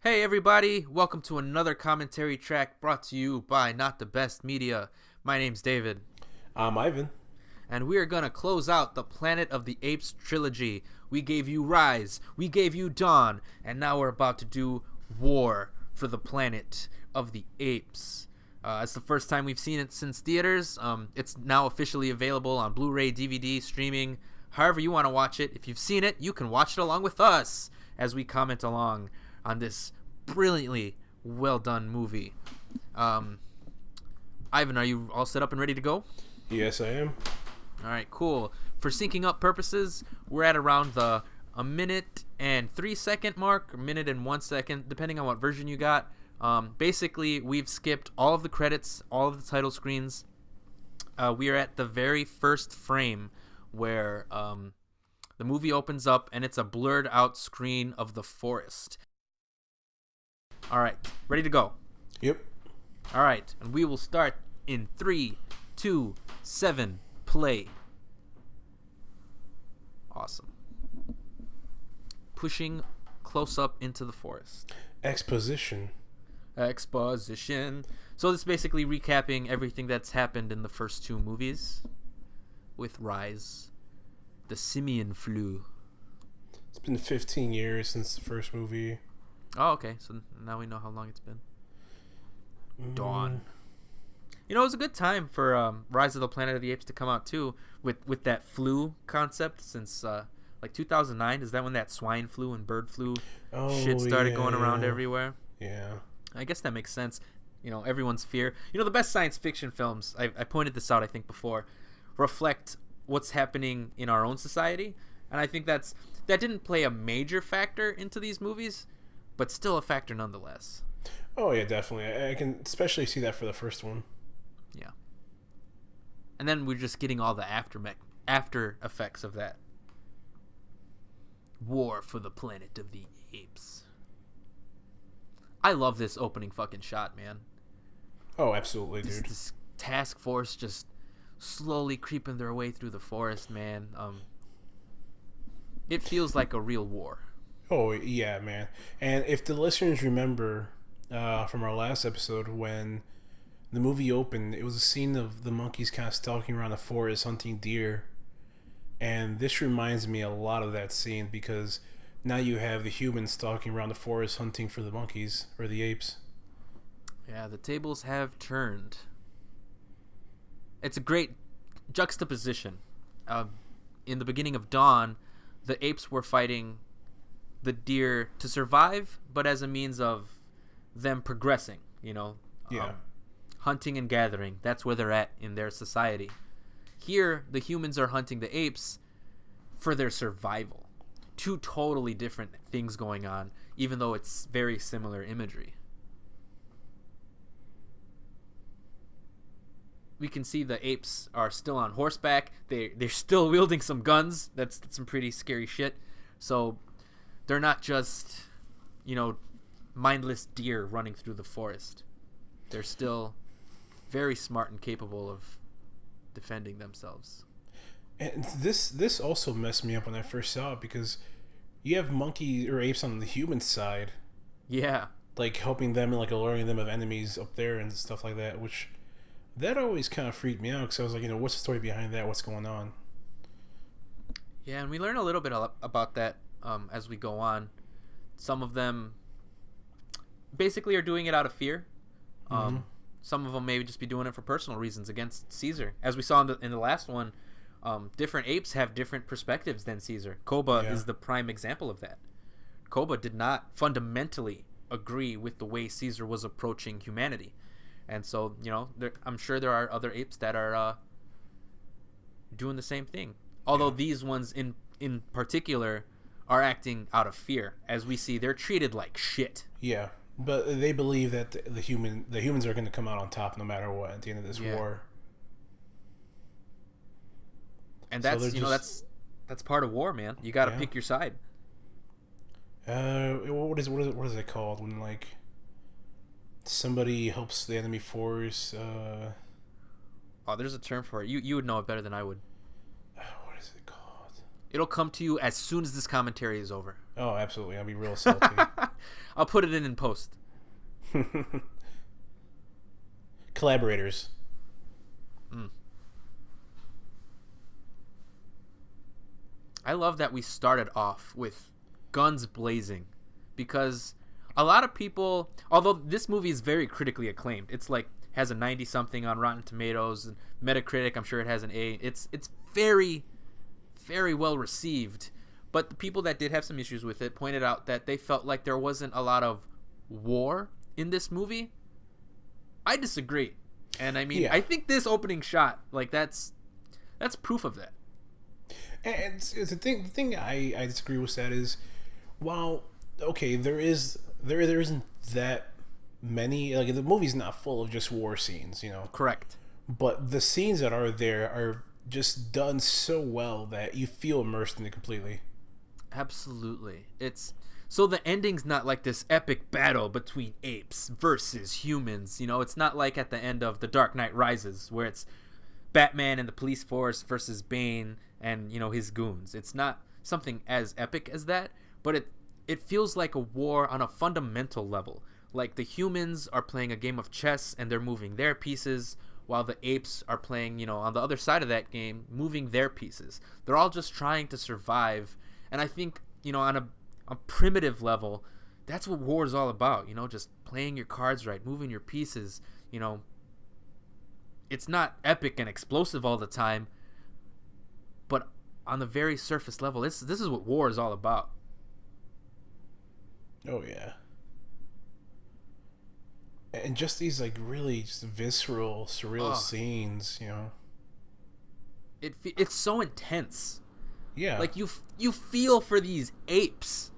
Hey everybody, welcome to another commentary track brought to you by Not the Best Media. My name's David. I'm Ivan. And we are going to close out the Planet of the Apes trilogy. We gave you Rise, we gave you Dawn, and now we're about to do War for the Planet of the Apes. It's the first time we've seen it since theaters. It's now officially available on Blu-ray, DVD, streaming, however you want to watch it. If you've seen it, you can watch it along with us as we comment along on this brilliantly well done movie. Ivan, are you all set up and ready to go? Yes, I am. All right, cool. For syncing up purposes, we're at around the a minute and 3 second mark, a minute and 1 second, depending on what version you got. Basically, we've skipped all of the credits, all of the title screens. We are at the very first frame where the movie opens up and it's a blurred out screen of the forest. All right, ready to go? Yep. All right, and we will start in 3, 2, 7, play. Awesome. Pushing close up into the forest. Exposition. So this is basically recapping everything that's happened in the first two movies with Rise. The simian flu. It's been 15 years since the first movie. Oh, okay. So now we know how long it's been. Dawn. You know, it was a good time for Rise of the Planet of the Apes to come out too, with that flu concept since like 2009. Is that when that swine flu and bird flu shit started going around everywhere? Yeah. I guess that makes sense. You know, everyone's fear. You know, the best science fiction films, I pointed this out I think before, reflect what's happening in our own society, and I think that didn't play a major factor into these movies, but still a factor nonetheless. Oh yeah, definitely. I can especially see that for the first one. Yeah. And then we're just getting all the after effects of that. War for the Planet of the Apes. I love this opening fucking shot, man. Oh, absolutely, dude. This task force just slowly creeping their way through the forest, man. It feels like a real war. Oh yeah, man. And if the listeners remember from our last episode when the movie opened, it was a scene of the monkeys kind of stalking around the forest hunting deer. And this reminds me a lot of that scene because now you have the humans stalking around the forest hunting for the monkeys or the apes. Yeah, the tables have turned. It's a great juxtaposition. In the beginning of Dawn, the apes were fighting the deer to survive, but as a means of them progressing, you know. Yeah. Hunting and gathering. That's where they're at in their society. Here, the humans are hunting the apes for their survival. Two totally different things going on, even though it's very similar imagery. We can see the apes are still on horseback. They're still wielding some guns. That's some pretty scary shit. So they're not just, you know, mindless deer running through the forest. They're still very smart and capable of defending themselves. And this also messed me up when I first saw it because you have monkey or apes on the human side. Yeah. Like helping them and like alerting them of enemies up there and stuff like that, which that always kind of freaked me out because I was like, you know, what's the story behind that? What's going on? Yeah, and we learn a little bit about that as we go on. Some of them basically are doing it out of fear. Some of them may just be doing it for personal reasons against Caesar. As we saw in the last one, different apes have different perspectives than Caesar. Koba is the prime example of that. Koba did not fundamentally agree with the way Caesar was approaching humanity. And so, you know, I'm sure there are other apes that are doing the same thing. Although these ones in particular are acting out of fear. As we see, they're treated like shit. Yeah, but they believe that the humans are going to come out on top no matter what at the end of this war. And that's that's part of war, man. You got to pick your side. What is it called when like somebody helps the enemy force? Oh, there's a term for it. You would know it better than I would. What is it called? It'll come to you as soon as this commentary is over. Oh, absolutely. I'll be real salty. I'll put it in post. Collaborators. I love that we started off with guns blazing, because a lot of people, although this movie is very critically acclaimed, it's like has a 90 something on Rotten Tomatoes, and Metacritic, I'm sure it has an A. It's very, very well received. But the people that did have some issues with it pointed out that they felt like there wasn't a lot of war in this movie. I disagree. And I mean, I think this opening shot, like that's proof of that. And the thing I disagree with that is, while okay, there isn't that many, like, the movie's not full of just war scenes, you know. Correct. But the scenes that are there are just done so well that you feel immersed in it completely. Absolutely. It's so the ending's not like this epic battle between apes versus humans. You know, it's not like at the end of The Dark Knight Rises, where it's Batman and the police force versus Bane and, you know, his goons. It's not something as epic as that, but it feels like a war on a fundamental level. Like the humans are playing a game of chess and they're moving their pieces, while the apes are playing, you know, on the other side of that game, moving their pieces. They're all just trying to survive. And I think, you know, on a primitive level, that's what war is all about, you know, just playing your cards right, moving your pieces, you know. It's not epic and explosive all the time, but on the very surface level, this is what war is all about. Oh, yeah. And just these, like, really just visceral, surreal scenes, you know. It's so intense. Yeah. Like, you feel for these apes.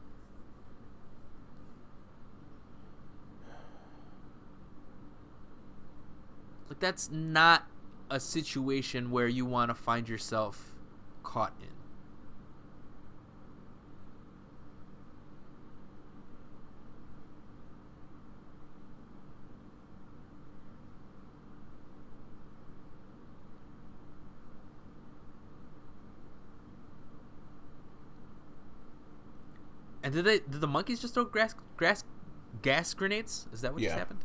Like, that's not a situation where you want to find yourself caught in. And did the monkeys just throw gas grenades? Is that what just happened?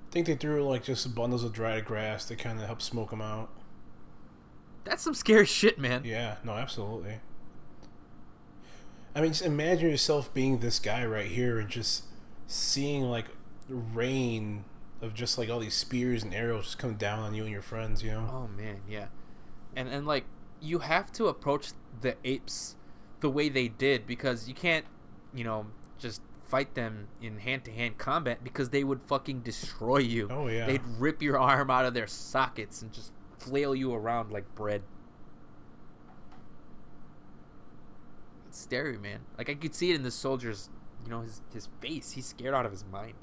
I think they threw, like, just bundles of dried grass to kind of help smoke them out. That's some scary shit, man. Yeah, no, absolutely. I mean, just imagine yourself being this guy right here and just seeing, like, rain of just, like, all these spears and arrows just come down on you and your friends, you know? Oh, man, yeah. And like, you have to approach the apes the way they did, because you can't, you know, just fight them in hand-to-hand combat, because they would fucking destroy you. Oh, yeah. They'd rip your arm out of their sockets and just flail you around like bread. It's scary, man. Like, I could see it in the soldier's, you know, his face. He's scared out of his mind.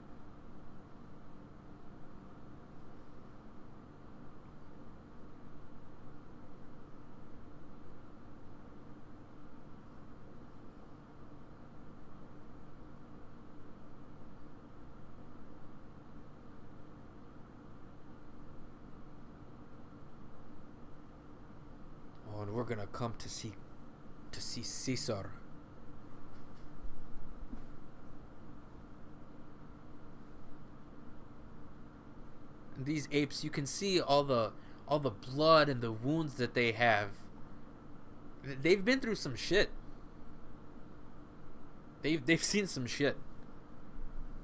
And we're gonna come to see Caesar. And these apes, you can see all the blood and the wounds that they have. They've been through some shit. They've seen some shit.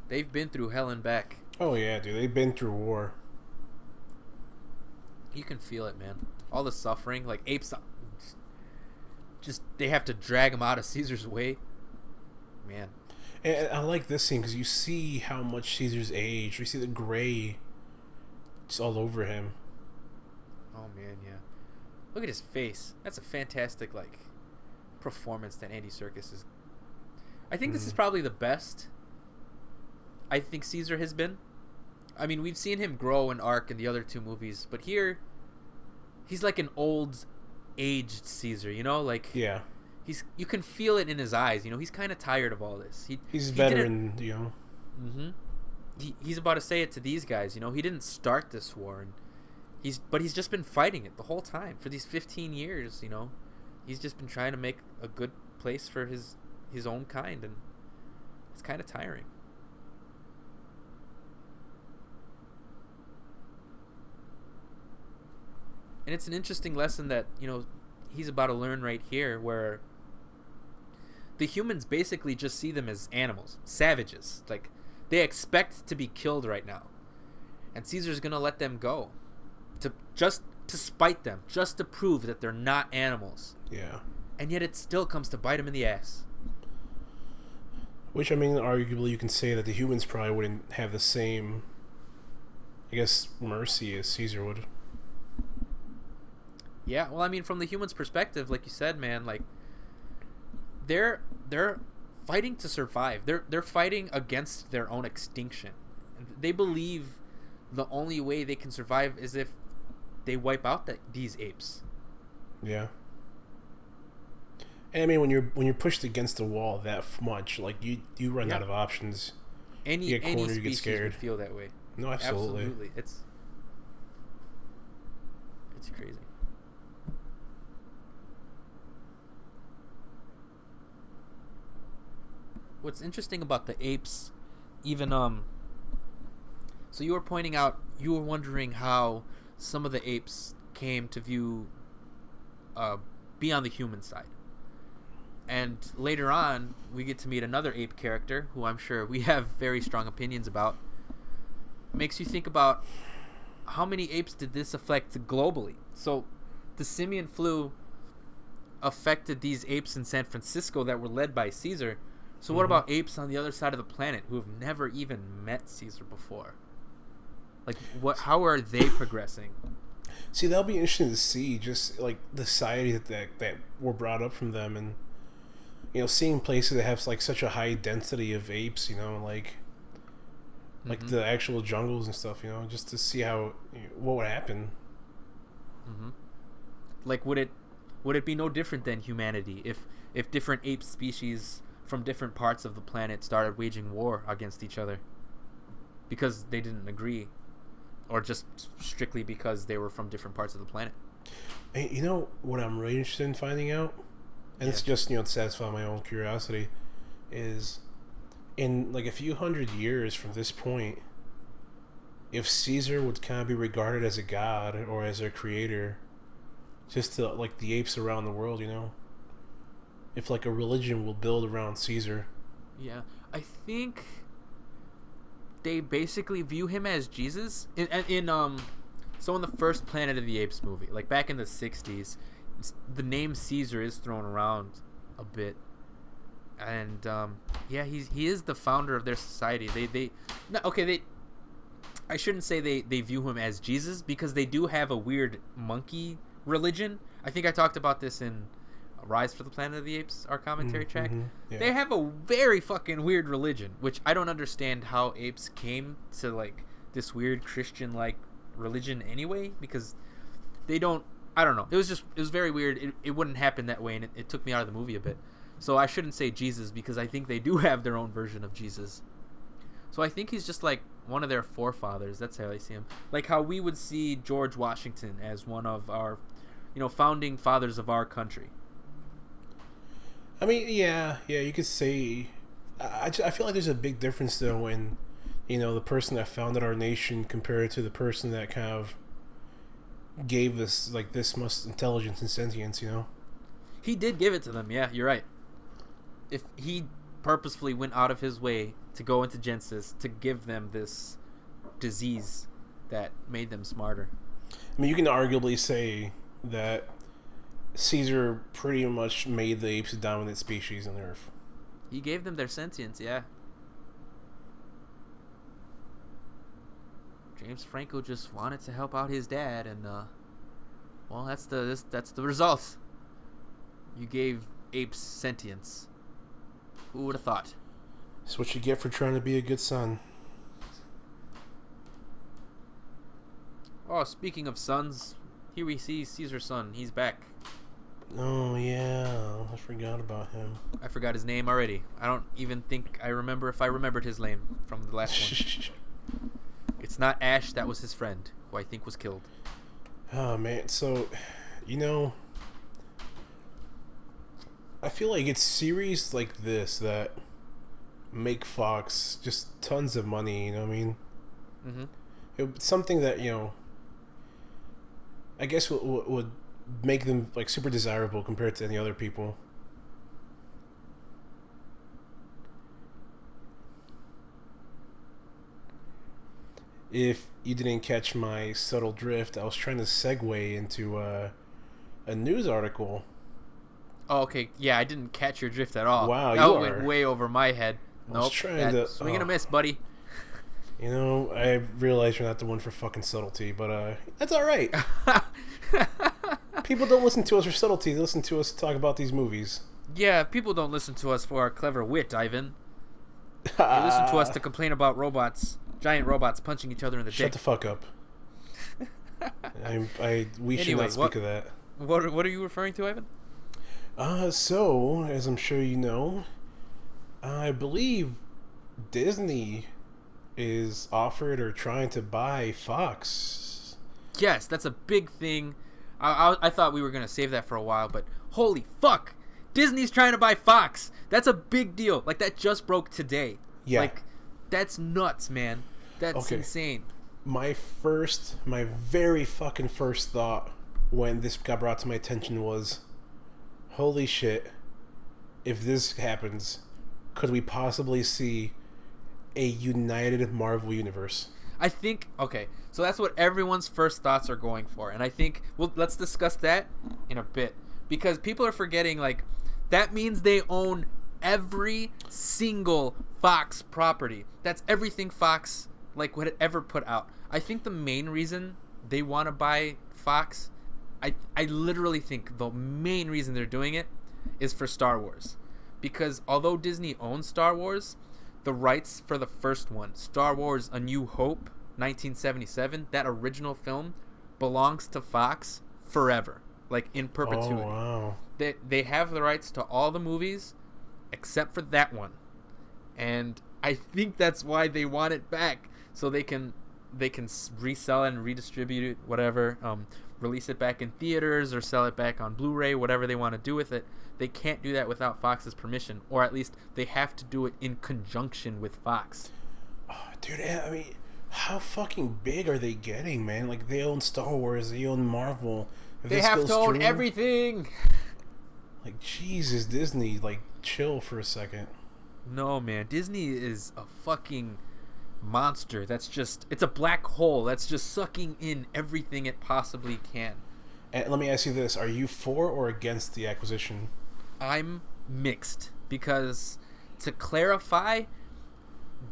They've been through hell and back. Oh yeah, dude. They've been through war. You can feel it, man. All the suffering, like apes, just they have to drag him out of Caesar's way. Man. And I like this scene because you see how much Caesar's aged. You see the gray just all over him. Oh man, yeah. Look at his face. That's a fantastic, like, performance that Andy Serkis is. I think this is probably the best I think Caesar has been. I mean, we've seen him grow and arc in the other two movies, but here, he's like an old, aged Caesar, you know? Like, yeah. You can feel it in his eyes, you know? He's kind of tired of all this. He's veteran, you know? Mm-hmm. He's about to say it to these guys, you know? He didn't start this war, and he's just been fighting it the whole time. For these 15 years, you know? He's just been trying to make a good place for his own kind, and it's kind of tiring. And it's an interesting lesson that, he's about to learn right here, where the humans basically just see them as animals, savages. Like, they expect to be killed right now. And Caesar's going to let them go. To spite them, just to prove that they're not animals. Yeah. And yet it still comes to bite him in the ass. Which, I mean, arguably you can say that the humans probably wouldn't have the same, I guess, mercy as Caesar would. Yeah, well, I mean, from the humans' perspective, like you said, man, like, they're fighting to survive. They're fighting against their own extinction. They believe the only way they can survive is if they wipe out these apes. Yeah. And I mean, when you're pushed against the wall that much, like you run out of options. Any species scared. would feel that way. No, absolutely. It's crazy. What's interesting about the apes, even so you were pointing out, you were wondering how some of the apes came to be on the human side. And later on, we get to meet another ape character who I'm sure we have very strong opinions about. Makes you think about how many apes did this affect globally. So the simian flu affected these apes in San Francisco that were led by Caesar. So what about apes on the other side of the planet who have never even met Caesar before? Like, how are they progressing? See, that'll be interesting to see, just like the society that were brought up from them, and seeing places that have like such a high density of apes, like the actual jungles and stuff, just to see what would happen. Like, would it be no different than humanity if different ape species from different parts of the planet started waging war against each other because they didn't agree, or just strictly because they were from different parts of the planet? And what I'm really interested in finding out, and it's just to satisfy my own curiosity, is in like a few hundred years from this point, if Caesar would kind of be regarded as a god or as their creator, just to like the apes around the world, if like a religion will build around Caesar. Yeah, I think they basically view him as Jesus so in the first Planet of the Apes movie, like back in the 60s, the name Caesar is thrown around a bit, and he is the founder of their society. I shouldn't say they view him as Jesus, because they do have a weird monkey religion. I think I talked about this in Rise for the Planet of the Apes, our commentary track. Yeah. They have a very fucking weird religion, which I don't understand how apes came to like this weird Christian like religion anyway, because they don't, I don't know. It was very weird. It wouldn't happen that way, and it took me out of the movie a bit. So I shouldn't say Jesus, because I think they do have their own version of Jesus. So I think he's just like one of their forefathers. That's how I see him. Like how we would see George Washington as one of our, founding fathers of our country. I mean, yeah, you could say. I feel like there's a big difference though in, the person that founded our nation compared to the person that kind of gave us like this much intelligence and sentience. He did give it to them. Yeah, you're right. If he purposefully went out of his way to go into Genesis to give them this disease that made them smarter. I mean, you can arguably say that Caesar pretty much made the apes a dominant species on Earth. He gave them their sentience, yeah. James Franco just wanted to help out his dad, and well, that's the result. You gave apes sentience. Who would have thought? That's what you get for trying to be a good son. Oh, speaking of sons, here we see Caesar's son. He's back. Oh, yeah. I forgot about him. I forgot his name already. I don't even think I remember if I remembered his name from the last one. It's not Ash. That was his friend, who I think was killed. Oh, man. So, I feel like it's series like this that make Fox just tons of money. You know what I mean? Mm-hmm. It's something that I guess would make them like super desirable compared to any other people. If you didn't catch my subtle drift, I was trying to segue into a news article. Oh, okay. Yeah, I didn't catch your drift at all. Wow, that you went are. way over my head. I was Nope. trying to Swing and a miss, buddy. I realize you're not the one for fucking subtlety, but that's all right. People don't listen to us for subtlety; they listen to us to talk about these movies. Yeah, people don't listen to us for our clever wit, Ivan. They listen to us to complain about robots, giant robots punching each other in the Shut dick. the fuck up. We should not speak of that. What are you referring to, Ivan? So, as I'm sure you know, I believe Disney is offered or trying to buy Fox. Yes, that's a big thing. I thought we were going to save that for a while, but holy fuck. Disney's trying to buy Fox. That's a big deal. Like, that just broke today. Yeah. Like, that's nuts, man. That's insane. My very fucking first thought when this got brought to my attention was, holy shit, if this happens, could we possibly see a united Marvel universe? I think, okay, so that's what everyone's first thoughts are going for. And I think, well, let's discuss that in a bit. Because people are forgetting, like, that means they own every single Fox property. That's everything Fox, like, would ever put out. I think the main reason they want to buy Fox, I literally think the main reason they're doing it is for Star Wars. Because although Disney owns Star Wars, the rights for the first one, Star Wars A New Hope, 1977, that original film, belongs to Fox forever. Like, in perpetuity. Oh, wow. They have the rights to all the movies except for that one. And I think that's why they want it back. So they can resell and redistribute it, whatever. Release it back in theaters or sell it back on Blu-ray, whatever they want to do with it. They can't do that without Fox's permission. Or at least they have to do it in conjunction with Fox. Oh, dude, I mean, how fucking big are they getting, man? Like, they own Star Wars, they own Marvel. They have to own everything. Like, Jesus, Disney, like, chill for a second. No, man. Disney is a fucking monster. It's a black hole that's just sucking in everything it possibly can. And let me ask you this. Are you for or against the acquisition? I'm mixed. Because, to clarify,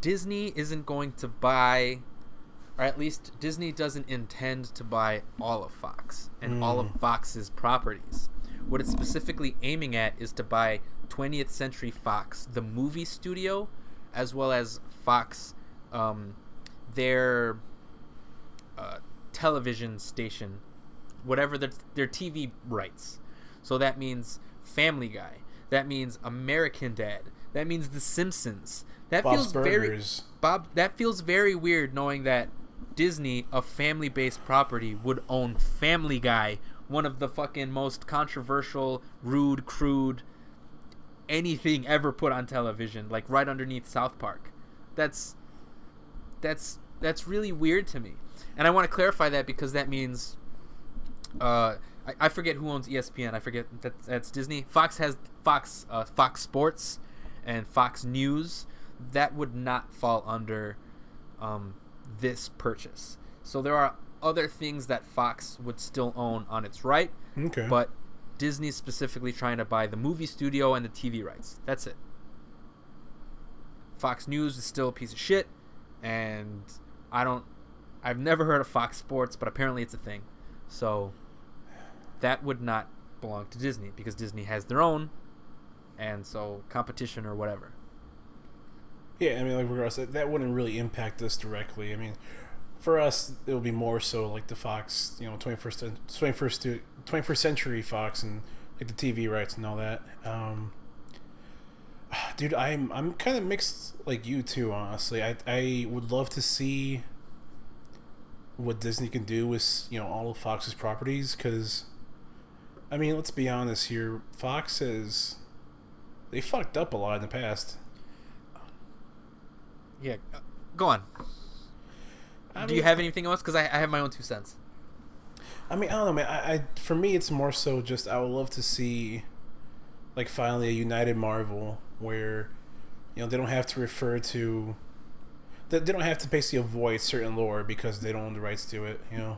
Disney isn't going to buy... Or at least Disney doesn't intend to buy all of Fox and all of Fox's properties. What it's specifically aiming at is to buy 20th Century Fox, the movie studio, as well as Fox, their television station, whatever their TV rights. So that means Family Guy. That means American Dad. That means The Simpsons. That Bob's Burgers. That feels very weird knowing that Disney, a family-based property, would own Family Guy, one of the fucking most controversial, rude, crude, anything ever put on television, like right underneath South Park. That's really weird to me. And I want to clarify that because that means I forget who owns ESPN. I forget that's Disney. Fox has Fox Sports and Fox News. That would not fall under this purchase. So there are other things that Fox would still own on its right. Okay. But Disney's specifically trying to buy the movie studio and the TV rights. That's it. Fox News is still a piece of shit, and I've never heard of Fox Sports, but apparently it's a thing. So that would not belong to Disney because Disney has their own, and so competition or whatever. Yeah, I mean, like, regardless, that wouldn't really impact us directly. I mean, for us, it would be more so like the Fox, 21st century Fox and like the TV rights and all that. Dude, I'm kind of mixed like you too, honestly. I would love to see what Disney can do with all of Fox's properties, because I mean, let's be honest here, Fox they fucked up a lot in the past. Yeah, go on. Do you have anything else? Because I have my own 2 cents. I mean, I don't know, man. I for me, it's more so just I would love to see, like, finally a united Marvel where, they don't have to refer to, they don't have to basically avoid certain lore because they don't own the rights to it. Yeah,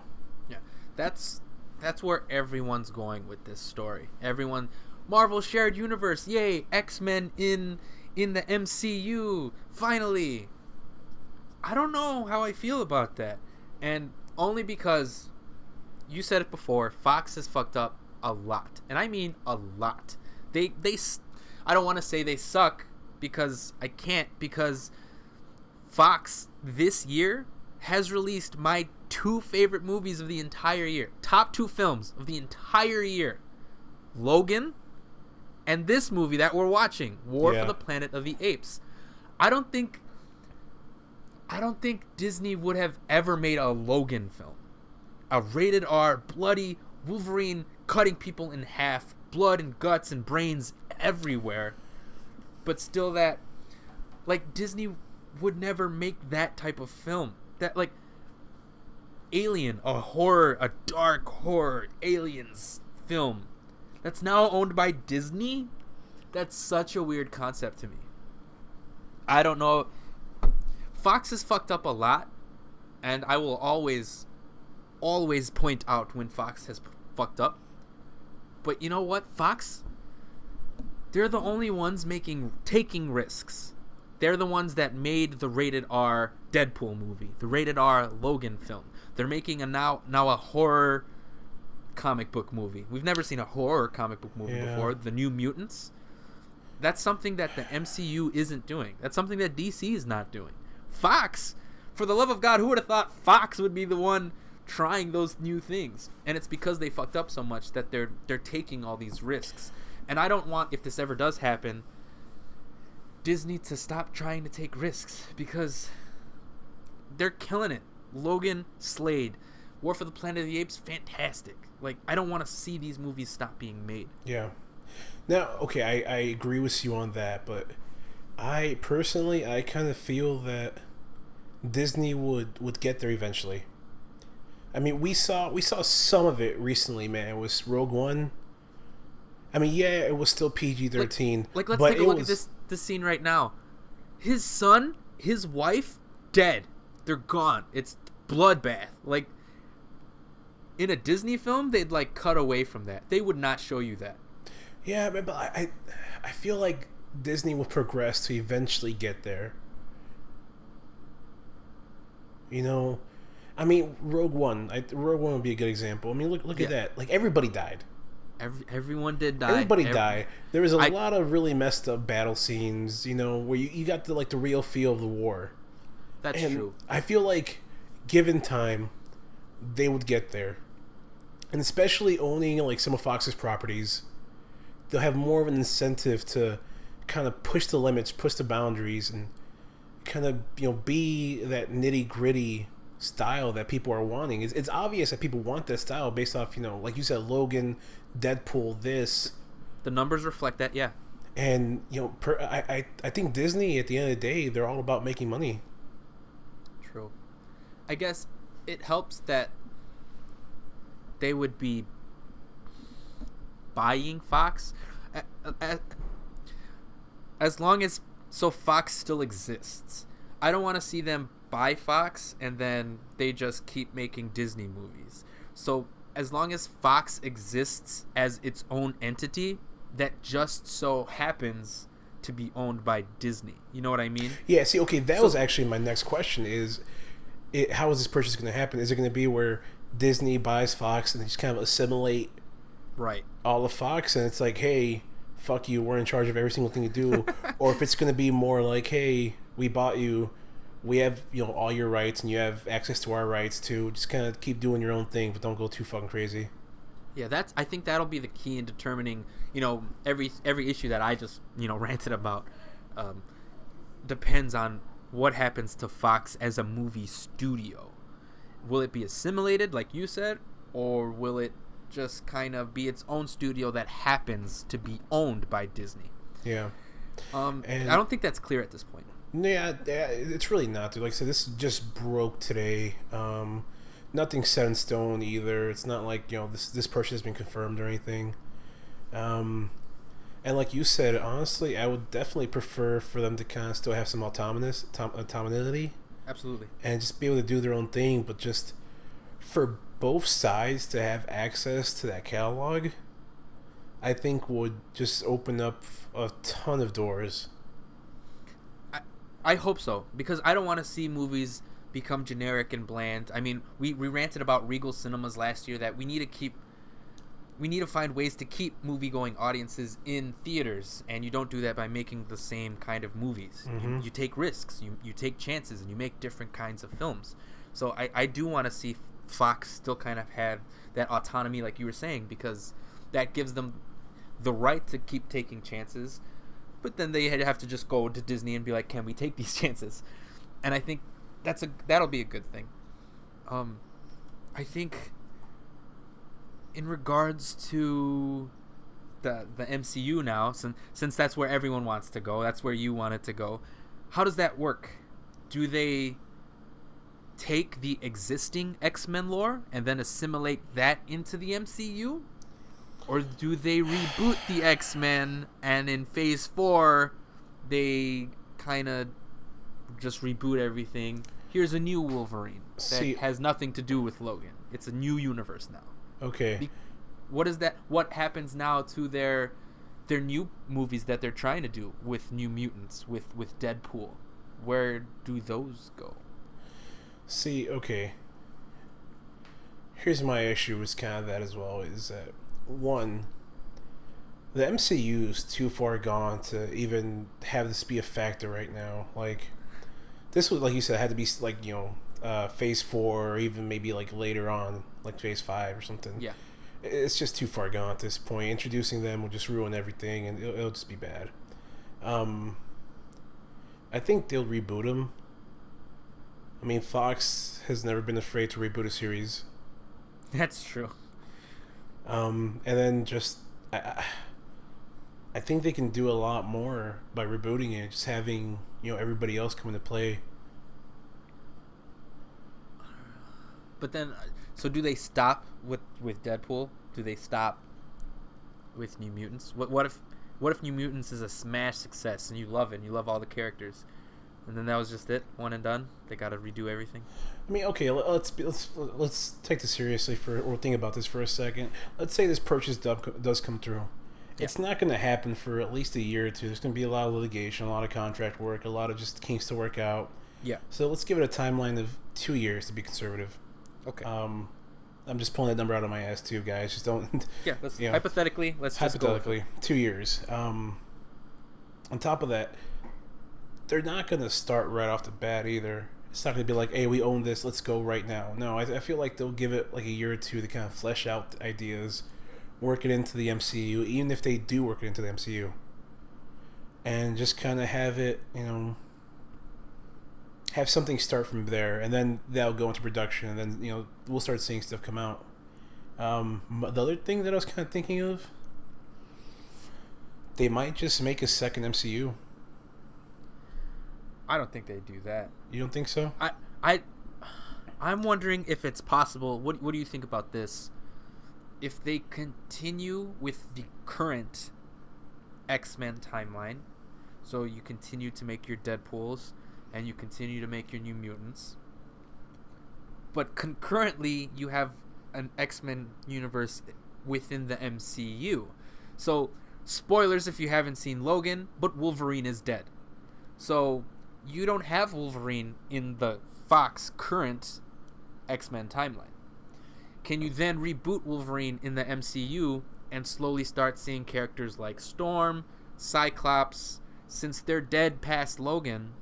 that's where everyone's going with this story. Everyone, Marvel shared universe, yay! X-Men in the MCU, finally. I don't know how I feel about that, and only because you said it before, Fox has fucked up a lot, and I mean a lot. They I don't want to say they suck because I can't, because Fox this year has released my 2 favorite movies of the entire year. Top 2 films of the entire year. Logan and this movie that we're watching, War for the Planet of the Apes. I don't think Disney would have ever made a Logan film. A rated R, bloody Wolverine cutting people in half, blood and guts and brains everywhere. But still that, like, Disney would never make that type of film. That, like, Alien, a dark horror aliens film that's now owned by Disney. That's such a weird concept to me. I don't know. Fox has fucked up a lot, and I will always point out when Fox has fucked up. But you know what? Fox, they're the only ones taking risks. They're the ones that made the rated R Deadpool movie, the rated R Logan film. They're making now a horror comic book movie. We've never seen a horror comic book movie before. The New Mutants. That's something that the MCU isn't doing. That's something that DC is not doing. Fox, for the love of God, who would have thought Fox would be the one trying those new things? And it's because they fucked up so much that they're taking all these risks. And I don't want, if this ever does happen, Disney to stop trying to take risks, because they're killing it. Logan, Slade, War for the Planet of the Apes, fantastic. Like, I don't want to see these movies stop being made. Yeah. Now, okay, I agree with you on that, but I personally kind of feel that Disney would get there eventually. I mean, we saw some of it recently, man. It was Rogue One. I mean, yeah, it was still PG-13. Like let's take a look at this scene right now. His son, his wife, dead. They're gone. It's bloodbath. Like, in a Disney film, they'd, like, cut away from that. They would not show you that. Yeah, but I feel like Disney will progress to eventually get there. I mean, Rogue One would be a good example. I mean, look at that. Like, everybody died. Everyone did die. Everybody died. There was a lot of really messed up battle scenes, where you got the real feel of the war. That's true. I feel like, given time, they would get there. And especially owning, some of Fox's properties, they'll have more of an incentive to kind of push the limits, push the boundaries, and kind of, be that nitty-gritty style that people are wanting. It's obvious that people want that style based off, like you said, Logan, Deadpool, this. The numbers reflect that, yeah. And, I think Disney, at the end of the day, they're all about making money. True. I guess it helps that they would be buying Fox as long as Fox still exists. I don't want to see them buy Fox and then they just keep making Disney movies. So as long as Fox exists as its own entity that just so happens to be owned by Disney. You know what I mean? Yeah, see, okay, that was actually my next question how is this purchase going to happen? Is it going to be where Disney buys Fox and they just kind of assimilate all of Fox, and it's like, hey, fuck you, we're in charge of every single thing you do? Or if it's going to be more like, hey, we bought you, we have all your rights and you have access to our rights too, just kind of keep doing your own thing but don't go too fucking crazy. Yeah, I think that'll be the key in determining, every issue that I just ranted about depends on what happens to Fox as a movie studio. Will it be assimilated like you said, or will it just kind of be its own studio that happens to be owned by Disney? Yeah. And I don't think that's clear at this point. Yeah, it's really not, dude. Like I said, this just broke today. Nothing's set in stone either. It's not like this purchase has been confirmed or anything. Um, and like you said, honestly, I would definitely prefer for them to kind of still have some autonomy Absolutely. and just be able to do their own thing, but just for both sides to have access to that catalog, I think would just open up a ton of doors. I hope so, because I don't want to see movies become generic and bland. I mean, we ranted about Regal Cinemas last year that we need to find ways to keep movie-going audiences in theaters, and you don't do that by making the same kind of movies. Mm-hmm. You take risks, you take chances, and you make different kinds of films. So I do want to see Fox still kind of have that autonomy, like you were saying, because that gives them the right to keep taking chances. But then they have to just go to Disney and be like, can we take these chances? And I think that'll be a good thing. I think in regards to the MCU now, since that's where everyone wants to go, that's where you want it to go, how does that work? Do they take the existing X-Men lore and then assimilate that into the MCU? Or do they reboot the X-Men and in Phase 4 they kind of just reboot everything? Here's a new Wolverine that has nothing to do with Logan. It's a new universe now. Okay. What is that? What happens now to their new movies that they're trying to do with New Mutants, with Deadpool? Where do those go? See, okay. Here's my issue with kind of that as well, is that one, the MCU is too far gone to even have this be a factor right now. Like, this was, like you said, had to be like Phase 4 or even maybe like later on, like Phase 5 or something. Yeah, it's just too far gone at this point. Introducing them will just ruin everything, and it'll just be bad. I think they'll reboot them. I mean, Fox has never been afraid to reboot a series. that's true. And then just I think they can do a lot more by rebooting it, just having everybody else come into play. But then, so do they stop with Deadpool? Do they stop with New Mutants? What if New Mutants is a smash success and you love it and you love all the characters, and then that was just it, one and done? They got to redo everything. I mean, okay, let's take this seriously or think about this for a second. Let's say this purchase does come through. Yeah. It's not going to happen for at least a year or two. There's going to be a lot of litigation, a lot of contract work, a lot of just kinks to work out. Yeah. So let's give it a timeline of 2 years to be conservative. Okay. I'm just pulling that number out of my ass too, guys. Just don't. Yeah. Hypothetically, let's just hypothetically 2 years. On top of that, they're not going to start right off the bat either. It's not going to be like, hey, we own this, let's go right now. No, I feel like they'll give it like a year or two to kind of flesh out ideas, work it into the MCU, even if they do work it into the MCU. And just kind of have it, have something start from there, and then that'll go into production, and then, we'll start seeing stuff come out. The other thing that I was kind of thinking of, they might just make a second MCU. I don't think they do that. You don't think so? I'm wondering if it's possible. What do you think about this? If they continue with the current X-Men timeline, so you continue to make your Deadpools and you continue to make your New Mutants, but concurrently you have an X-Men universe within the MCU. So, spoilers if you haven't seen Logan, but Wolverine is dead. So you don't have Wolverine in the Fox current X-Men timeline. Can you then reboot Wolverine in the MCU and slowly start seeing characters like Storm, Cyclops, since they're dead past Logan,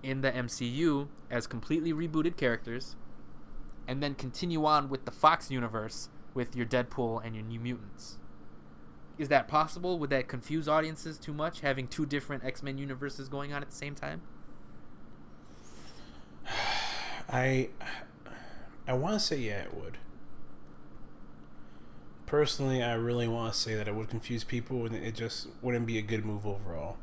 in the MCU as completely rebooted characters, and then continue on with the Fox universe with your Deadpool and your New Mutants? Is that possible? Would that confuse audiences too much, having two different X-Men universes going on at the same time? I want to say yeah, it would. Personally, I really want to say that it would confuse people and it just wouldn't be a good move overall.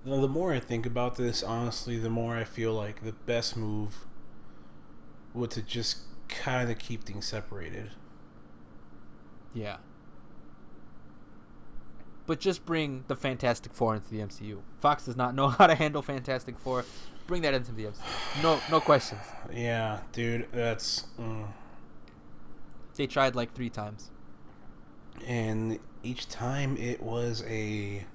The more I think about this, honestly, the more I feel like the best move would to just kind of keep things separated. Yeah. But just bring the Fantastic Four into the MCU. Fox does not know how to handle Fantastic Four. Bring that into the MCU. No questions. Yeah, dude, that's... They tried like 3 times. And each time it was a...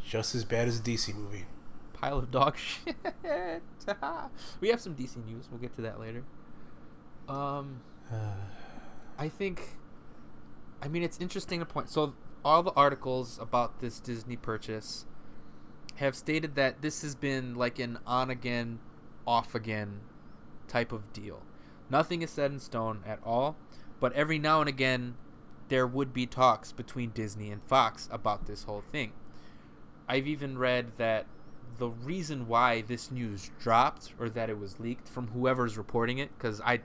just as bad as a DC movie. Pile of dog shit. We have some DC news. We'll get to that later. I think... I mean, it's interesting to point. So, all the articles about this Disney purchase have stated that this has been like an on-again, off-again type of deal. Nothing is set in stone at all, but every now and again, there would be talks between Disney and Fox about this whole thing. I've even read that the reason why this news dropped, or that it was leaked from whoever's reporting it, because I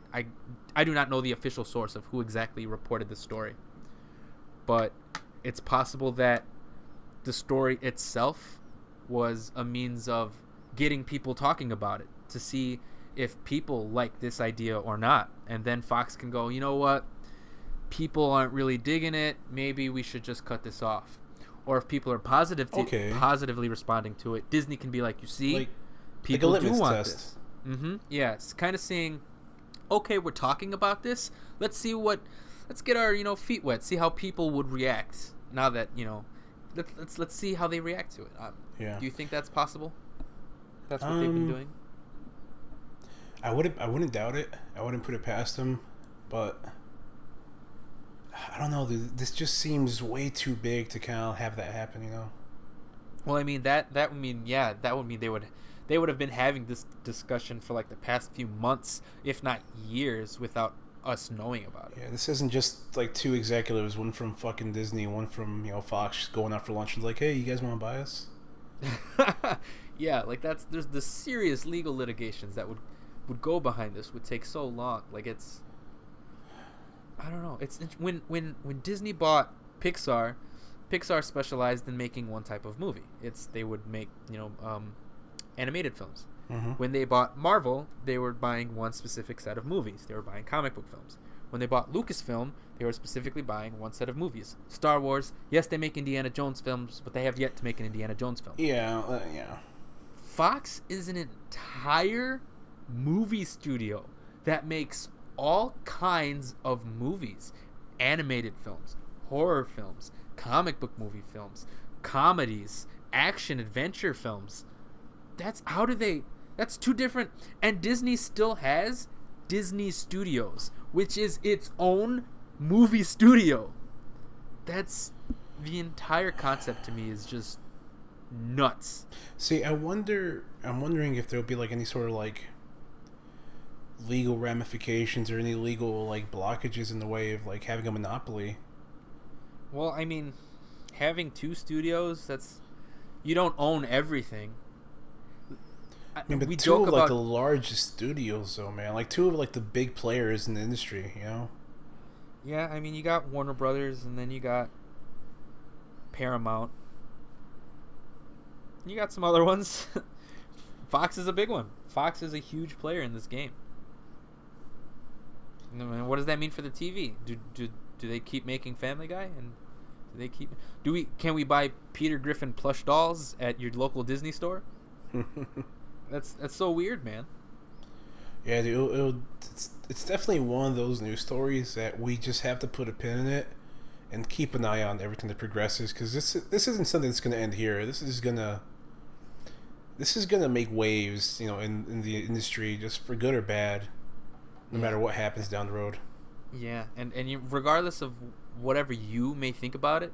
do not know the official source of who exactly reported the story, but it's possible that the story itself was a means of getting people talking about it to see if people like this idea or not. And then Fox can go, you know what? People aren't really digging it. Maybe we should just cut this off. Or if people are positively responding to it, Disney can be like, you see, like, people do want test. This. Mm-hmm. Yeah, it's kind of saying, okay, we're talking about this. Let's get our, feet wet. See how people would react now that, let's see how they react to it. Yeah. Do you think that's possible? That's what they've been doing? I wouldn't doubt it. I wouldn't put it past them, but I don't know. This just seems way too big to kind of have that happen. Well, I mean that would mean they would have been having this discussion for like the past few months, if not years, without us knowing about it. Yeah, this isn't just like 2 executives, one from fucking Disney, one from Fox, going out for lunch and like, hey, you guys want to buy us? Yeah, like there's the serious legal litigations that would go behind this, would take so long. Like I don't know. It's when Disney bought Pixar specialized in making one type of movie. They would make animated films. Mm-hmm. When they bought Marvel, they were buying one specific set of movies. They were buying comic book films. When they bought Lucasfilm, they were specifically buying one set of movies. Star Wars, yes, they make Indiana Jones films, but they have yet to make an Indiana Jones film. Yeah. Fox is an entire movie studio that makes all kinds of movies. Animated films, horror films, comic book movie films, comedies, action adventure films. That's 2 different. And Disney still has Disney Studios, which is its own movie studio. That's the entire concept to me is just nuts. See, I'm wondering if there'll be like any sort of like legal ramifications or any legal like blockages in the way of like having a monopoly. Well, I mean, having 2 studios, you don't own everything. I mean, but we 2 of like the largest studios, though, man. Like 2 of like the big players in the industry, Yeah, I mean, you got Warner Brothers, and then you got Paramount. You got some other ones. Fox is a big one. Fox is a huge player in this game. And what does that mean for the TV? Do they keep making Family Guy, and can we buy Peter Griffin plush dolls at your local Disney store? That's so weird, man. Yeah, dude, it's definitely one of those news stories that we just have to put a pin in it and keep an eye on everything that progresses, because this isn't something that's going to end here. This is gonna make waves, in the industry, just for good or bad, no matter what happens down the road. Yeah, and regardless of whatever you may think about it,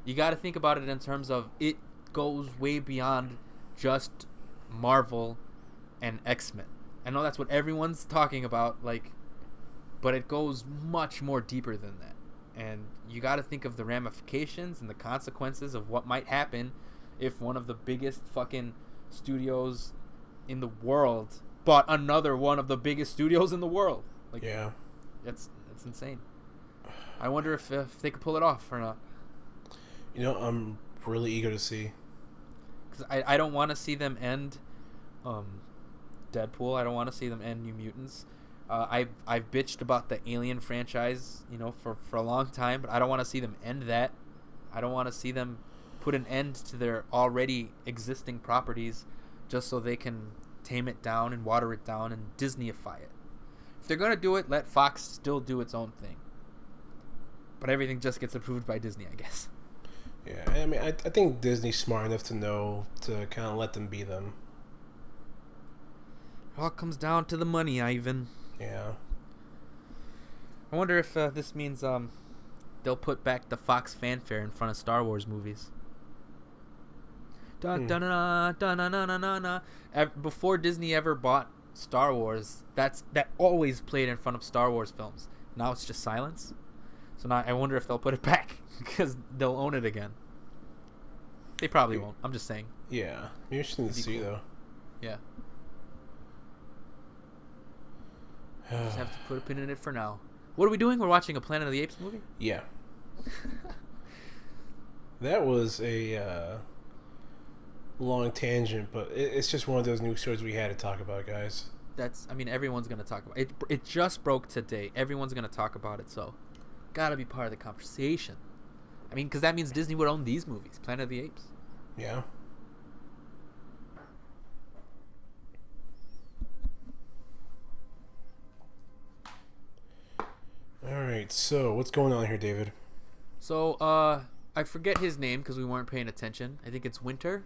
you got to think about it in terms of it goes way beyond just Marvel and X-Men. I know that's what everyone's talking about, but it goes much more deeper than that. And you got to think of the ramifications and the consequences of what might happen if one of the biggest fucking studios in the world bought another one of the biggest studios in the world. Yeah. It's insane. I wonder if they could pull it off or not. I'm really eager to see. because I don't want to see them end Deadpool. I don't want to see them end New Mutants. I've bitched about the Alien franchise, for a long time, but I don't want to see them end that. I don't want to see them put an end to their already existing properties just so they can tame it down and water it down and Disneyify it. If they're going to do it, let Fox still do its own thing. But everything just gets approved by Disney, I guess. Yeah, I mean, I think Disney's smart enough to know to kind of let them be them. It all comes down to the money, Ivan. Yeah. I wonder if this means they'll put back the Fox fanfare in front of Star Wars movies. Before Disney ever bought Star Wars, that always played in front of Star Wars films. Now it's just silence. So now I wonder if they'll put it back because they'll own it again. They probably won't. I'm just saying. Yeah, interesting to see though. Yeah. Just have to put a pin in it for now. What are we doing? We're watching a Planet of the Apes movie? Yeah. That was a long tangent, but it's just one of those news stories we had to talk about, guys. Everyone's going to talk about it. It just broke today. Everyone's going to talk about it, so gotta be part of the conversation. Because that means Disney would own these movies, Planet of the Apes. Yeah. Alright, so what's going on here, David? So, I forget his name because we weren't paying attention. I think it's Winter,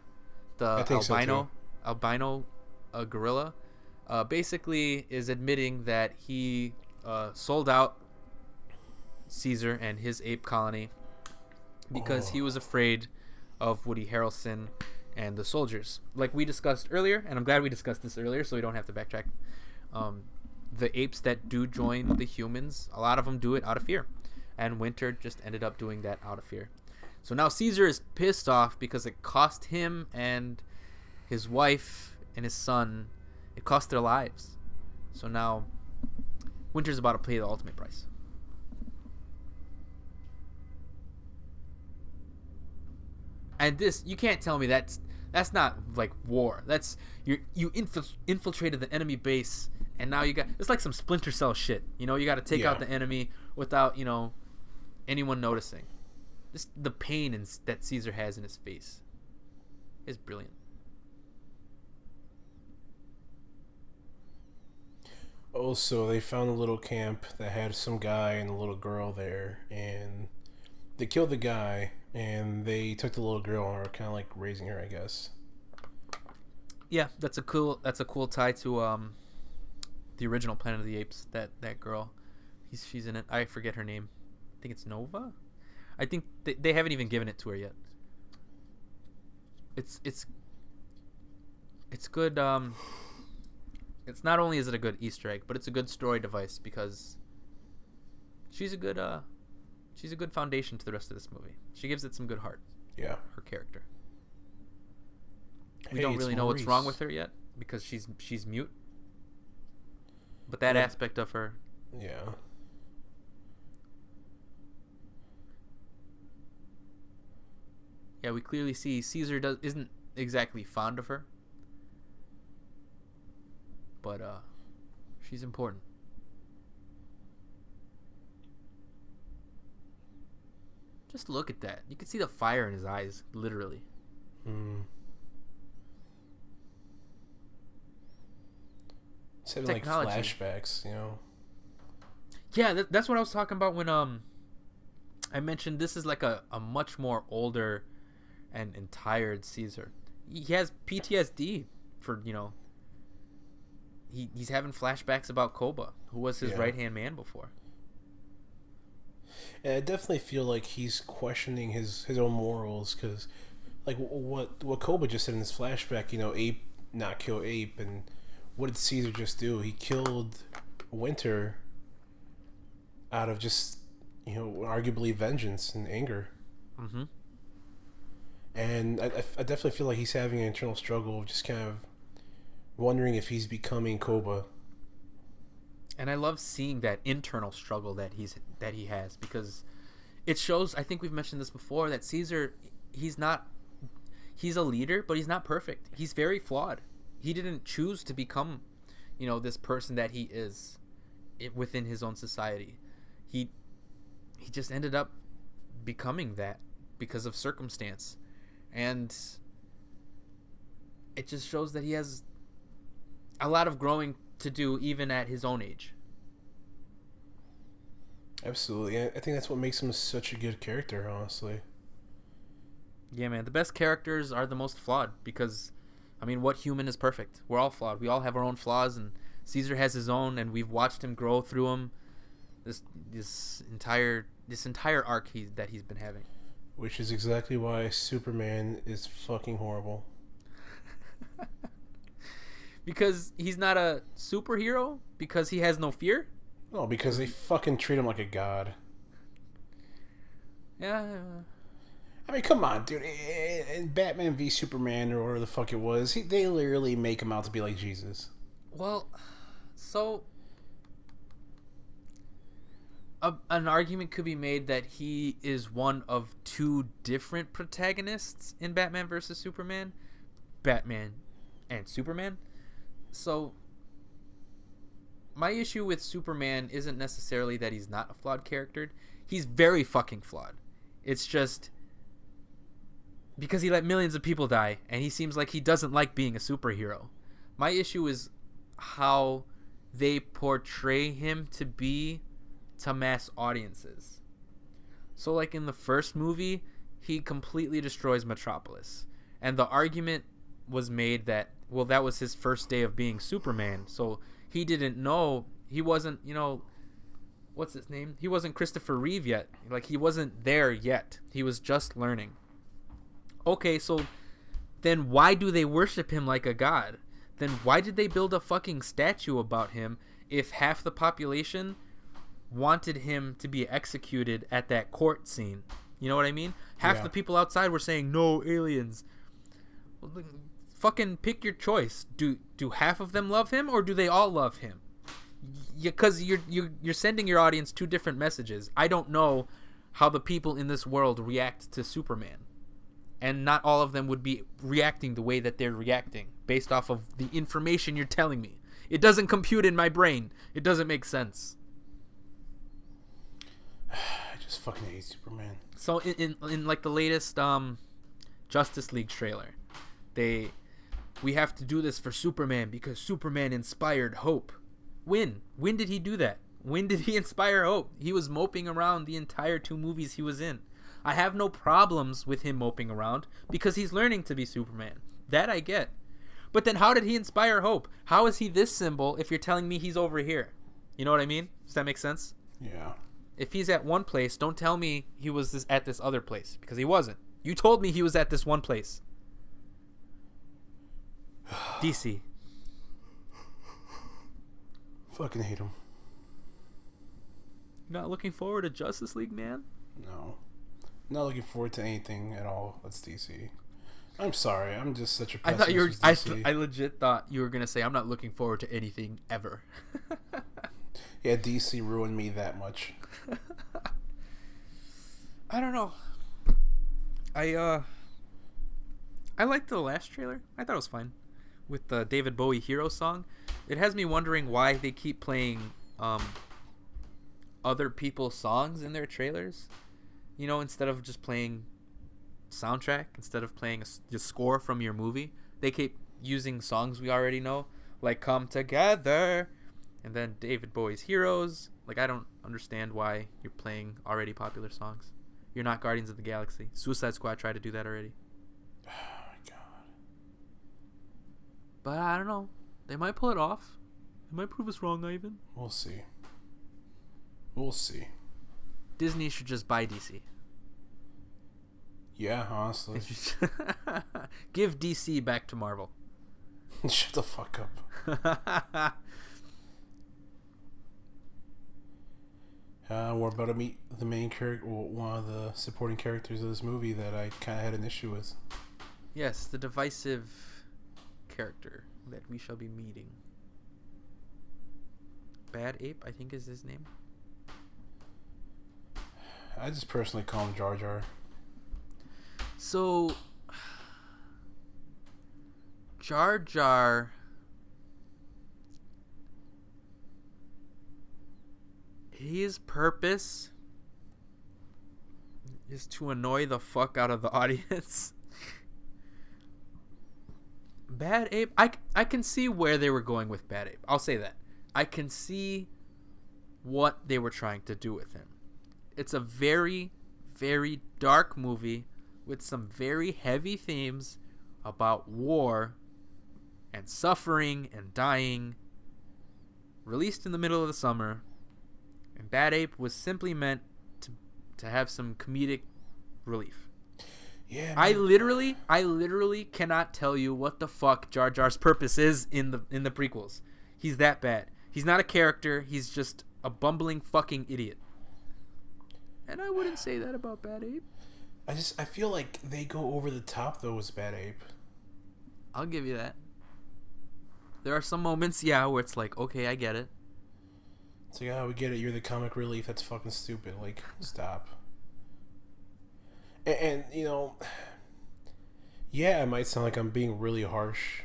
the albino gorilla. Basically is admitting that he sold out Caesar and his ape colony because he was afraid of Woody Harrelson and the soldiers. Like we discussed earlier, and I'm glad we discussed this earlier so we don't have to backtrack. The apes that do join the humans, a lot of them do it out of fear. And Winter just ended up doing that out of fear. So now Caesar is pissed off because it cost him and his wife and his son, it cost their lives. So now Winter's about to pay the ultimate price. And this, you can't tell me that's not like war. That's you infiltrated the enemy base, and now it's like some Splinter Cell shit. You got to take out the enemy without anyone noticing. Just the pain that Caesar has in his face is brilliant. Also, they found a little camp that had some guy and a little girl there, and they killed the guy, and they took the little girl and are kind of like raising her, I guess. Yeah, that's a cool tie to the original Planet of the Apes. That girl, she's in it. I forget her name. I think it's Nova. I think they haven't even given it to her yet. It's good. It's not only is it a good Easter egg, but it's a good story device because she's a good foundation to the rest of this movie. She gives it some good heart. Yeah. Her character. We don't really know what's wrong with her yet because she's mute. But that aspect of her. Yeah. Yeah, we clearly see Caesar isn't exactly fond of her. But she's important. Just look at that. You can see the fire in his eyes, literally. It's having like flashbacks, Yeah, that's what I was talking about when I mentioned this is like a much more older and tired Caesar. He has PTSD for he's having flashbacks about Koba, who was his right-hand man before. And I definitely feel like he's questioning his own morals because, like, what Koba just said in this flashback, ape not kill ape, and what did Caesar just do? He killed Winter out of just, arguably vengeance and anger. Mm-hmm. And I definitely feel like he's having an internal struggle of just kind of wondering if he's becoming Koba. And I love seeing that internal struggle that he has because it shows. I think we've mentioned this before that Caesar, he's he's a leader, but he's not perfect. He's very flawed. He didn't choose to become, this person that he is within his own society. He just ended up becoming that because of circumstance. And it just shows that he has a lot of growing to do even at his own age. Absolutely. I think that's what makes him such a good character, honestly. Yeah, man. The best characters are the most flawed because, what human is perfect? We're all flawed. We all have our own flaws, and Caesar has his own, and we've watched him grow through them. This entire arc that he's been having. Which is exactly why Superman is fucking horrible. Because he's not a superhero? Because he has no fear? No, because they fucking treat him like a god. Yeah. Come on, dude. In Batman v Superman, or whatever the fuck it was, they literally make him out to be like Jesus. Well, so an argument could be made that he is one of two different protagonists in Batman versus Superman. Batman and Superman. So my issue with Superman isn't necessarily that he's not a flawed character. He's very fucking flawed. It's just because he let millions of people die, and he seems like he doesn't like being a superhero. My issue is how they portray him to be to mass audiences. So like in the first movie, he completely destroys Metropolis. And the argument was made that, well, that was his first day of being Superman. So he didn't know, he wasn't, what's his name? He wasn't Christopher Reeve yet. Like, he wasn't there yet. He was just learning. Okay, so then why do they worship him like a god? Then why did they build a fucking statue about him if half the population wanted him to be executed at that court scene? You know what I mean? Half the people outside were saying, no, aliens. Well, fucking pick your choice. Do half of them love him, or do they all love him? Because you're sending your audience two different messages. I don't know how the people in this world react to Superman. And not all of them would be reacting the way that they're reacting based off of the information you're telling me. It doesn't compute in my brain. It doesn't make sense. I just fucking hate Superman. So in like the latest Justice League trailer, we have to do this for Superman because Superman inspired hope. When did he do that? When did he inspire hope? He was moping around the entire 2 movies he was in. I have no problems with him moping around because he's learning to be Superman. That I get. But then how did he inspire hope? How is he this symbol if you're telling me he's over here? You know what I mean? Does that make sense? Yeah. If he's at one place, don't tell me he was at this other place, because he wasn't. You told me he was at this one place. DC. Fucking hate him. Not looking forward to Justice League, man? No. Not looking forward to anything at all. That's DC. I'm sorry. I'm just such a pessimist. I thought you were. with DC. I legit thought you were gonna say I'm not looking forward to anything ever. Yeah, DC ruined me that much. I don't know. I liked the last trailer. I thought it was fine with the David Bowie Hero song. It has me wondering why they keep playing other people's songs in their trailers. Instead of just playing soundtrack, instead of playing the score from your movie, they keep using songs we already know, like Come Together, and then David Bowie's Heroes. Like, I don't understand why you're playing already popular songs. You're not Guardians of the Galaxy. Suicide Squad tried to do that already. Oh my god. But I don't know. They might pull it off. They might prove us wrong, Ivan. We'll see. We'll see. Disney should just buy DC. Yeah, honestly. Give DC back to Marvel. Shut the fuck up. We're about to meet the main character, one of the supporting characters of this movie that I kind of had an issue with. Yes, the divisive character that we shall be meeting. Bad Ape, I think is his name. I just personally call him Jar Jar. So, Jar Jar, his purpose is to annoy the fuck out of the audience. Bad Ape, I can see where they were going with Bad Ape. I'll say that. I can see what they were trying to do with him. It's a very, very dark movie with some very heavy themes about war and suffering and dying, released in the middle of the summer. And Bad Ape was simply meant to have some comedic relief. Yeah, man. I literally cannot tell you what the fuck Jar Jar's purpose is in the prequels. He's that bad. He's not a character. He's just a bumbling fucking idiot. And I wouldn't say that about Bad Ape. I feel like they go over the top though with Bad Ape. I'll give you that. There are some moments, yeah, where it's like, okay, I get it. It's like, oh, we get it. You're the comic relief. That's fucking stupid. Like, stop. And you know, yeah, it might sound like I'm being really harsh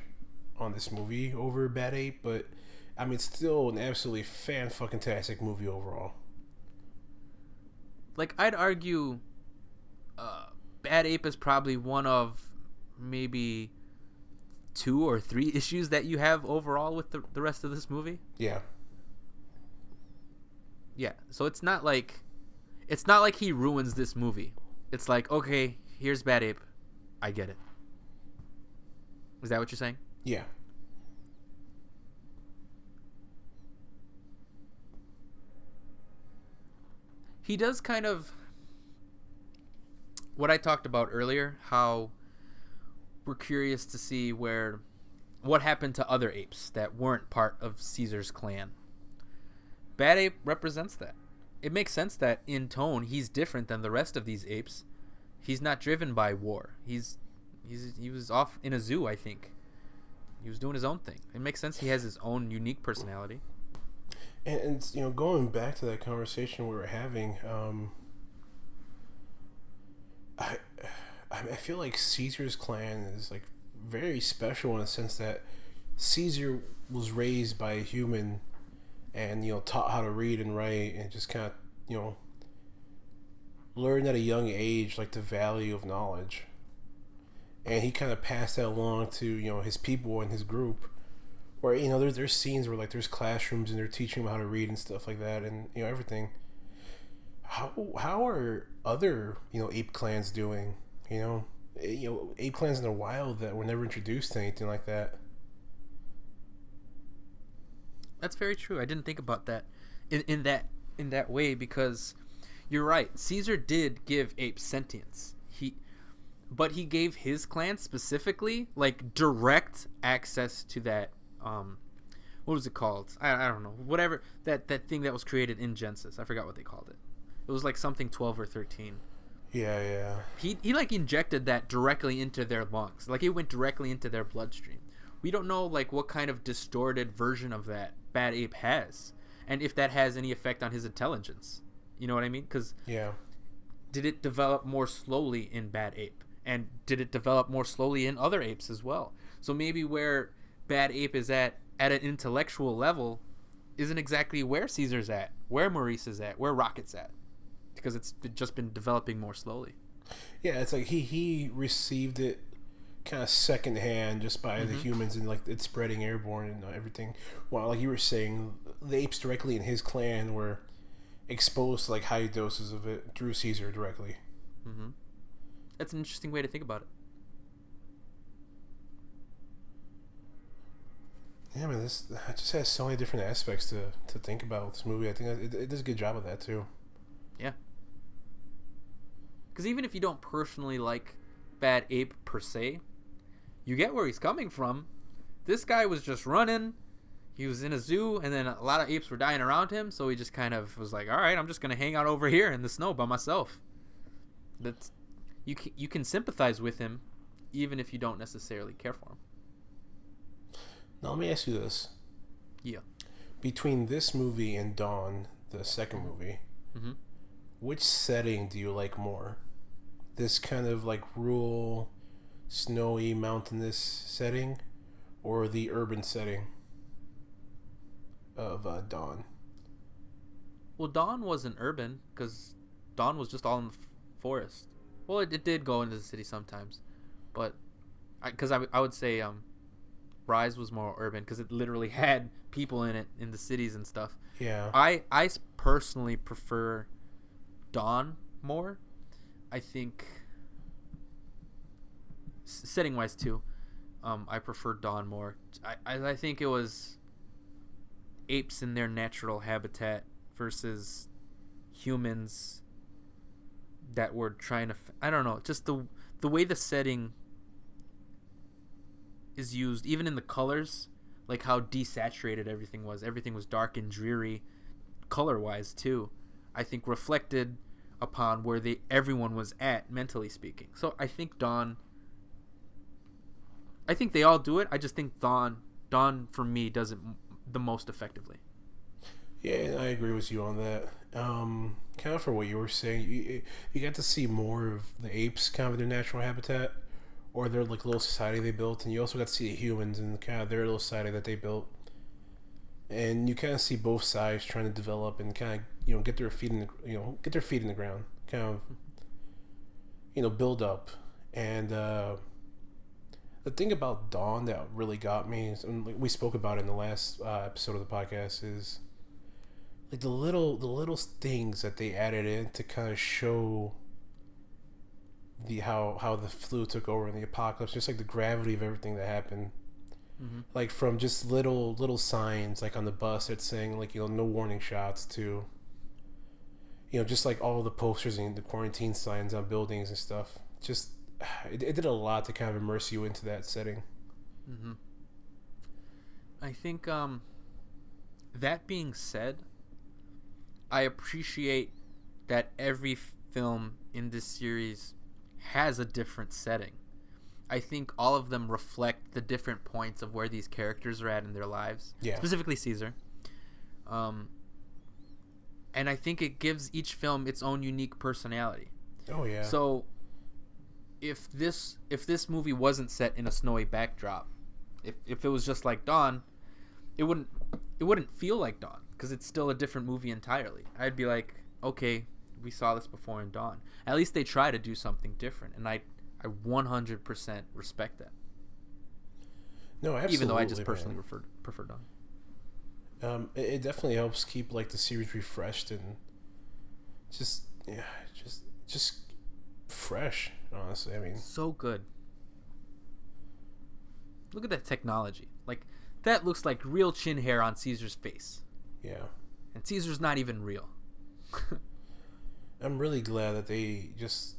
on this movie over Bad Ape, but I mean, it's still an absolutely fan-fucking-tastic movie overall. Like, I'd argue Bad Ape is probably one of maybe 2 or 3 issues that you have overall with the rest of this movie. Yeah. Yeah, so it's not like he ruins this movie. It's like, okay, here's Bad Ape. I get it. Is that what you're saying? Yeah. He does kind of what I talked about earlier, how we're curious to see what happened to other apes that weren't part of Caesar's clan. Bad Ape represents that. It makes sense that in tone he's different than the rest of these apes. He's not driven by war. He was off in a zoo, I think. He was doing his own thing. It makes sense he has his own unique personality. And you know, going back to that conversation we were having, I feel like Caesar's clan is like very special in the sense that Caesar was raised by a human and, you know, taught how to read and write and just kind of, you know, learned at a young age like the value of knowledge. And he kind of passed that along to, you know, his people and his group. Where, you know, there's scenes where like there's classrooms and they're teaching them how to read and stuff like that, and, you know, everything. How are other, you know, ape clans doing? You know, ape clans in the wild that were never introduced to anything like that. That's very true. I didn't think about that in that way, because you're right. Caesar did give apes sentience. But he gave his clan specifically like direct access to that. What was it called? I don't know. Whatever that thing that was created in Genesis. I forgot what they called it. It was like something 12 or 13. Yeah. He like injected that directly into their lungs. Like it went directly into their bloodstream. We don't know like what kind of distorted version of that Bad Ape has, and if that has any effect on his intelligence. You know what I mean? Because did it develop more slowly in Bad Ape, and did it develop more slowly in other apes as well? So maybe where Bad Ape is at an intellectual level isn't exactly where Caesar's at, where Maurice is at, where Rocket's at, because it's just been developing more slowly. Yeah, it's like he received it kind of secondhand just by the humans, and like it's spreading airborne and everything. While like you were saying, the apes directly in his clan were exposed to like high doses of it through Caesar directly. Mm-hmm. That's an interesting way to think about it. Yeah, man, this just has so many different aspects to think about with this movie. I think it does a good job of that too. Yeah. Because even if you don't personally like Bad Ape per se, you get where he's coming from. This guy was just running. He was in a zoo, and then a lot of apes were dying around him, so he just kind of was like, all right, I'm just going to hang out over here in the snow by myself. That's you can sympathize with him, even if you don't necessarily care for him. Now, let me ask you this. Yeah. Between this movie and Dawn, the second movie, which setting do you like more? This kind of like rural, snowy, mountainous setting, or the urban setting of Dawn? Well, Dawn wasn't urban because Dawn was just all in the forest. Well, it did go into the city sometimes, but I would say Rise was more urban because it literally had people in it in the cities and stuff. Yeah. I personally prefer Dawn more. I think setting wise too, I prefer Dawn more. I think it was apes in their natural habitat versus humans that were trying to I don't know, just the way the setting is used, even in the colors, like how desaturated everything was dark and dreary color wise too, I think reflected upon where everyone was at mentally speaking. So I think Dawn, I think they all do it. I just think Dawn for me does it the most effectively. Yeah, I agree with you on that. Kind of for what you were saying, you got to see more of the apes, kind of their natural habitat, or their like little society they built, and you also got to see the humans and kind of their little society that they built. And you kind of see both sides trying to develop and kind of get their feet in the ground, kind of build up. And the thing about Dawn that really got me is, and we spoke about it in the last episode of the podcast, is like the little things that they added in to kind of show the how the flu took over in the apocalypse, just like the gravity of everything that happened. Mm-hmm. Like from just little signs like on the bus that's saying like no warning shots to just like all the posters and the quarantine signs on buildings and stuff. Just it did a lot to kind of immerse you into that setting. Mm-hmm. I think that being said, I appreciate that every film in this series has a different setting. I think all of them reflect the different points of where these characters are at in their lives. Yeah. Specifically Caesar. And I think it gives each film its own unique personality. Oh yeah. So if this movie wasn't set in a snowy backdrop, if it was just like Dawn, it wouldn't feel like Dawn because it's still a different movie entirely. I'd be like, okay, we saw this before in Dawn. At least they try to do something different, and I 100% respect that. No, absolutely. Even though I just personally prefer Dawn. It definitely helps keep like the series refreshed and just fresh. Honestly, I mean, so good. Look at that technology. Like that looks like real chin hair on Caesar's face. Yeah. And Caesar's not even real. I'm really glad that they just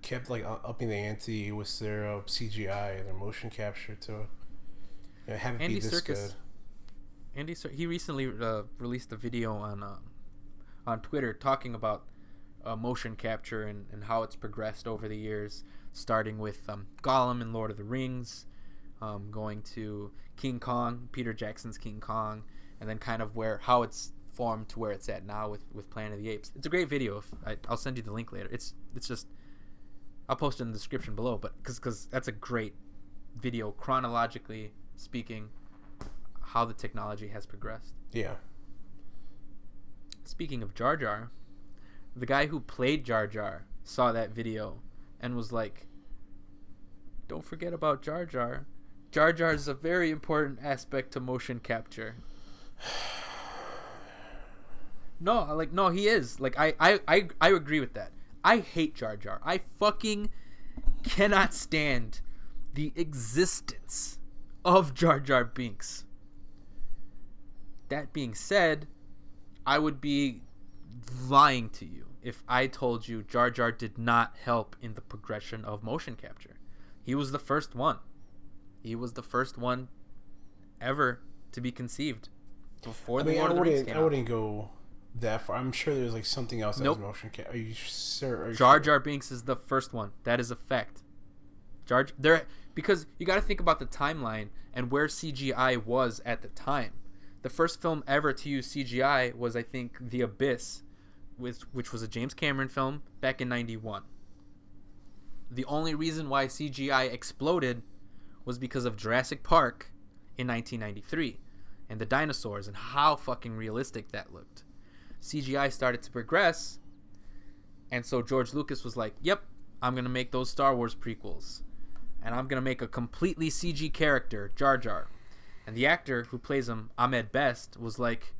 kept like upping the ante with their CGI and their motion capture to have it Andy be this Serkis, good. He recently released a video on Twitter talking about motion capture and how it's progressed over the years, starting with Gollum in Lord of the Rings, going to King Kong, Peter Jackson's King Kong, and then kind of how it's formed to where it's at now with Planet of the Apes. It's a great video. I'll send you the link later. It's just, I'll post it in the description below, but because that's a great video, chronologically speaking, how the technology has progressed. Yeah. Speaking of Jar Jar, the guy who played Jar Jar saw that video and was like, don't forget about Jar Jar. Jar Jar is a very important aspect to motion capture. No, he is. Like, I agree with that. I hate Jar Jar. I fucking cannot stand the existence of Jar Jar Binks. That being said, I would be lying to you if I told you Jar Jar did not help in the progression of motion capture. He was the first one. He was the first one ever to be conceived before the Lord of the Rings came out. I wouldn't go that far. I'm sure there's like something else that was motion capture. Are you sure? Jar Jar Binks is the first one. That is a fact. Because you got to think about the timeline and where CGI was at the time. The first film ever to use CGI was, I think, The Abyss, which was a James Cameron film back in 91. The only reason why CGI exploded was because of Jurassic Park in 1993, and the dinosaurs and how fucking realistic that looked. CGI started to progress, and so George Lucas was like, yep, I'm going to make those Star Wars prequels, and I'm going to make a completely CG character, Jar Jar. And the actor who plays him, Ahmed Best, was like,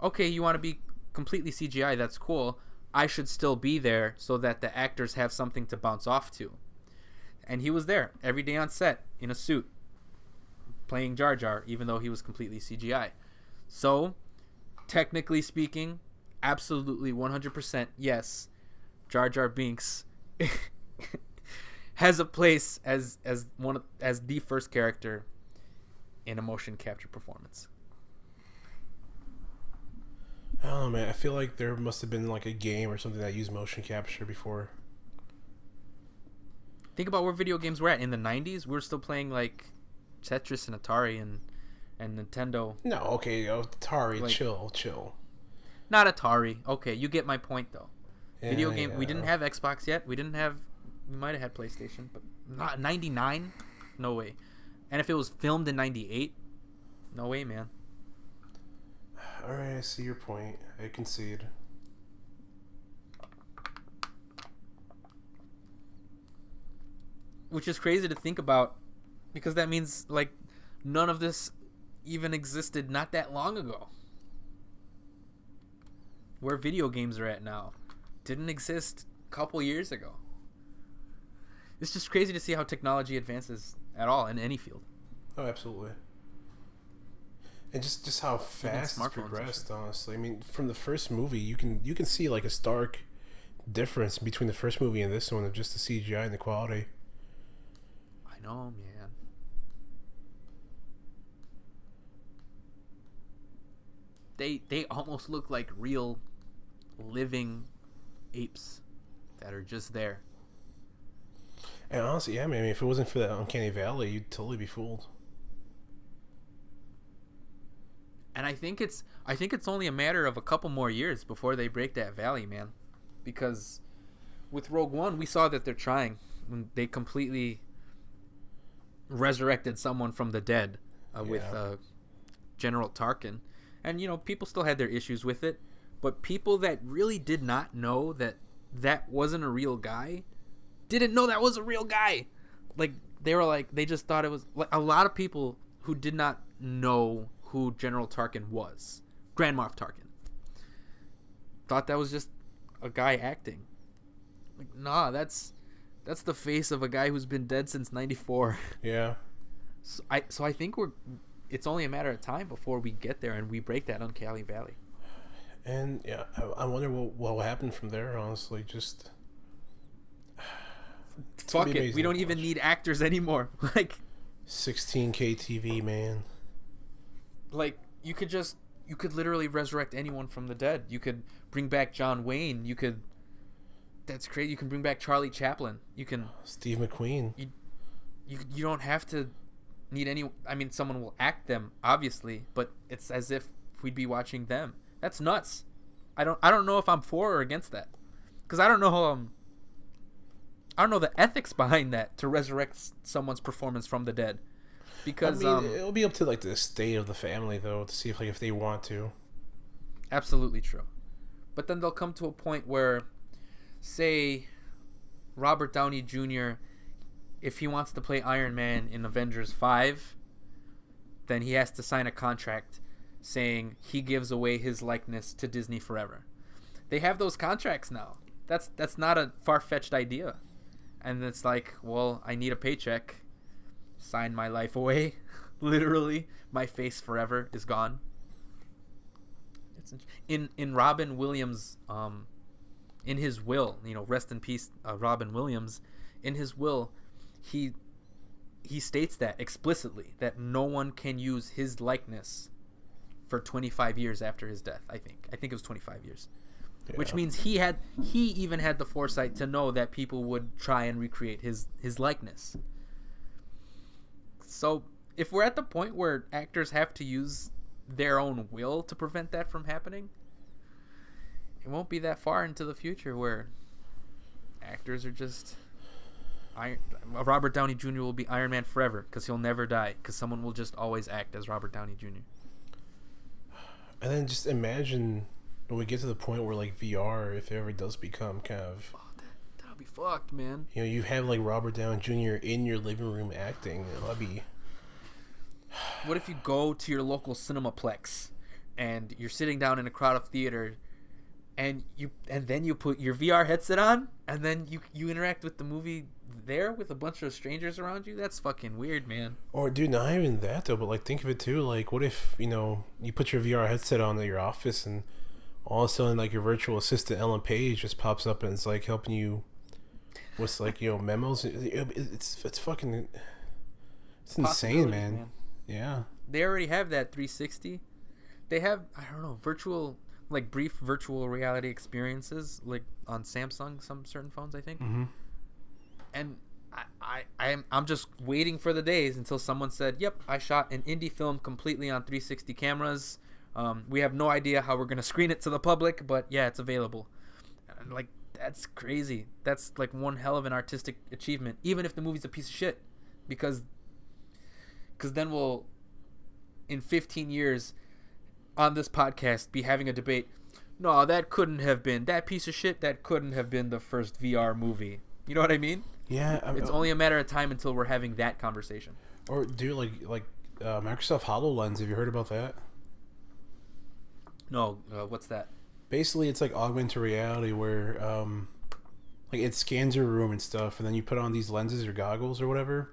okay, you want to be completely CGI, that's cool. I should still be there so that the actors have something to bounce off to. And he was there every day on set in a suit playing Jar Jar, even though he was completely CGI. So, technically speaking, absolutely 100% yes, Jar Jar Binks has a place as the first character in a motion capture performance. I don't know, man. I feel like there must have been like a game or something that used motion capture before. Think about where video games were at in the 90s. We were still playing like Tetris and Atari and Nintendo. No, okay, Atari, Like- chill. Not Atari. Okay, you get my point though. Yeah, Video game. yeah. We didn't have Xbox yet. We might have had PlayStation, but not 99. No way. And if it was filmed in 98, no way, man. All right, I see your point. I concede. Which is crazy to think about, because that means like none of this even existed not that long ago. Where video games are at now didn't exist a couple years ago. It's just crazy to see how technology advances at all in any field. Oh, absolutely. And just how fast it's progressed, honestly. I mean, from the first movie, you can see like a stark difference between the first movie and this one of just the CGI and the quality. I know, man. They almost look like real living apes that are just there. And honestly, yeah, man, I mean, if it wasn't for that uncanny valley, you'd totally be fooled. And I think it's only a matter of a couple more years before they break that valley, man. Because with Rogue One, we saw that they're trying. They completely resurrected someone from the dead with General Tarkin. And, people still had their issues with it. But people that really did not know that wasn't a real guy didn't know that was a real guy. Like, they just thought it was... Like, a lot of people who did not know who General Tarkin was, Grand Moff Tarkin, thought that was just a guy acting. Like, nah, that's the face of a guy who's been dead since '94. Yeah. So I think it's only a matter of time before we get there and we break that uncanny valley. And yeah, I wonder what will happen from there. Honestly, just fuck it. We don't even need actors anymore. Like 16K TV, man. Like you could literally resurrect anyone from the dead. You could bring back John Wayne. That's crazy. You can bring back Charlie Chaplin. You can Steve McQueen. You don't have to need any. I mean, someone will act them, obviously, but it's as if we'd be watching them. That's nuts. I don't know if I'm for or against that, because I don't know the ethics behind that to resurrect someone's performance from the dead. Because I mean, it'll be up to like the estate of the family though to see if they want to. Absolutely true. But then they'll come to a point where, say, Robert Downey Jr., if he wants to play Iron Man in Avengers 5, then he has to sign a contract saying he gives away his likeness to Disney forever. They have those contracts now. That's not a far-fetched idea. And it's like, well, I need a paycheck. Sign my life away. Literally, my face forever is gone. It's in Robin Williams, in his will, rest in peace, Robin Williams. In his will, he states that explicitly that no one can use his likeness for 25 years after his death. I think it was 25 years. Yeah. Which means he even had the foresight to know that people would try and recreate his likeness. So if we're at the point where actors have to use their own will to prevent that from happening, it won't be that far into the future where actors are just Robert Downey Jr. will be Iron Man forever because he'll never die because someone will just always act as Robert Downey Jr. And then just imagine when we get to the point where like VR, if it ever does become kind of, that'll be fucked, man. You know, you have like Robert Downey Jr. in your living room acting. That'd be. What if you go to your local Cinemaplex and you're sitting down in a crowded theater, and then you put your VR headset on, and then you interact with the movie there with a bunch of strangers around you? That's fucking weird, man. Or dude, not even that though, but like think of it too, like what if, you know, you put your VR headset on at your office and all of a sudden like your virtual assistant Ellen Page just pops up and it's like helping you with like, you know, memos. It's fucking, it's insane, man. Yeah. They already have that 360. They have, I don't know, virtual, like brief virtual reality experiences, like on Samsung, some certain phones, I think. Mm-hmm. And I'm just waiting for the days until someone said, "Yep, I shot an indie film completely on 360 cameras. We have no idea how we're gonna screen it to the public, but yeah, it's available." And like, that's crazy. That's like one hell of an artistic achievement, even if the movie's a piece of shit, because then we'll, in 15 years, on this podcast, be having a debate. No, that couldn't have been that piece of shit. That couldn't have been the first VR movie. You know what I mean? Yeah, it's only a matter of time until we're having that conversation. Or do like Microsoft HoloLens? Have you heard about that? No, what's that? Basically, it's like augmented reality where like it scans your room and stuff, and then you put on these lenses or goggles or whatever,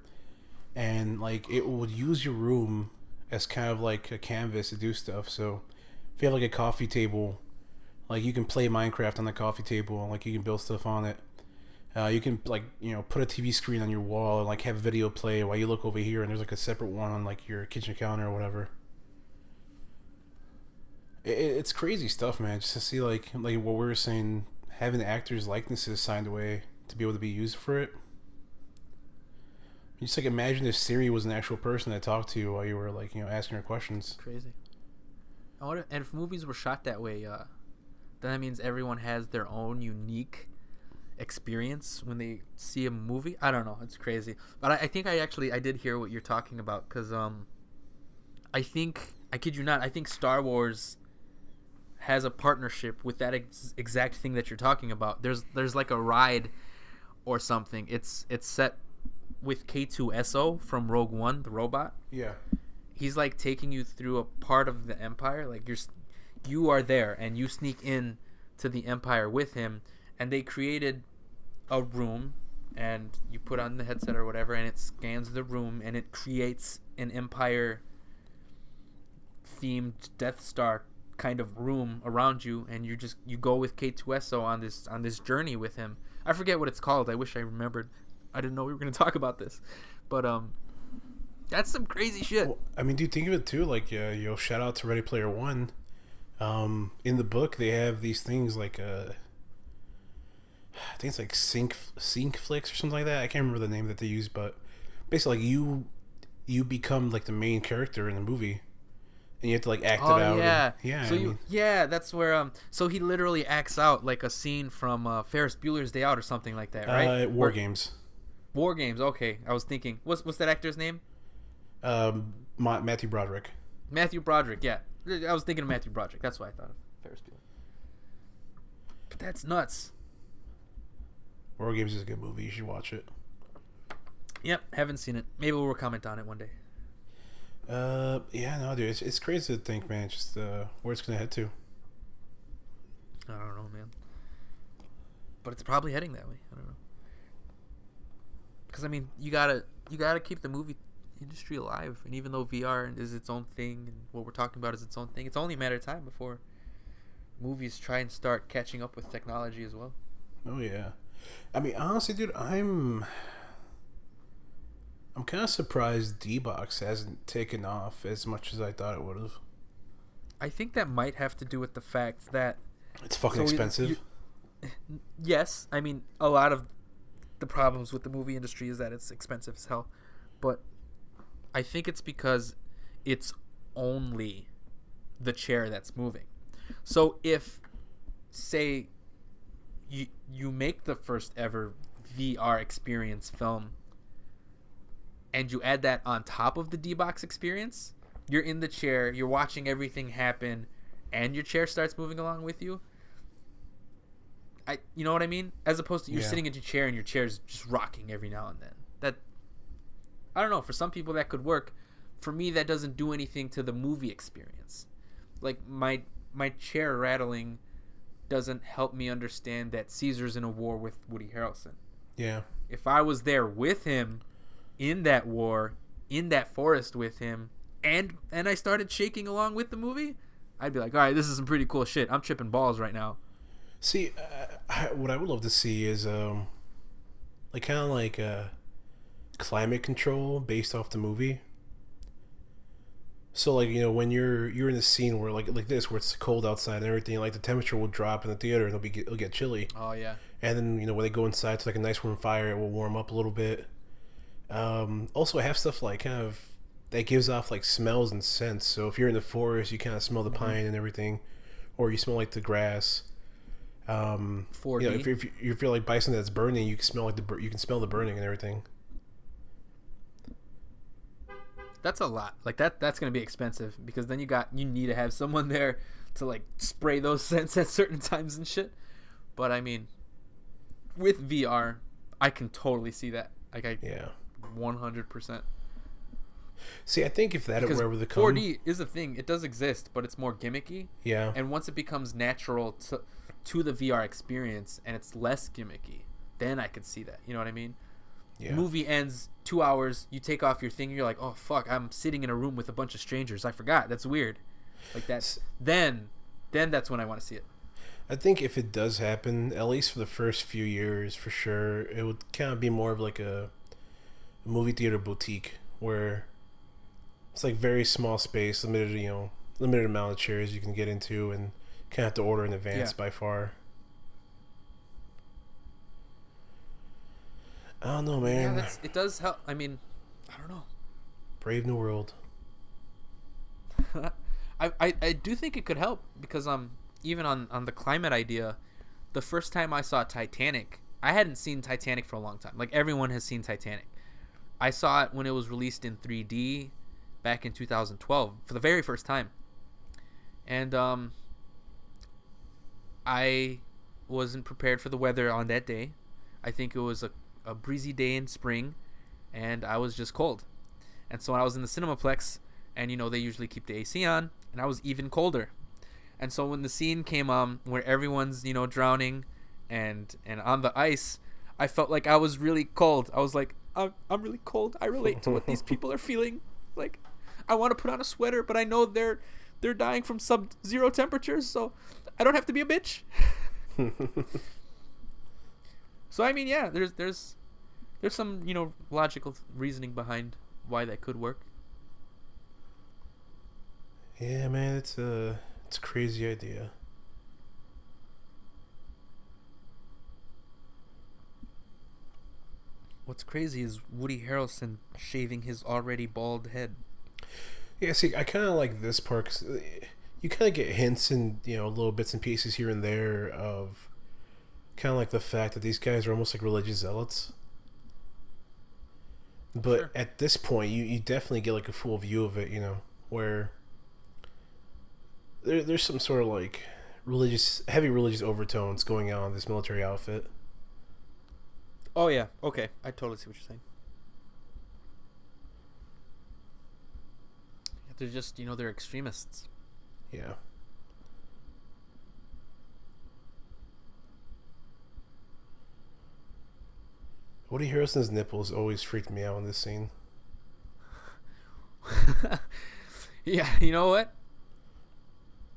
and like it will use your room as kind of like a canvas to do stuff. So if you have like a coffee table, like you can play Minecraft on the coffee table and like you can build stuff on it. You can like, you know, put a TV screen on your wall and like have video play while you look over here, and there's like a separate one on like your kitchen counter or whatever. It's crazy stuff, man. Just to see like what we were saying, having actors' likenesses signed away to be able to be used for it. Just like imagine if Siri was an actual person that talked to you while you were like, you know, asking her questions. Crazy. And if movies were shot that way, then that means everyone has their own unique experience when they see a movie. I don't know, it's crazy, but I think I did hear what you're talking about, because I kid you not, I think Star Wars has a partnership with that exact thing that you're talking about. There's like a ride or something. It's set with K2SO from Rogue One, the robot. Yeah, he's like taking you through a part of the Empire, like you are there and you sneak in to the Empire with him, and they created a room, and you put on the headset or whatever, and it scans the room, and it creates an Empire themed Death Star kind of room around you, and you go with K2SO on this journey with him. I forget what it's called. I wish I remembered. I didn't know we were going to talk about this, but that's some crazy shit. Well, I mean, dude, think of it too. Like, shout out to Ready Player One. In the book, they have these things like I think it's like sync flicks or something like that. I can't remember the name that they use, but basically, like you become like the main character in the movie, and you have to like act it out. Yeah, yeah. So that's where so he literally acts out like a scene from Ferris Bueller's Day Out or something like that, right? War Games. War Games. Okay, I was thinking, what's that actor's name? Matthew Broderick. Matthew Broderick. Yeah, I was thinking of Matthew Broderick. That's why I thought of Ferris Bueller. But that's nuts. War Games is a good movie. You should watch it. Yep, haven't seen it. Maybe we'll comment on it one day. Yeah, no, dude, it's crazy to think, man, just where it's gonna head to. I don't know, man. But it's probably heading that way. I don't know. Because I mean, you gotta keep the movie industry alive, and even though VR is its own thing, and what we're talking about is its own thing, it's only a matter of time before movies try and start catching up with technology as well. Oh yeah. I mean, honestly, dude, I'm kind of surprised D-Box hasn't taken off as much as I thought it would have. I think that might have to do with the fact that it's fucking expensive. Yes, I mean, a lot of the problems with the movie industry is that it's expensive as hell, but I think it's because it's only the chair that's moving. So if, say, you make the first ever VR experience film, and you add that on top of the D-Box experience, you're in the chair, you're watching everything happen, and your chair starts moving along with you. You know what I mean? As opposed to you're sitting in your chair and your chair's just rocking every now and then. That, I don't know, for some people that could work. For me, that doesn't do anything to the movie experience. Like, my chair rattling doesn't help me understand that Caesar's in a war with Woody Harrelson. Yeah. If I was there with him in that war, in that forest with him, and I started shaking along with the movie, I'd be like, all right, this is some pretty cool shit. I'm tripping balls right now. See, what I would love to see is like kind of like climate control based off the movie. So like, you know, when you're in a scene where like this, where it's cold outside and everything, like the temperature will drop in the theater and it'll get chilly. Oh yeah. And then, you know, when they go inside to like a nice warm fire, it will warm up a little bit. Also, I have stuff like kind of that gives off like smells and scents. So if you're in the forest, you kind of smell the pine and everything, or you smell like the grass. 4D. You know, if you feel like by something that's burning, you can smell like you can smell the burning and everything. That's a lot. Like that's gonna be expensive because then you need to have someone there to like spray those scents at certain times and shit. But I mean, with VR, I can totally see that. Like 100%. See, I think if that because were ever the come, 4D is a thing. It does exist, but it's more gimmicky. Yeah. And once it becomes natural to the VR experience and it's less gimmicky, then I could see that. You know what I mean? Yeah. Movie ends 2 hours. You take off your thing. You're like, oh fuck! I'm sitting in a room with a bunch of strangers. I forgot. That's weird. Like that. Then that's when I want to see it. I think if it does happen, at least for the first few years, for sure, it would kind of be more of like a movie theater boutique where it's like very small space, limited amount of chairs you can get into, and kind of have to order in advance by far. I don't know, man. Yeah, it does help. I mean, I don't know. Brave New World. I do think it could help because even on the climate idea, the first time I saw Titanic, I hadn't seen Titanic for a long time. Like everyone has seen Titanic. I saw it when it was released in 3D back in 2012 for the very first time. And I wasn't prepared for the weather on that day. I think it was a breezy day in spring, and I was just cold. And so when I was in the Cinemaplex, and they usually keep the AC on, and I was even colder. And so when the scene came on where everyone's drowning and on the ice, I felt like I was really cold. I was like, I'm really cold. I relate to what these people are feeling. Like, I want to put on a sweater, but I know they're dying from sub-zero temperatures, so I don't have to be a bitch. So I mean, yeah, there's some logical reasoning behind why that could work. Yeah, man, it's a crazy idea. What's crazy is Woody Harrelson shaving his already bald head. Yeah, see, I kind of like this part 'cause you kind of get hints and little bits and pieces here and there of kind of like the fact that these guys are almost like religious zealots. But sure, at this point, you definitely get like a full view of it, where there's some sort of like heavy religious overtones going on in this military outfit. Oh yeah, okay, I totally see what you're saying. They're just they're extremists. Yeah. Woody Harrelson's nipples always freaked me out in this scene. Yeah, you know what?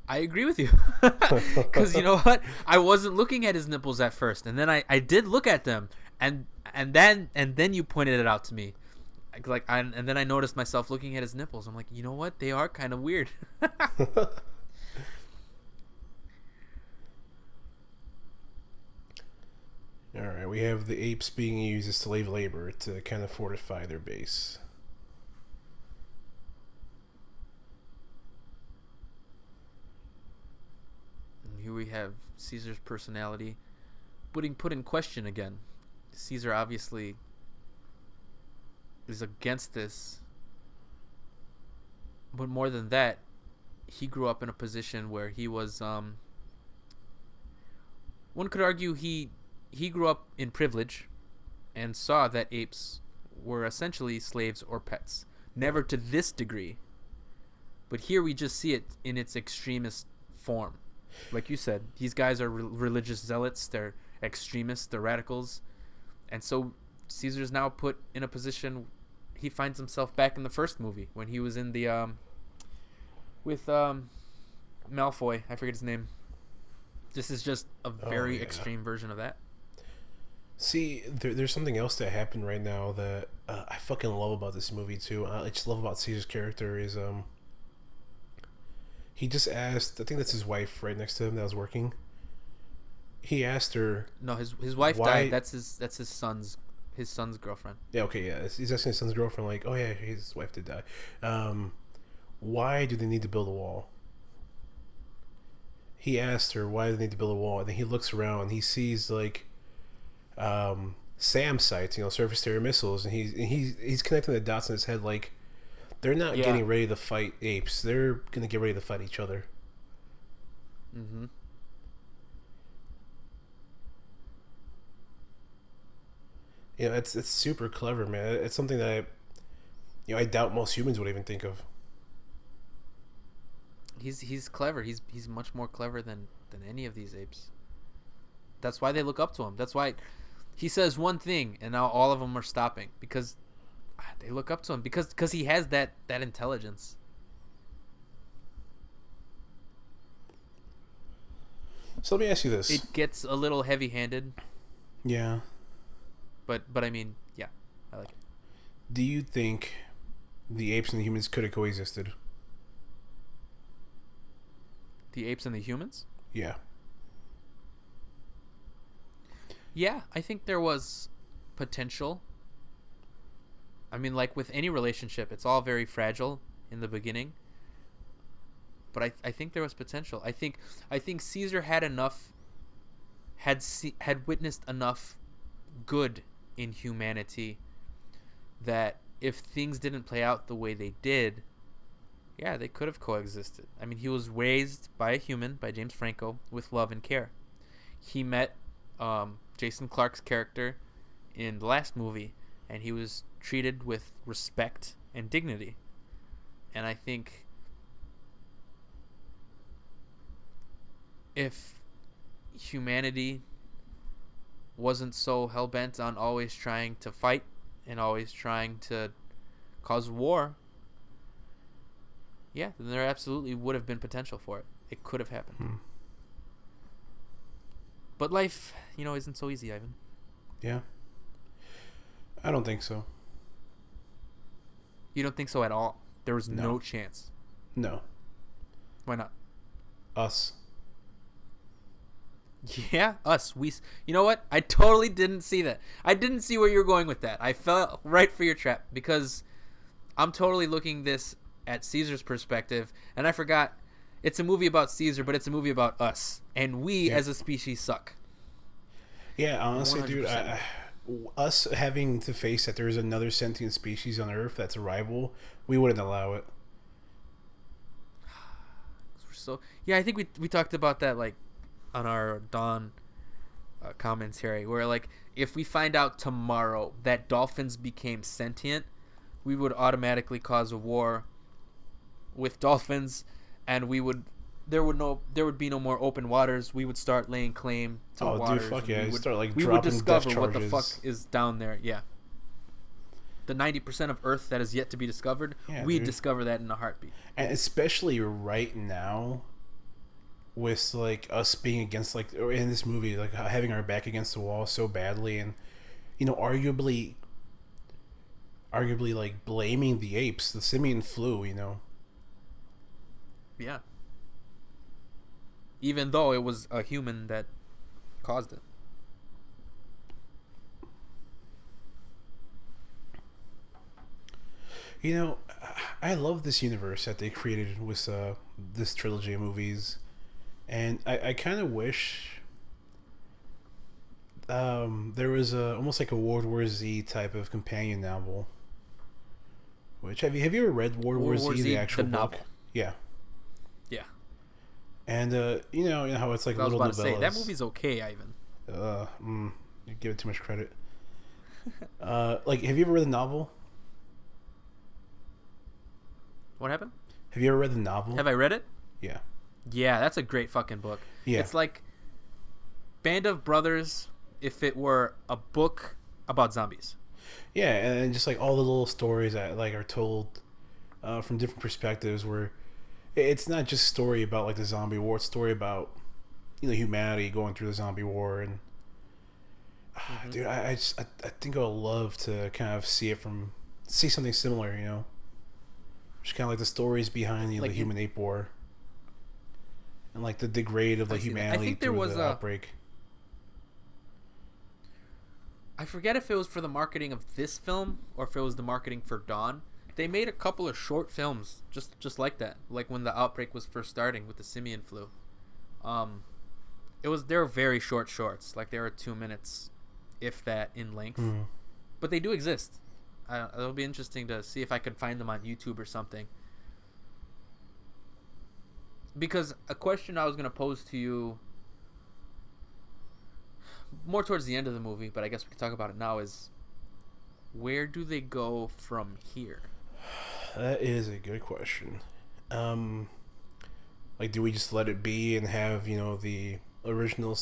I agree with you. Because you know what? I wasn't looking at his nipples at first, and then I did look at them, and then you pointed it out to me. And then I noticed myself looking at his nipples. I'm like, you know what? They are kind of weird. Alright, we have the apes being used as slave labor to kind of fortify their base. And here we have Caesar's personality put in question again. Caesar obviously is against this, but more than that, he grew up in a position where he was one could argue he grew up in privilege and saw that apes were essentially slaves or pets. Never to this degree, but here we just see it in its extremist form. Like you said, these guys are religious zealots, they're extremists, they're radicals, and so Caesar's now put in a position. He finds himself back in the first movie when he was in the with Malfoy. I forget his name. This is just a very extreme version of that. See, there's something else that happened right now that I fucking love about this movie too. I just love about Caesar's character is he just asked. I think that's his wife right next to him that was working. He asked her. No, his wife died. That's his son's girlfriend. Yeah. Okay. Yeah. He's asking his son's girlfriend like, oh yeah, his wife did die. Why do they need to build a wall? He asked her why do they need to build a wall, and then he looks around. And he sees like SAM sites, surface to air missiles, and he's connecting the dots in his head like they're not getting ready to fight apes. They're gonna get ready to fight each other. Mm-hmm. It's super clever, man. It's something that I doubt most humans would even think of. He's clever. He's much more clever than any of these apes. That's why they look up to him. That's why he says one thing and now all of them are stopping because they look up to him because he has that intelligence. So let me ask you this. It gets a little heavy-handed. Yeah. But I mean, yeah, I like it. Do you think the apes and the humans could have coexisted? The apes and the humans? Yeah. Yeah, I think there was potential. I mean, like with any relationship, it's all very fragile in the beginning. But I think there was potential. I think Caesar had witnessed enough good in humanity that if things didn't play out the way they did, yeah, they could have coexisted. I mean, he was raised by a human, by James Franco, with love and care. He met Jason Clarke's character in the last movie, and he was treated with respect and dignity. And I think if humanity wasn't so hell-bent on always trying to fight and always trying to cause war, yeah, then there absolutely would have been potential for it. It could have happened. But life, isn't so easy, Ivan. Yeah. I don't think so. You don't think so at all? There was no chance? No. Why not? Us. Yeah, us. You know what? I totally didn't see that. I didn't see where you were going with that. I fell right for your trap because I'm totally looking this at Caesar's perspective, and I forgot it's a movie about Caesar, but it's a movie about us, and we as a species suck. Yeah, honestly, 100%. Dude, us having to face that there's another sentient species on Earth that's a rival, we wouldn't allow it. Yeah, I think we talked about that like on our Dawn commentary, where like if we find out tomorrow that dolphins became sentient, we would automatically cause a war with dolphins, and there would be no more open waters. We would start laying claim to waters. Dude, fuck yeah! We would discover what the fuck is down there. Yeah, the 90% of Earth that is yet to be discovered, we'd discover that in a heartbeat. And especially right now, with like us being against or in this movie, like having our back against the wall so badly, and arguably like blaming the apes, the simian flu, Yeah. Even though it was a human that caused it. I love this universe that they created with this trilogy of movies, and I kind of wish There was almost like a World War Z type of companion novel. Which have you ever read World War Z, the actual book? Novel. Yeah. Yeah. And you know how it's like I was little about novellas. to say that movie's okay, Ivan. You give it too much credit. Like, have you ever read the novel? What happened? Have you ever read the novel? Have I read it? Yeah. Yeah, that's a great fucking book. Yeah. It's like Band of Brothers if it were a book about zombies. Yeah, and just like all the little stories that like are told from different perspectives, where it's not just a story about like the zombie war; it's a story about humanity going through the zombie war. And dude, I think I would love to kind of see something similar, just kind of like the stories behind the human ape war and like the degrade of the humanity through the outbreak. I forget if it was for the marketing of this film or if it was the marketing for Dawn. They made a couple of short films just like that, like when the outbreak was first starting with the simian flu. They were very short shorts, like they were 2 minutes, if that, in length. But they do exist. It'll be interesting to see if I could find them on YouTube or something. Because a question I was going to pose to you more towards the end of the movie, but I guess we can talk about it now, is where do they go from here? That is a good question. Like, do we just let it be and have the original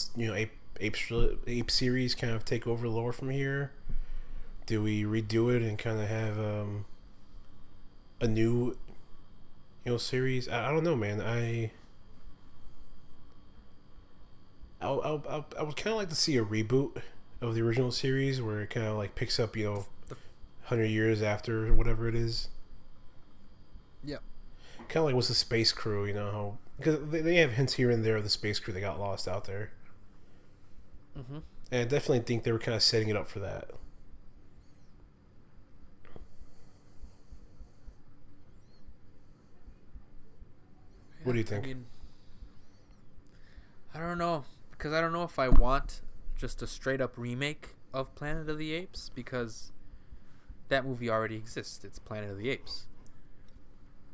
Ape series kind of take over the lore from here? Do we redo it and kind of have a new series? I don't know, man. I would kind of like to see a reboot of the original series where it kind of like picks up 100 years after whatever it is. Yep. Kind of like what's the Space Crew, how because they have hints here and there of the Space Crew that got lost out there. And I definitely think they were kind of setting it up for that. Yeah, what do you think? I don't know, because I don't know if I want just a straight up remake of Planet of the Apes, because that movie already exists. It's Planet of the Apes.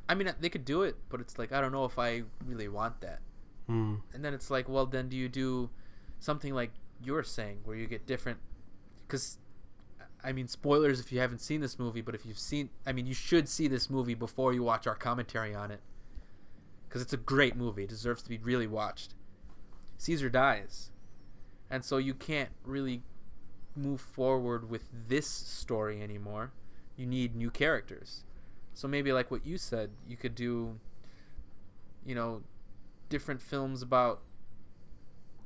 I mean, they could do it, but it's like, I don't know if I really want that. And then it's like, well, then do you do something like you're saying, where you get different? Because, I mean, spoilers if you haven't seen this movie, but if you've seen, you should see this movie before you watch our commentary on it. Because it's a great movie. It deserves to be really watched. Caesar dies. And so you can't really move forward with this story anymore. You need new characters. So maybe like what you said, you could do, different films about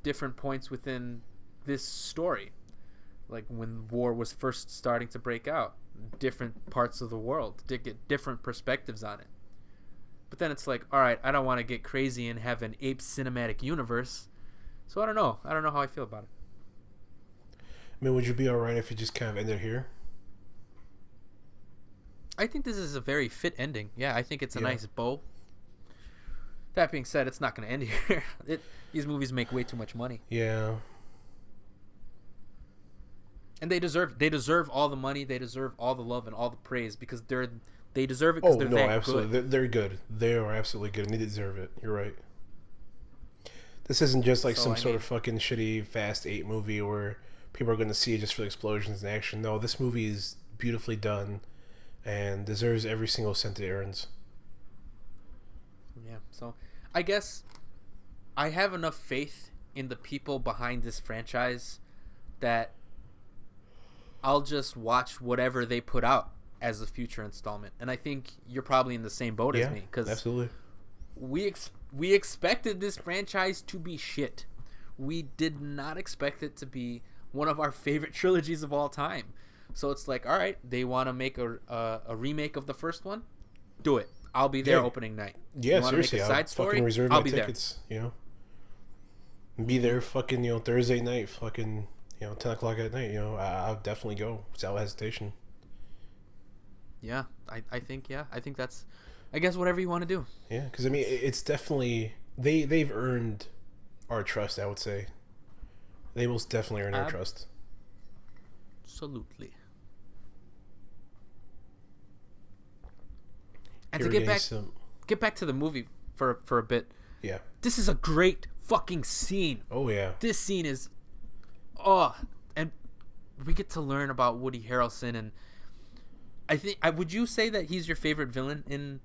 different points within this story. Like when war was first starting to break out, different parts of the world, to get different perspectives on it. But then it's like, all right, I don't want to get crazy and have an ape cinematic universe. So I don't know. I don't know how I feel about it. I mean, would you be all right if it just kind of ended here? I think this is a very fit ending. Yeah, I think it's a nice bow. That being said, it's not going to end here. These movies make way too much money. Yeah. And they deserve all the money. They deserve all the love and all the praise because they deserve it because they're that absolutely. good. They're good. They are absolutely good, and they deserve it. You're right. This isn't just like some sort of fucking shitty Fast 8 movie where people are going to see it just for the explosions and action. No, this movie is beautifully done and deserves every single cent it earns. Yeah, so I guess I have enough faith in the people behind this franchise that I'll just watch whatever they put out as a future installment. And I think you're probably in the same boat as me. Cause absolutely. We expected this franchise to be shit. We did not expect it to be one of our favorite trilogies of all time. So it's like, all right, they want to make a remake of the first one? Do it. I'll be there opening night. Yeah, seriously. I'll fucking reserve my tickets, Be there fucking, Thursday night, fucking, 10 o'clock at night, I'll definitely go without hesitation. Yeah, I think that's, I guess, whatever you want to do. Yeah, because, it's definitely, they've earned our trust, I would say. They most definitely earn our trust. Absolutely. And to get back to the movie for a bit. Yeah. This is a great fucking scene. Oh yeah. This scene is, and we get to learn about Woody Harrelson, and I think would you say that he's your favorite villain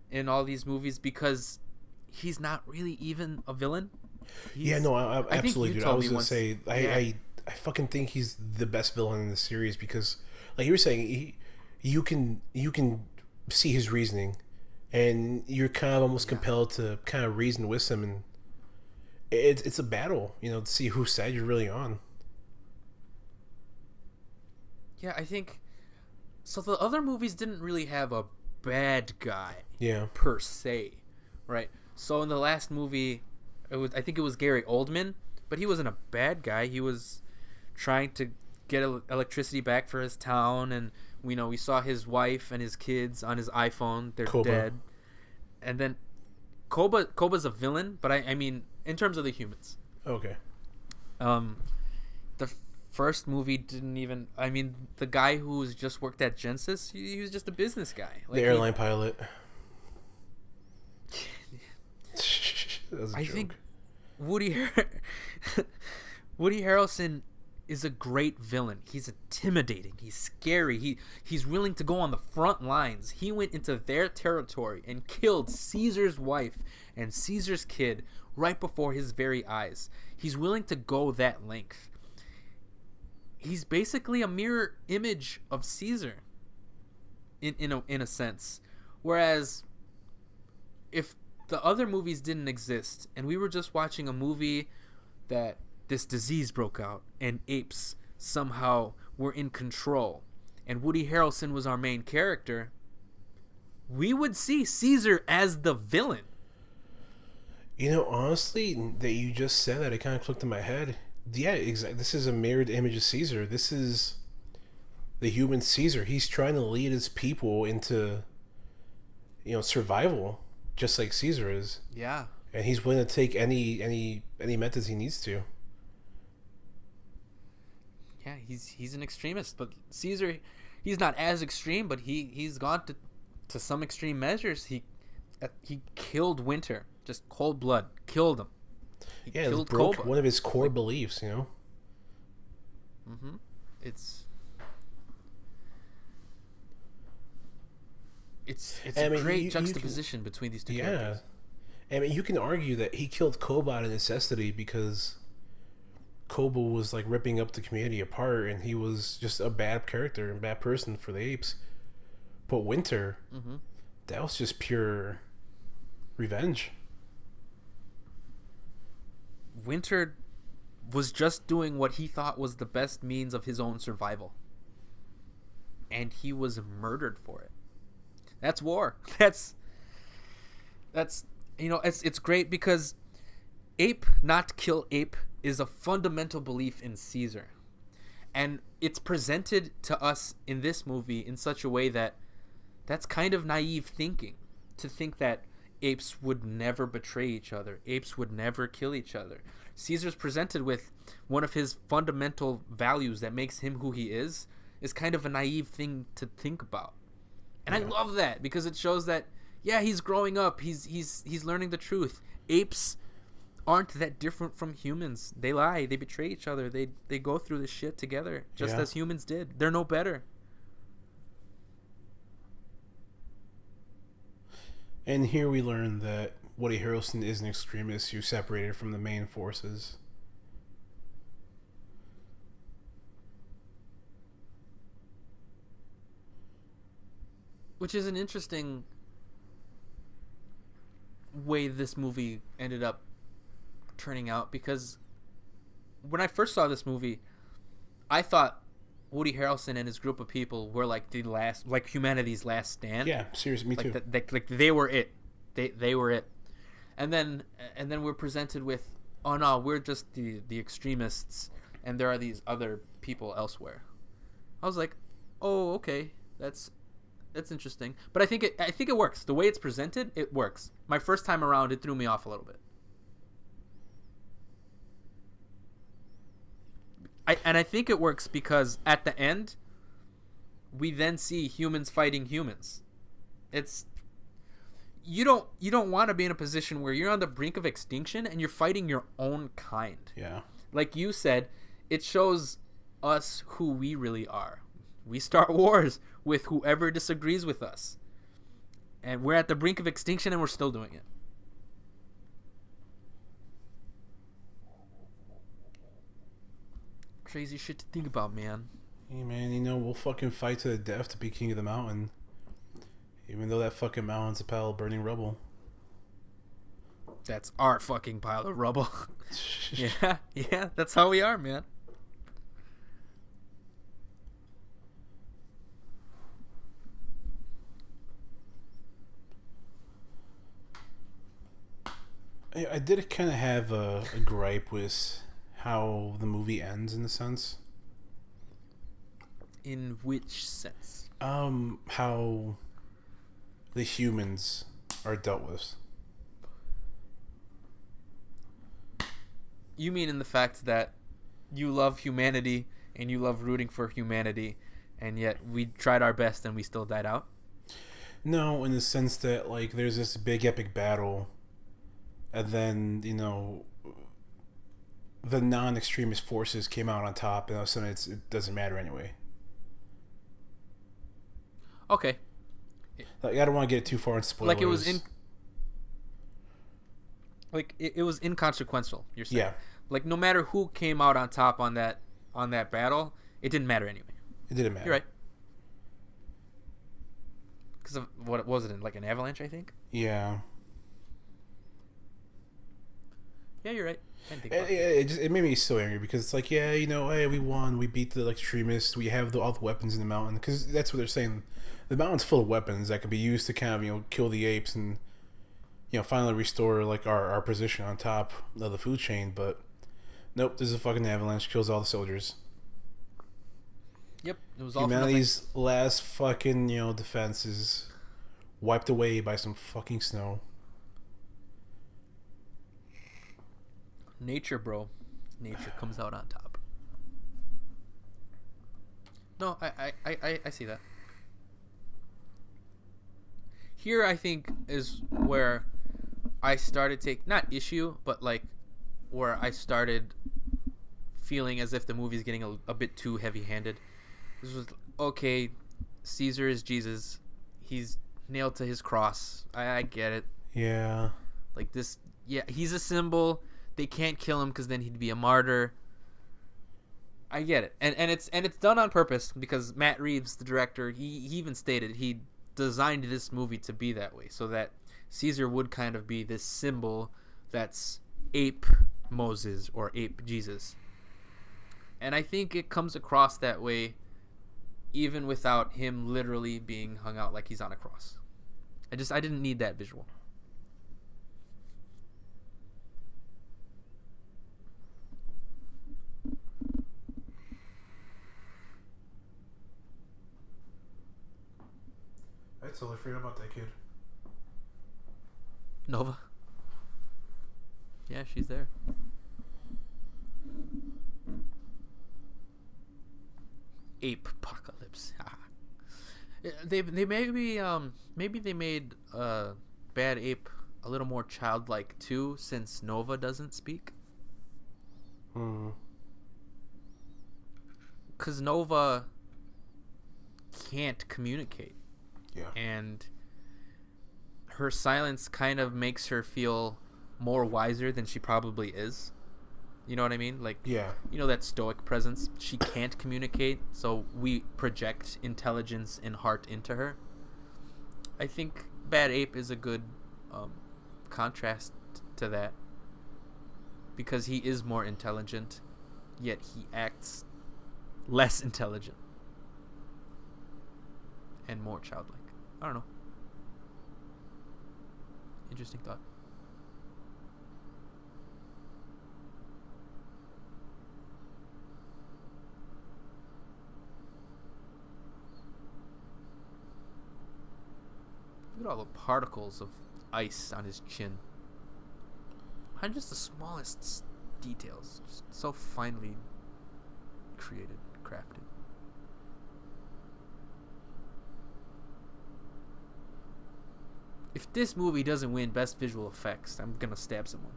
in all these movies, because he's not really even a villain? I absolutely, dude. I was gonna say I fucking think he's the best villain in the series, because, like you were saying, you can see his reasoning, and you're kind of almost compelled to kind of reason with him, and it's a battle, to see whose side you're really on. Yeah, I think so. The other movies didn't really have a bad guy, per se, right? So in the last movie, I think it was Gary Oldman, but he wasn't a bad guy. He was trying to get electricity back for his town, and we saw his wife and his kids on his iPhone. They're dead. And then Koba's a villain, but I mean in terms of the humans. Okay. The first movie didn't even. I mean, the guy who's just worked at Genesis, he was just a business guy. Like, the airline pilot. That was a joke. Think Woody Harrelson is a great villain. He's intimidating. He's scary. He's willing to go on the front lines. He went into their territory and killed Caesar's wife and Caesar's kid right before his very eyes. He's willing to go that length. He's basically a mirror image of Caesar in a sense. Whereas if the other movies didn't exist and we were just watching a movie that this disease broke out and apes somehow were in control and Woody Harrelson was our main character, we would see Caesar as the villain. Honestly, that you just said that, it kind of clicked in my head. Yeah, exactly. This is a mirrored image of Caesar. This is the human Caesar. He's trying to lead his people into, survival, just like Caesar is. Yeah. And he's willing to take any methods he needs to. Yeah, he's an extremist, but Caesar, he's not as extreme, but he's gone to some extreme measures. He killed Winter, just cold blood, killed him. He killed broke Koba. One of his core beliefs, Mm-hmm. It's a great juxtaposition between these two characters. I mean, you can argue that he killed Koba out of necessity because Koba was like ripping up the community apart, and he was just a bad character and bad person for the apes. But Winter, that was just pure revenge. Winter was just doing what he thought was the best means of his own survival. And he was murdered for it. That's war. That's it's great because ape not kill ape is a fundamental belief in Caesar. And it's presented to us in this movie in such a way that that's kind of naive thinking, to think that apes would never betray each other. Apes would never kill each other. Caesar's presented with one of his fundamental values that makes him who he is kind of a naive thing to think about. And I love that because it shows that, he's growing up. He's learning the truth. Apes aren't that different from humans. They lie. They betray each other. They go through this shit together just as humans did. They're no better. And here we learn that Woody Harrelson is an extremist who separated from the main forces. Which is an interesting way this movie ended up turning out, because when I first saw this movie, I thought Woody Harrelson and his group of people were like the last, like humanity's last stand. Yeah, seriously, me too. Like they were it. They were it. And then we're presented with, oh no, we're just the extremists, and there are these other people elsewhere. I was like, oh, okay, that's interesting. But I think it works. The way it's presented, it works. My first time around, it threw me off a little bit. I think it works because at the end, we then see humans fighting humans. It's you don't want to be in a position where you're on the brink of extinction and you're fighting your own kind. Yeah. Like you said, it shows us who we really are. We start wars with whoever disagrees with us. And we're at the brink of extinction and we're still doing it. Crazy shit to think about, man. Hey, man, we'll fucking fight to the death to be king of the mountain. Even though that fucking mountain's a pile of burning rubble. That's our fucking pile of rubble. Yeah, that's how we are, man. I did kind of have a gripe with how the movie ends, in a sense. In which sense? How the humans are dealt with. You mean in the fact that you love humanity and you love rooting for humanity, and yet we tried our best and we still died out? No, in the sense that, like, there's this big epic battle, and then, the non-extremist forces came out on top, and all of a sudden it doesn't matter anyway. Okay. Like, I don't want to get too far into spoilers. Like it was inconsequential, you're saying. Yeah. Like no matter who came out on top on that battle, it didn't matter anyway. It didn't matter. You're right. Because of what was it, like an avalanche, I think? Yeah. Yeah, you're right. It made me so angry because it's like, yeah, hey, we won, we beat the extremists, we have all the weapons in the mountain, because that's what they're saying. The mountain's full of weapons that could be used to kind of kill the apes and finally restore like our position on top of the food chain. But nope, there's a fucking avalanche, kills all the soldiers. Yep, it was all humanity's last fucking defense is wiped away by some fucking snow. Nature, bro. Nature comes out on top. No, I see that. Here, I think, is where I started not issue, but like where I started feeling as if the movie's getting a bit too heavy-handed. This was, okay, Caesar is Jesus. He's nailed to his cross. I get it. Yeah. Like this, yeah, he's a symbol. They can't kill him because then he'd be a martyr. I get it, and it's done on purpose because Matt Reeves, the director, he even stated he designed this movie to be that way, so that Caesar would kind of be this symbol that's ape Moses or ape Jesus. And I think it comes across that way even without him literally being hung out like he's on a cross. I didn't need that visual. I totally forgot about that kid. Nova. Yeah, she's there. Ape apocalypse. they maybe they made Bad Ape a little more childlike too, since Nova doesn't speak. Because Nova can't communicate. Yeah. And her silence kind of makes her feel more wiser than she probably is. You know what I mean? Like, yeah. That stoic presence. She can't communicate, so we project intelligence and heart into her. I think Bad Ape is a good contrast to that, because he is more intelligent, yet he acts less intelligent and more childlike. I don't know. Interesting thought. Look at all the particles of ice on his chin. And just the smallest details. Just so finely created, crafted. If this movie doesn't win Best Visual Effects, I'm gonna stab someone.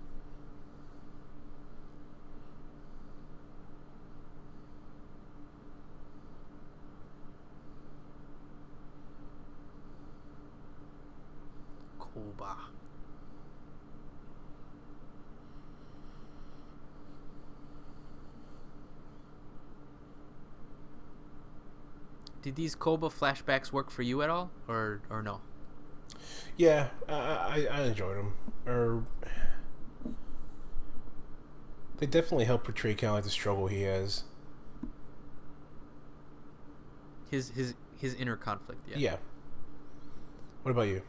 Koba. Did these Koba flashbacks work for you at all, or no? Yeah, I enjoyed them. Or they definitely help portray kind of like the struggle he has. His inner conflict. Yeah. Yeah. What about you?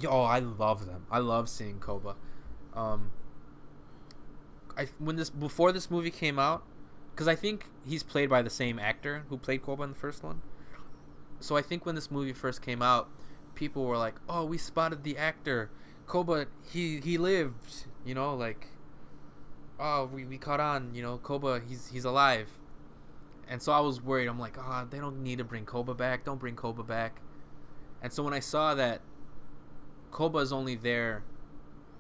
Oh, I love them. I love seeing Koba. Before this movie came out, because I think he's played by the same actor who played Koba in the first one. So I think when this movie first came out, people were like, "Oh, we spotted the actor, Koba. He lived. You know, like, oh, we caught on. You know, Koba. He's alive." And so I was worried. I'm like, "Oh, they don't need to bring Koba back. Don't bring Koba back." And so when I saw that Koba is only there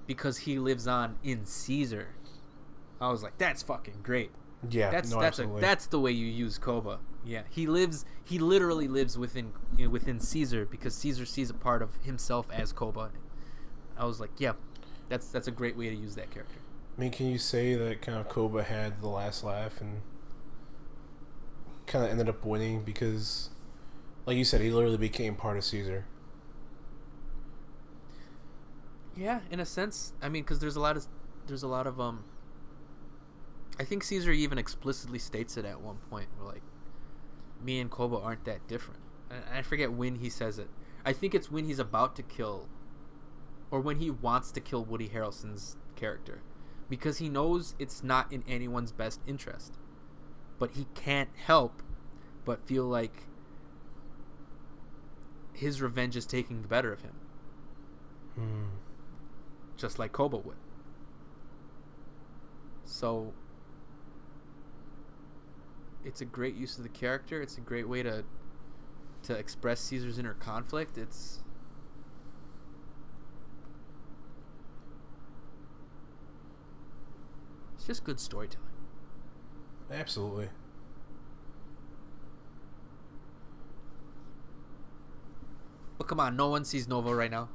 because he lives on in Caesar, I was like, "That's fucking great." Yeah, That's the way you use Koba. Yeah, he literally lives within Caesar because Caesar sees a part of himself as Koba. I was like, yeah, that's a great way to use that character. I mean, can you say that kind of Koba had the last laugh and kind of ended up winning because, like you said, he literally became part of Caesar? Yeah, in a sense. I mean, because there's a lot of I think Caesar even explicitly states it at one point, where like, me and Koba aren't that different. And I forget when he says it. I think it's when he's about to kill, or when he wants to kill Woody Harrelson's character, because he knows it's not in anyone's best interest, but he can't help but feel like his revenge is taking the better of him. Just like Koba would. So it's a great use of the character. It's a great way to express Caesar's inner conflict. It's just good storytelling. Absolutely. But come on, no one sees Nova right now.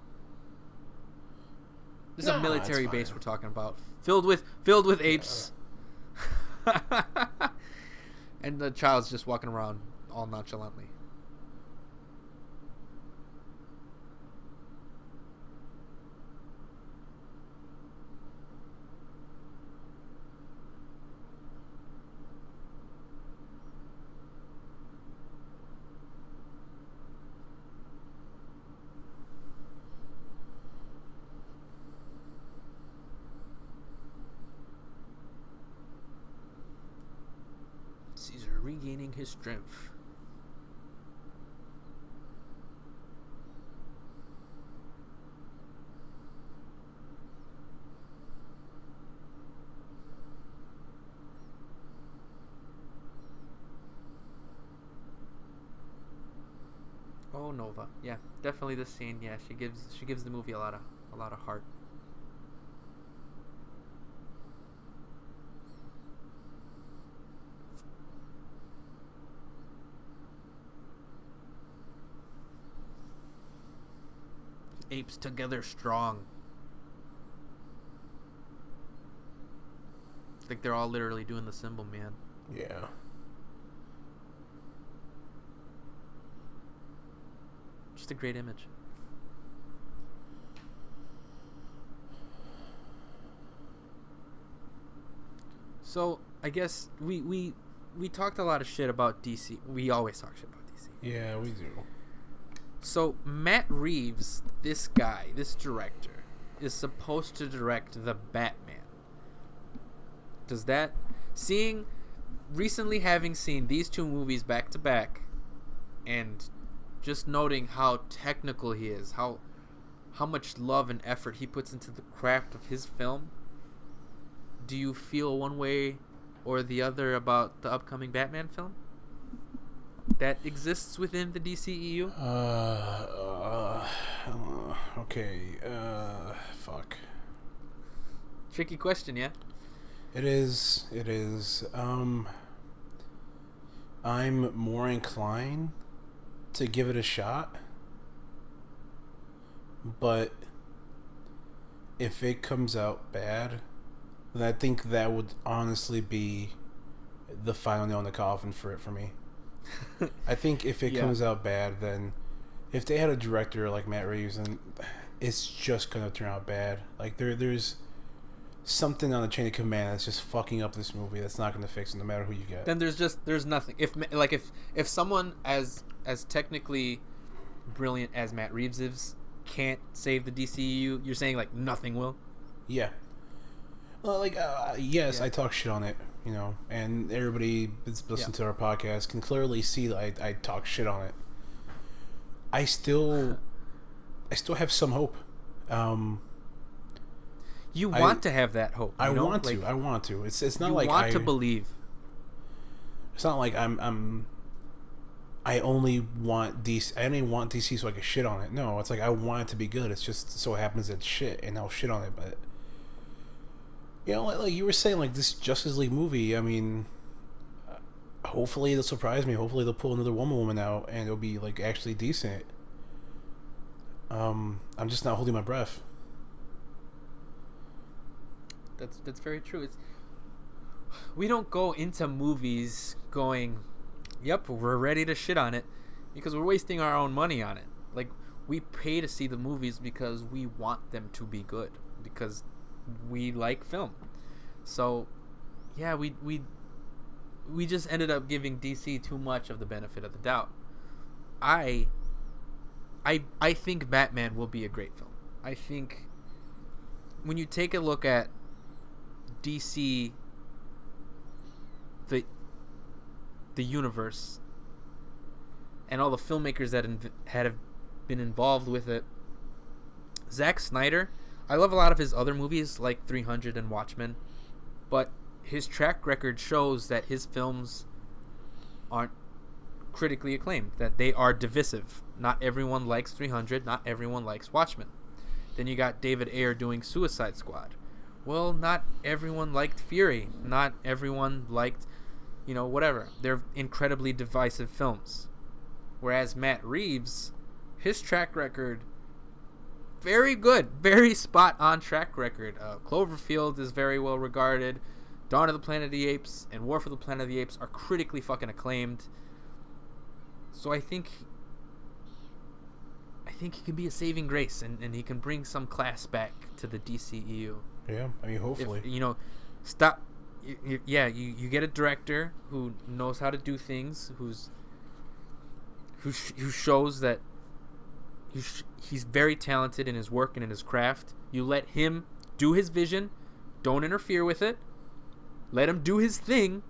This is a military base we're talking about, filled with apes. And the child's just walking around all nonchalantly. Caesar regaining his strength. Oh, Nova. Yeah, definitely this scene. Yeah, she gives the movie a lot of heart. Apes together strong. I think they're all literally doing the symbol, man. Yeah. Just a great image. So I guess we talked a lot of shit about DC. We always talk shit about DC. Yeah, we do. So Matt Reeves, this guy, this director, is supposed to direct the Batman. Does that, having seen these two movies back to back, and just noting how technical he is, how much love and effort he puts into the craft of his film, do you feel one way or the other about the upcoming Batman film that exists within the DCEU? Okay. Fuck. Tricky question, yeah? It is. I'm more inclined to give it a shot, but if it comes out bad, then I think that would honestly be the final nail in the coffin for me. I think if it comes out bad, then if they had a director like Matt Reeves, then it's just gonna turn out bad. Like there's something on the chain of command that's just fucking up this movie. That's not gonna fix it, no matter who you get. Then there's nothing. If someone as technically brilliant as Matt Reeves is can't save the DCU, you're saying like nothing will? Yeah. Well, yes, I talk shit on it, and everybody that's listening to our podcast can clearly see that I talk shit on it. I still have some hope. You want to have that hope. I want to. It's not like I want to believe. It's not like I only want DC. I only want DC so I can shit on it. No, it's like I want it to be good. It's just so happens it's shit, and I'll shit on it. But like you were saying, like this Justice League movie. I mean, hopefully they'll surprise me. Hopefully they'll pull another Woman out, and it'll be like actually decent. I'm just not holding my breath. That's very true. We don't go into movies going, "Yep, we're ready to shit on it," because we're wasting our own money on it. Like we pay to see the movies because we want them to be good, because we like film. So, yeah, we just ended up giving DC too much of the benefit of the doubt. I think Batman will be a great film. I think when you take a look at DC, the universe, and all the filmmakers that have been involved with it, Zack Snyder, I love a lot of his other movies like 300 and Watchmen, but his track record shows that his films aren't critically acclaimed, that they are divisive. Not everyone likes 300, not everyone likes Watchmen. Then you got David Ayer doing Suicide Squad. Well, not everyone liked Fury. Not everyone liked, whatever. They're incredibly divisive films. Whereas Matt Reeves, his track record, very good, very spot on track record. Cloverfield is very well regarded. Dawn of the Planet of the Apes and War for the Planet of the Apes are critically fucking acclaimed. So I think he can be a saving grace, and he can bring some class back to the DCEU. Yeah, I mean, hopefully. You get a director who knows how to do things, who shows that he's very talented in his work and in his craft. You let him do his vision, don't interfere with it, let him do his thing,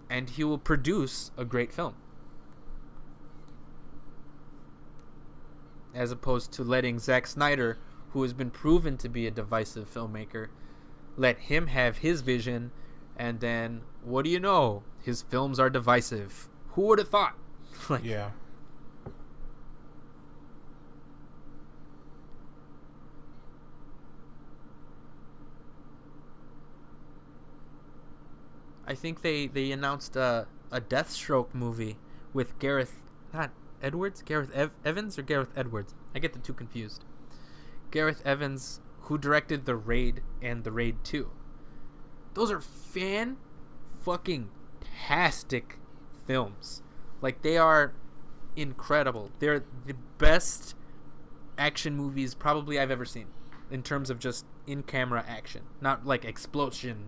and he will produce a great film. As opposed to letting Zack Snyder, who has been proven to be a divisive filmmaker, let him have his vision, and then, what do you know? His films are divisive. Who would have thought? Yeah. I think they announced a Deathstroke movie with Gareth Evans or Gareth Edwards. I get the two confused. Gareth Evans, who directed The Raid and The Raid 2. Those are fan-fucking-tastic films. Like, they are incredible. They're the best action movies probably I've ever seen in terms of just in-camera action. Not like explosion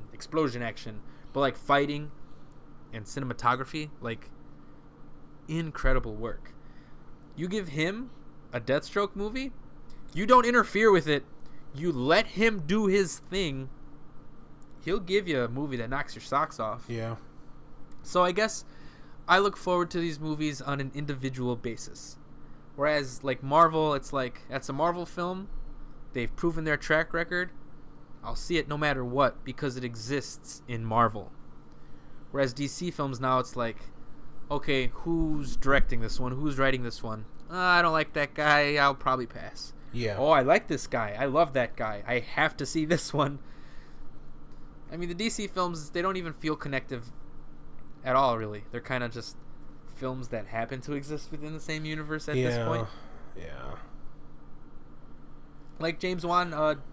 action, but like fighting and cinematography. Like, incredible work. You give him a Deathstroke movie, you don't interfere with it, you let him do his thing, he'll give you a movie that knocks your socks off. Yeah. So I guess I look forward to these movies on an individual basis. Whereas like Marvel, it's like, that's a Marvel film, they've proven their track record, I'll see it no matter what because it exists in Marvel. Whereas DC films now, it's like, okay, who's directing this one? Who's writing this one? I don't like that guy. I'll probably pass. Yeah. Oh, I like this guy. I love that guy. I have to see this one. I mean, the DC films, they don't even feel connective at all, really. They're kind of just films that happen to exist within the same universe at this point. Yeah. Like James Wan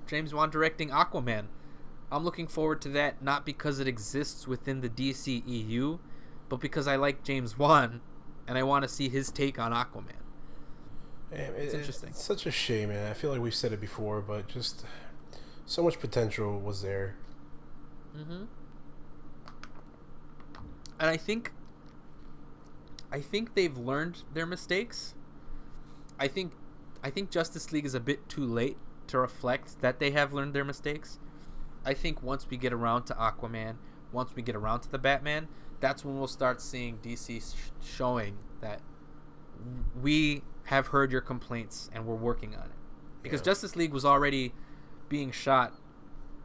directing Aquaman. I'm looking forward to that, not because it exists within the DCEU, but because I like James Wan, and I want to see his take on Aquaman. It's interesting. It's such a shame, man. I feel like we've said it before, but just so much potential was there. Mm-hmm. And I think they've learned their mistakes. I think Justice League is a bit too late to reflect that they have learned their mistakes. I think once we get around to Aquaman, once we get around to the Batman, that's when we'll start seeing DC showing that we have heard your complaints and we're working on it. Because Justice League was already being shot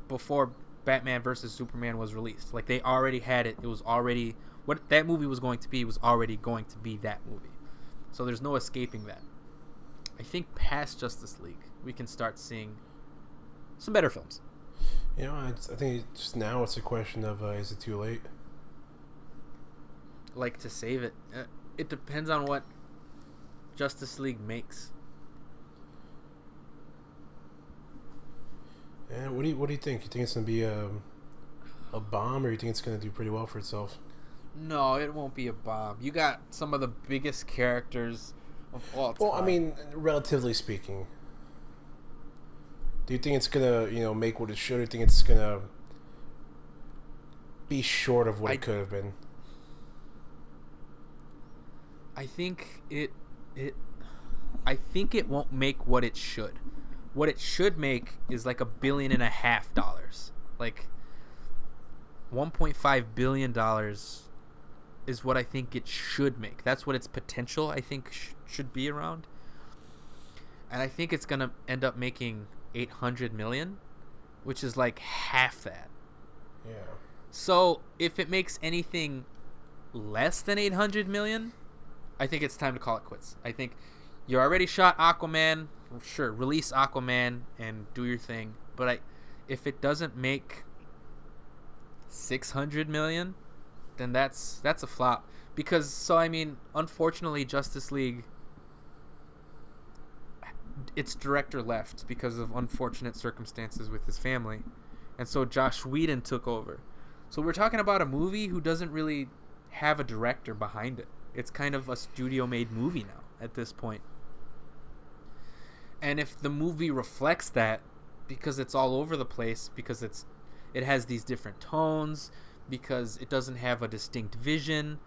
before Batman versus Superman was released. Like, they already had it. It was already... what that movie was going to be was already going to be that movie. So there's no escaping that. I think past Justice League, we can start seeing some better films. You know, I think just now it's a question of, is it too late? Like, to save it. It depends on what Justice League makes. And what do you think? You think it's gonna be a bomb, or you think it's gonna do pretty well for itself? No, it won't be a bomb. You got some of the biggest characters of all time. Well, I mean, relatively speaking. Do you think it's gonna, make what it should, or do you think it's gonna be short of what it could have been? I think it won't make what it should. What it should make is like $1.5 billion. Like $1.5 billion is what I think it should make. That's what its potential, I think, should be around. And I think it's gonna end up making $800 million, which is like half that. Yeah. So if it makes anything less than $800 million, I think it's time to call it quits. I think you already shot Aquaman. Sure, release Aquaman and do your thing. But if it doesn't make $600 million, then that's a flop. Because unfortunately, Justice League, its director left because of unfortunate circumstances with his family, and so Joss Whedon took over. So we're talking about a movie who doesn't really have a director behind it. It's kind of a studio-made movie now at this point. And if the movie reflects that, because it's all over the place, because it has these different tones, because it doesn't have a distinct vision,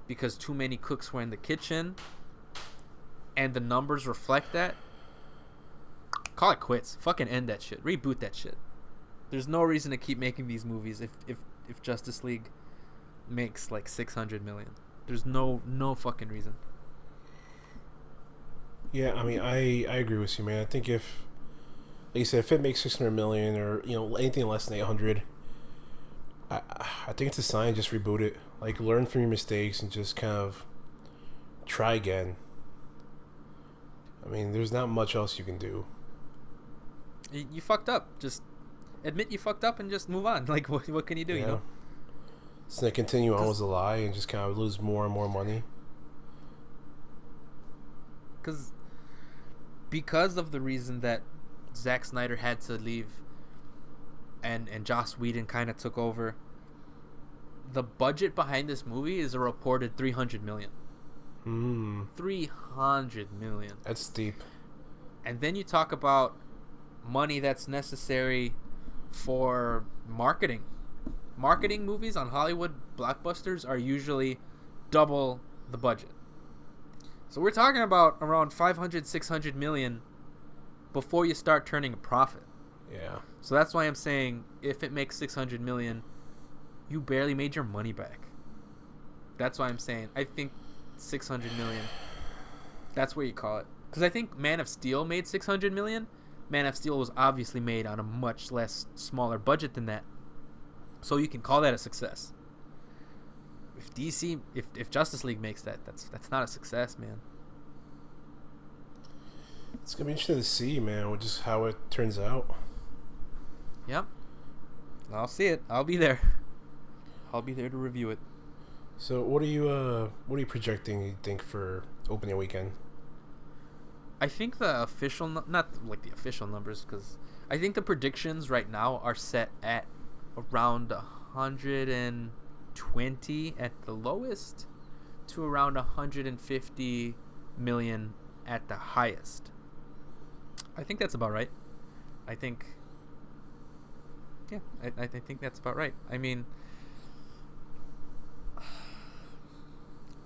because too many cooks were in the kitchen, and the numbers reflect that, call it quits. Fucking end that shit. Reboot that shit. There's no reason to keep making these movies if Justice League makes like $600 million. There's no fucking reason. Yeah, I mean, I agree with you, man. I think if it makes $600 million or anything less than 800, I think it's a sign. Just reboot it. Like, learn from your mistakes and just kind of try again. I mean, there's not much else you can do. You fucked up. Just admit you fucked up and just move on. Like, what can you do? Yeah. It's gonna continue on as a lie and just kind of lose more and more money. Because of the reason that Zack Snyder had to leave and Joss Whedon kind of took over, the budget behind this movie is a reported $300 million. $300 million. That's steep. And then you talk about money that's necessary for marketing. Marketing movies on Hollywood blockbusters are usually double the budget. So we're talking about around $500-600 million before you start turning a profit. Yeah. So that's why I'm saying if it makes $600 million, you barely made your money back. That's why I'm saying I think $600 million. That's where you call it. Because I think Man of Steel made $600 million. Man of Steel was obviously made on a much smaller budget than that. So you can call that a success. if Justice League makes that, that's not a success, man. It's gonna be interesting to see, man, just how it turns out. Yep. I'll see it. I'll be there. I'll be there to review it. So what are you projecting, you think, for opening weekend? I think the official, not like the official numbers, because I think the predictions right now are set at around 120 at the lowest to around 150 million at the highest. I think that's about right. I think that's about right. I mean,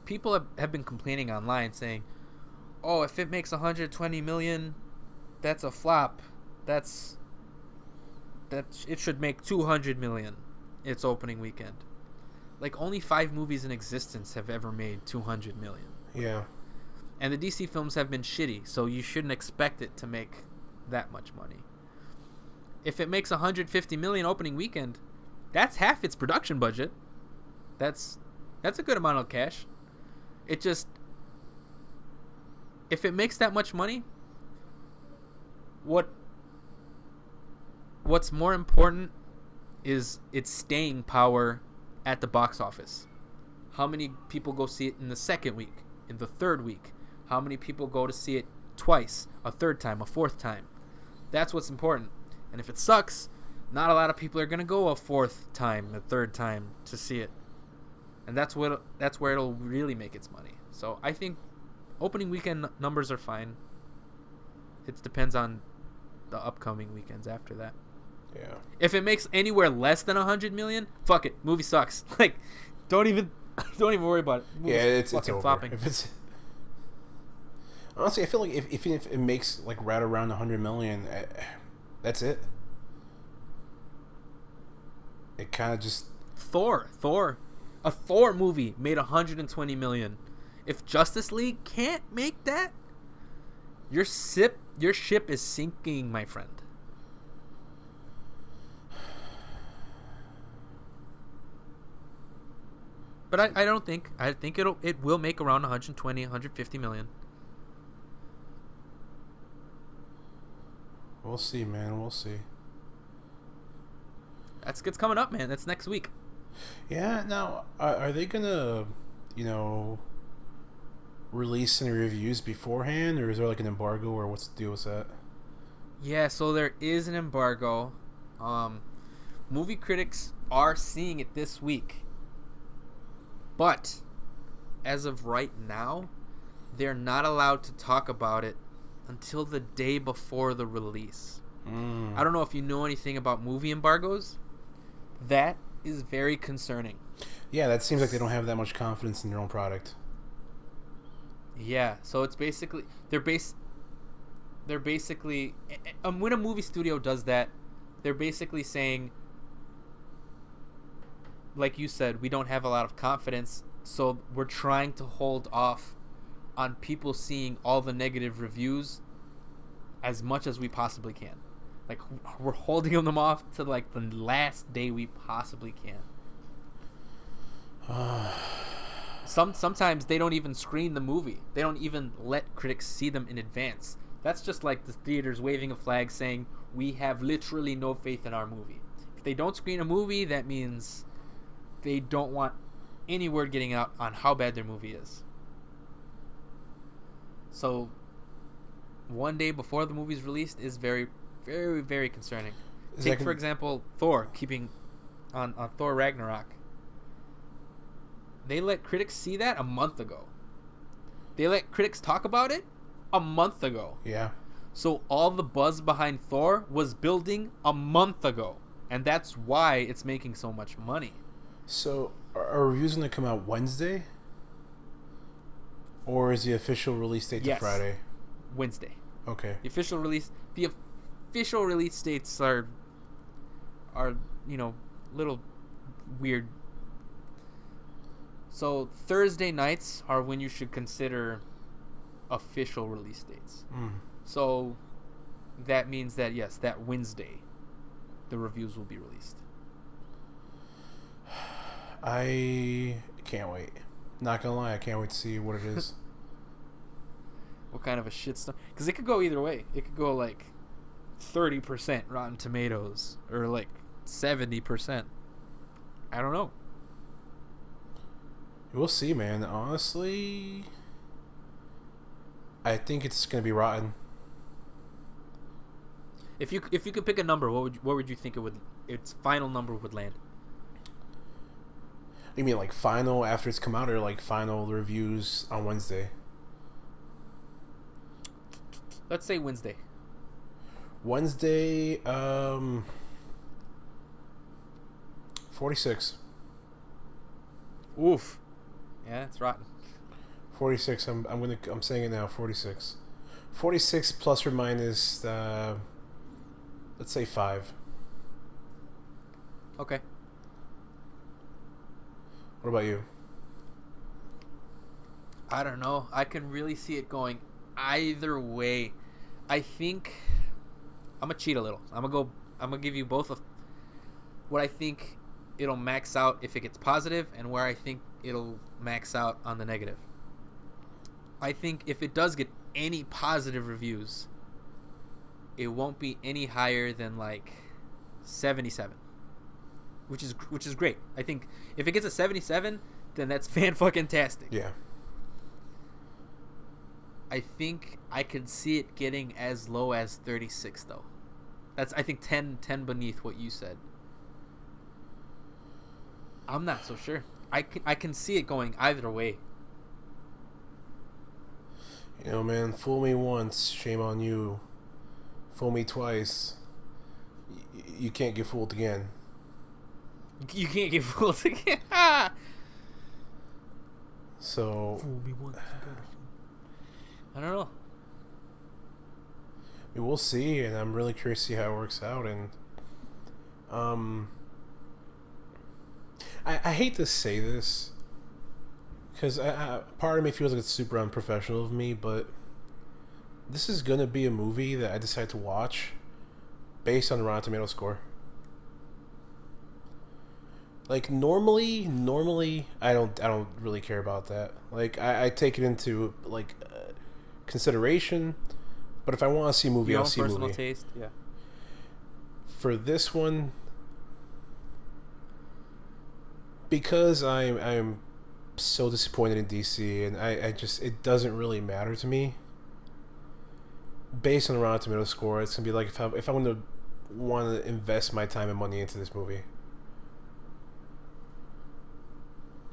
people have been complaining online saying, oh, if it makes 120 million, that's a flop. It should make 200 million its opening weekend. Like, only 5 movies in existence have ever made 200 million. Yeah. And the DC films have been shitty, so you shouldn't expect it to make that much money. If it makes 150 million opening weekend, that's half its production budget. That's a good amount of cash. It just, if it makes that much money, what's more important is its staying power at the box office. How many people go see it in the second week, in the third week? How many people go to see it twice, a third time, a fourth time? That's what's important. And if it sucks, not a lot of people are going to go a fourth time, a third time to see it. And that's where it'll really make its money. So I think opening weekend numbers are fine. It depends on the upcoming weekends after that. Yeah. If it makes anywhere less than 100 million, fuck it. Movie sucks. Like, don't even worry about it. Movie's it's over. Flopping. Honestly, I feel like if it makes like right around 100 million, that's it. It kind of just Thor. A Thor movie made 120 million. If Justice League can't make that, your ship is sinking, my friend. But I don't think. I think it will make around 120, 150 million. We'll see, man. We'll see. It's coming up, man. That's next week. Yeah. Now, are they gonna, release any reviews beforehand, or is there like an embargo, or what's the deal with that? Yeah. So there is an embargo. Movie critics are seeing it this week. But as of right now, they're not allowed to talk about it until the day before the release. I don't know if you know anything about movie embargoes. That is very concerning. Yeah, that seems like they don't have that much confidence in their own product. Yeah, so it's basically they're basically when a movie studio does that, they're basically saying, like you said, we don't have a lot of confidence, so we're trying to hold off on people seeing all the negative reviews as much as we possibly can. Like, we're holding them off to like the last day we possibly can. Sometimes they don't even screen the movie. They don't even let critics see them in advance. That's just like the theaters waving a flag saying, we have literally no faith in our movie. If they don't screen a movie, that means they don't want any word getting out on how bad their movie is. So, one day before the movie's released is very, very, very concerning. Take, for example, Thor, keeping on Thor Ragnarok. They let critics see that a month ago. They let critics talk about it a month ago. Yeah. So all the buzz behind Thor was building a month ago. And that's why it's making so much money. So, are reviews going to come out Wednesday? Or is the official release date Friday? Wednesday. Okay. The official release dates are little weird. So Thursday nights are when you should consider official release dates. So that means that that Wednesday the reviews will be released. I can't wait. Not gonna lie, I can't wait to see what it is. What kind of a shitstorm? Because it could go either way. It could go like 30% Rotten Tomatoes or like 70%. I don't know. We'll see, man. Honestly, I think it's gonna be rotten. If you could pick a number, what would you think its final number would land? You mean like final after it's come out, or like final reviews on Wednesday? Let's say Wednesday. Wednesday, 46. Oof. Yeah, it's rotten. 46. I'm saying it now. 46. 46 plus or minus. Let's say 5. Okay. What about you? I don't know. I can really see it going either way. I think I'm gonna cheat a little. I'm gonna give you both of what I think it'll max out if it gets positive, and where I think it'll max out on the negative. I think if it does get any positive reviews, it won't be any higher than like 77, which is great. I think if it gets a 77, then that's fan-fucking-tastic. Yeah. I think I could see it getting as low as 36, though. That's, I think, 10 beneath what you said. I'm not so sure. I can see it going either way. You know, man, fool me once, shame on you. Fool me twice, you can't get fooled again. You can't get fooled again. So, Fool me once, I don't know. I mean, we'll see, and I'm really curious to see how it works out. And I hate to say this because part of me feels like it's super unprofessional of me, but this is gonna be a movie that I decide to watch based on the Rotten Tomatoes score. Like normally I don't really care about that. Like I take it into like consideration, but if I want to see a movie, I'll see a movie. Your own personal taste, yeah. For this one, because I'm so disappointed in DC, and I just, it doesn't really matter to me. Based on the Rotten Tomatoes score, it's gonna be like if I want to invest my time and money into this movie.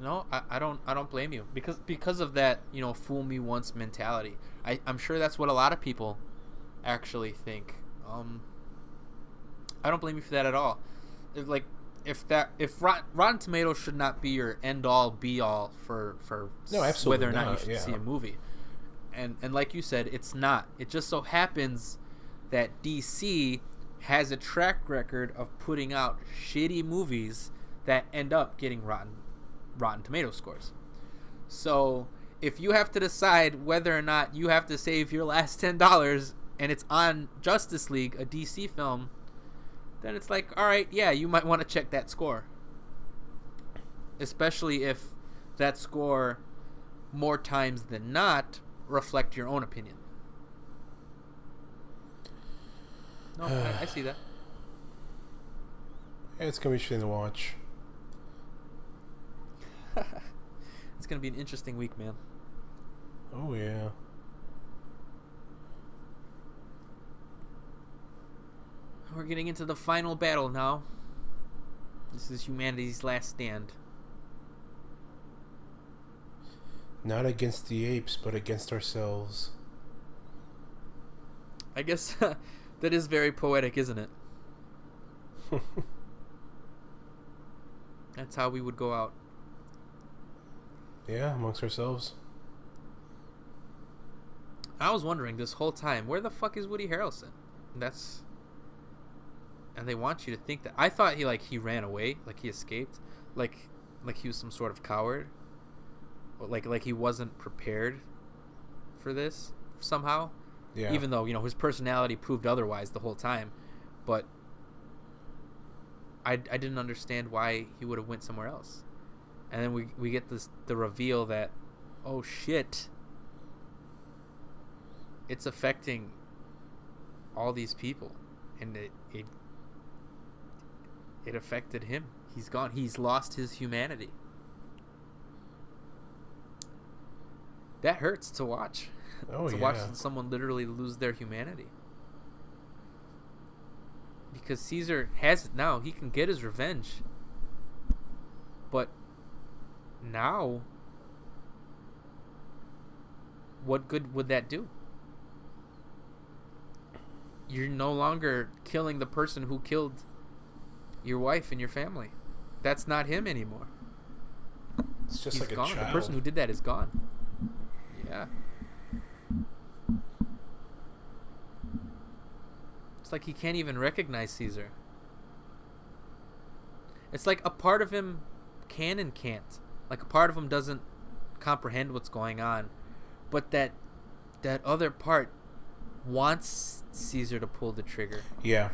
No, I don't blame you because of that, you know, fool me once mentality. I'm sure that's what a lot of people actually think. I don't blame you for that at all. If Rotten Tomatoes should not be your end all be all for no, absolutely whether or not not, you should see a movie. And like you said, it's not. It just so happens that DC has a track record of putting out shitty movies that end up getting Rotten Tomato scores. So if you have to decide whether or not you have to save your last $10 and it's on Justice League, a DC film, then it's like, all right, yeah, you might want to check that score. Especially if that score, more times than not, reflect your own opinion. No, I see that. Yeah, it's gonna be interesting to watch. It's gonna be an interesting week, man. Oh yeah. We're getting into the final battle now. This is humanity's last stand. Not against the apes, but against ourselves. I guess that is very poetic, isn't it? That's how we would go out. Yeah, amongst ourselves. I was wondering this whole time, where the fuck is Woody Harrelson? And they want you to think that. I thought he ran away, like he escaped, like he was some sort of coward, or like he wasn't prepared for this somehow. Yeah. Even though, you know, his personality proved otherwise the whole time, but I didn't understand why he would have went somewhere else. And then we get the reveal that, oh shit, it's affecting all these people, and it affected him. He's gone. He's lost his humanity. That hurts to watch. Oh, to yeah. watch someone literally lose their humanity. Because Caesar has it now. He can get his revenge. But now, what good would that do? You're no longer killing the person who killed your wife and your family. That's not him anymore. It's just He's like gone. a child. The person who did that is gone. Yeah. It's like he can't even recognize Caesar. It's like a part of him can and can't. Like a part of him doesn't comprehend what's going on, but that other part wants Caesar to pull the trigger. Yeah.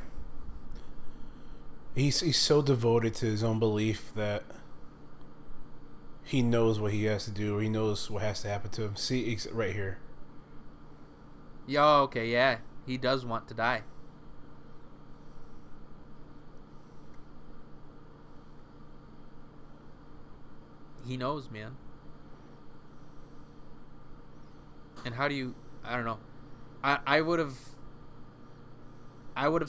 He's so devoted to his own belief that he knows what he has to do, or he knows what has to happen to him. See, right here. Yo, okay, yeah. He does want to die. He knows, man. And how do you... I don't know. I would have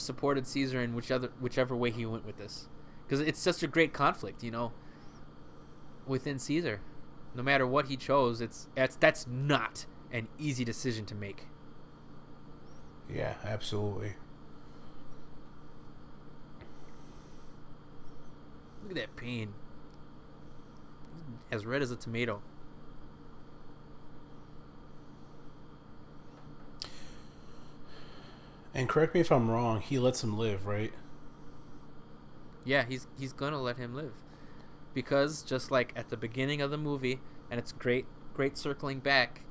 supported Caesar in whichever way he went with this, because it's such a great conflict, within Caesar. No matter what he chose, that's not an easy decision to make. Yeah, absolutely. Look at that pain. As red as a tomato. And correct me if I'm wrong, he lets him live, right? Yeah, he's gonna let him live, because just like at the beginning of the movie, and it's great circling back,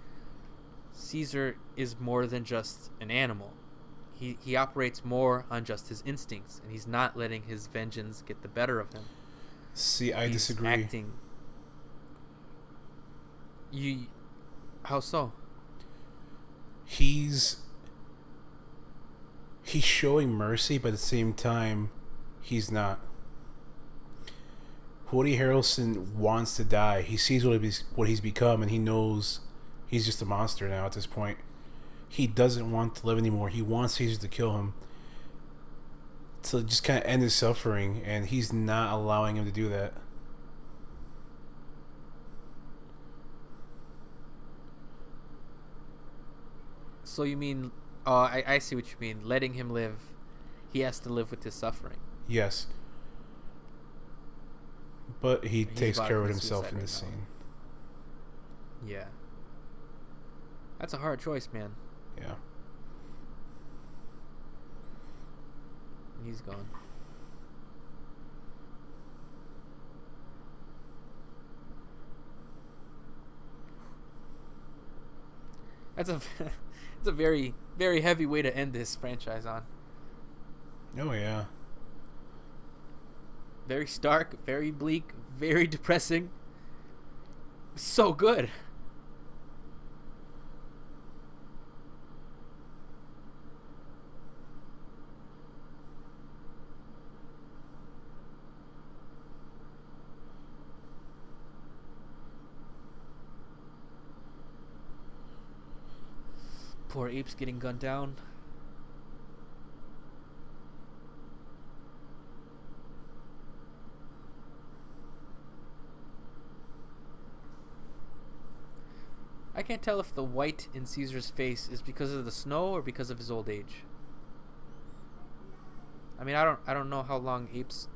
Caesar is more than just an animal. He operates more on just his instincts, and he's not letting his vengeance get the better of him. See, I disagree. Acting. How so? He's showing mercy, but at the same time, he's not. Woody Harrelson wants to die. He sees what he's become, and he knows he's just a monster now at this point. He doesn't want to live anymore. He wants Caesar to kill him, to just kind of end his suffering, and he's not allowing him to do that. So you mean... I see what you mean. Letting him live, he has to live with his suffering. Yes. But he takes care of it himself in this scene. Yeah. That's a hard choice, man. Yeah. He's gone. That's a very, very heavy way to end this franchise on. Oh, yeah. Very stark, very bleak, very depressing. So good. Poor Apes getting gunned down. I can't tell if the white in Caesar's face is because of the snow or because of his old age. I mean, I don't know how long apes,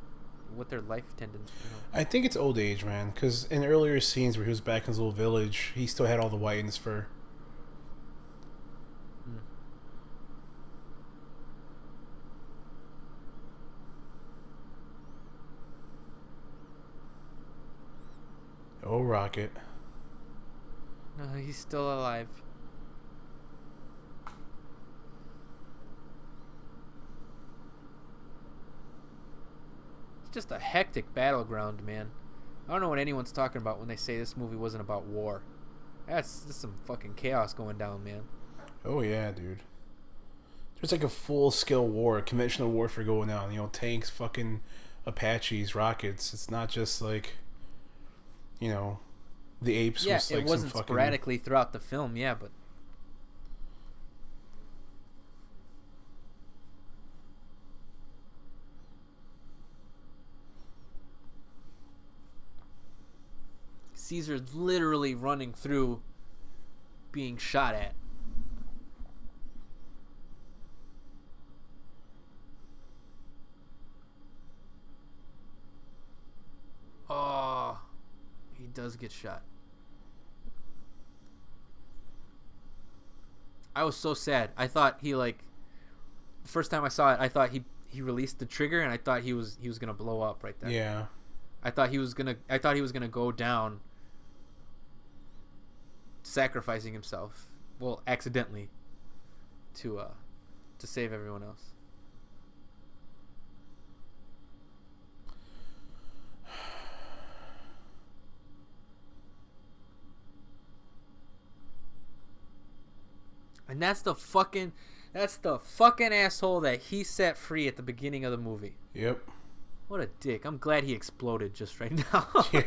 what their life tendons. I think it's old age, man. Because in earlier scenes where he was back in his little village, he still had all the white in his fur. Oh, Rocket. No, he's still alive. It's just a hectic battleground, man. I don't know what anyone's talking about when they say this movie wasn't about war. That's some fucking chaos going down, man. Oh yeah, dude. There's like a full-scale war, a conventional warfare going on. You know, tanks, fucking Apaches, rockets. It's not just like, you know, the Apes. Yeah, was like it wasn't some fucking... sporadically throughout the film, yeah, but... Caesar's literally running through being shot at. Oh, he does get shot. I was so sad. I thought he the first time I saw it, I thought he released the trigger and I thought he was gonna blow up right there. Yeah. I thought he was gonna go down, sacrificing himself, well, accidentally, to save everyone else. And that's the fucking asshole that he set free at the beginning of the movie. Yep. What a dick. I'm glad he exploded just right now. Yeah.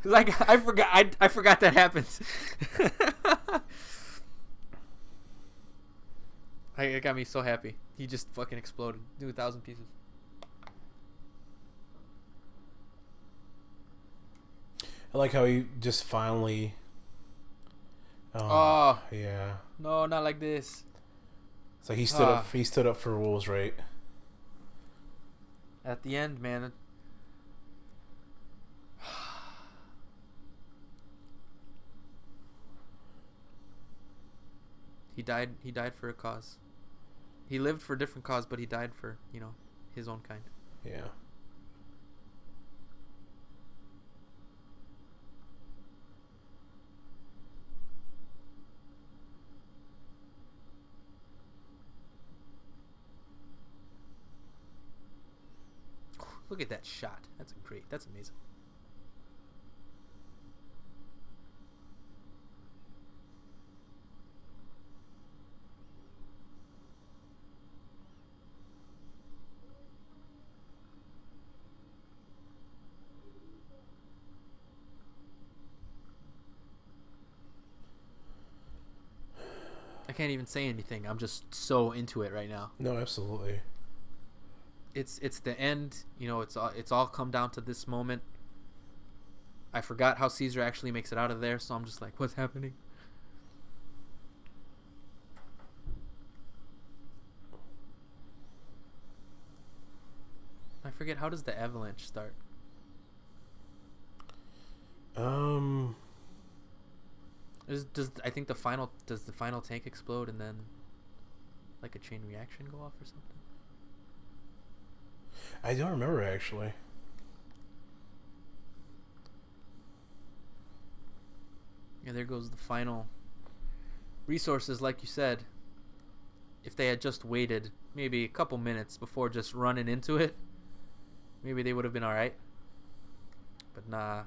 Like, I forgot that happens. It got me so happy. He just fucking exploded. 2,000 pieces. I like how he just finally... Oh. Yeah. No, not like this. It's like he stood up. He stood up for what was right. At the end, man. He died for a cause. He lived for a different cause, but he died for, his own kind. Yeah. Look at that shot. That's great. That's amazing. I can't even say anything. I'm just so into it right now. No, absolutely. It's the end. It's all come down to this moment. I forgot how Caesar actually makes it out of there, so I'm just like, what's happening? I forget, how does the avalanche start? Does the final tank explode and then like a chain reaction go off or something? I don't remember actually. Yeah, there goes the final resources, like you said. If they had just waited maybe a couple minutes before just running into it, maybe they would have been alright. But nah.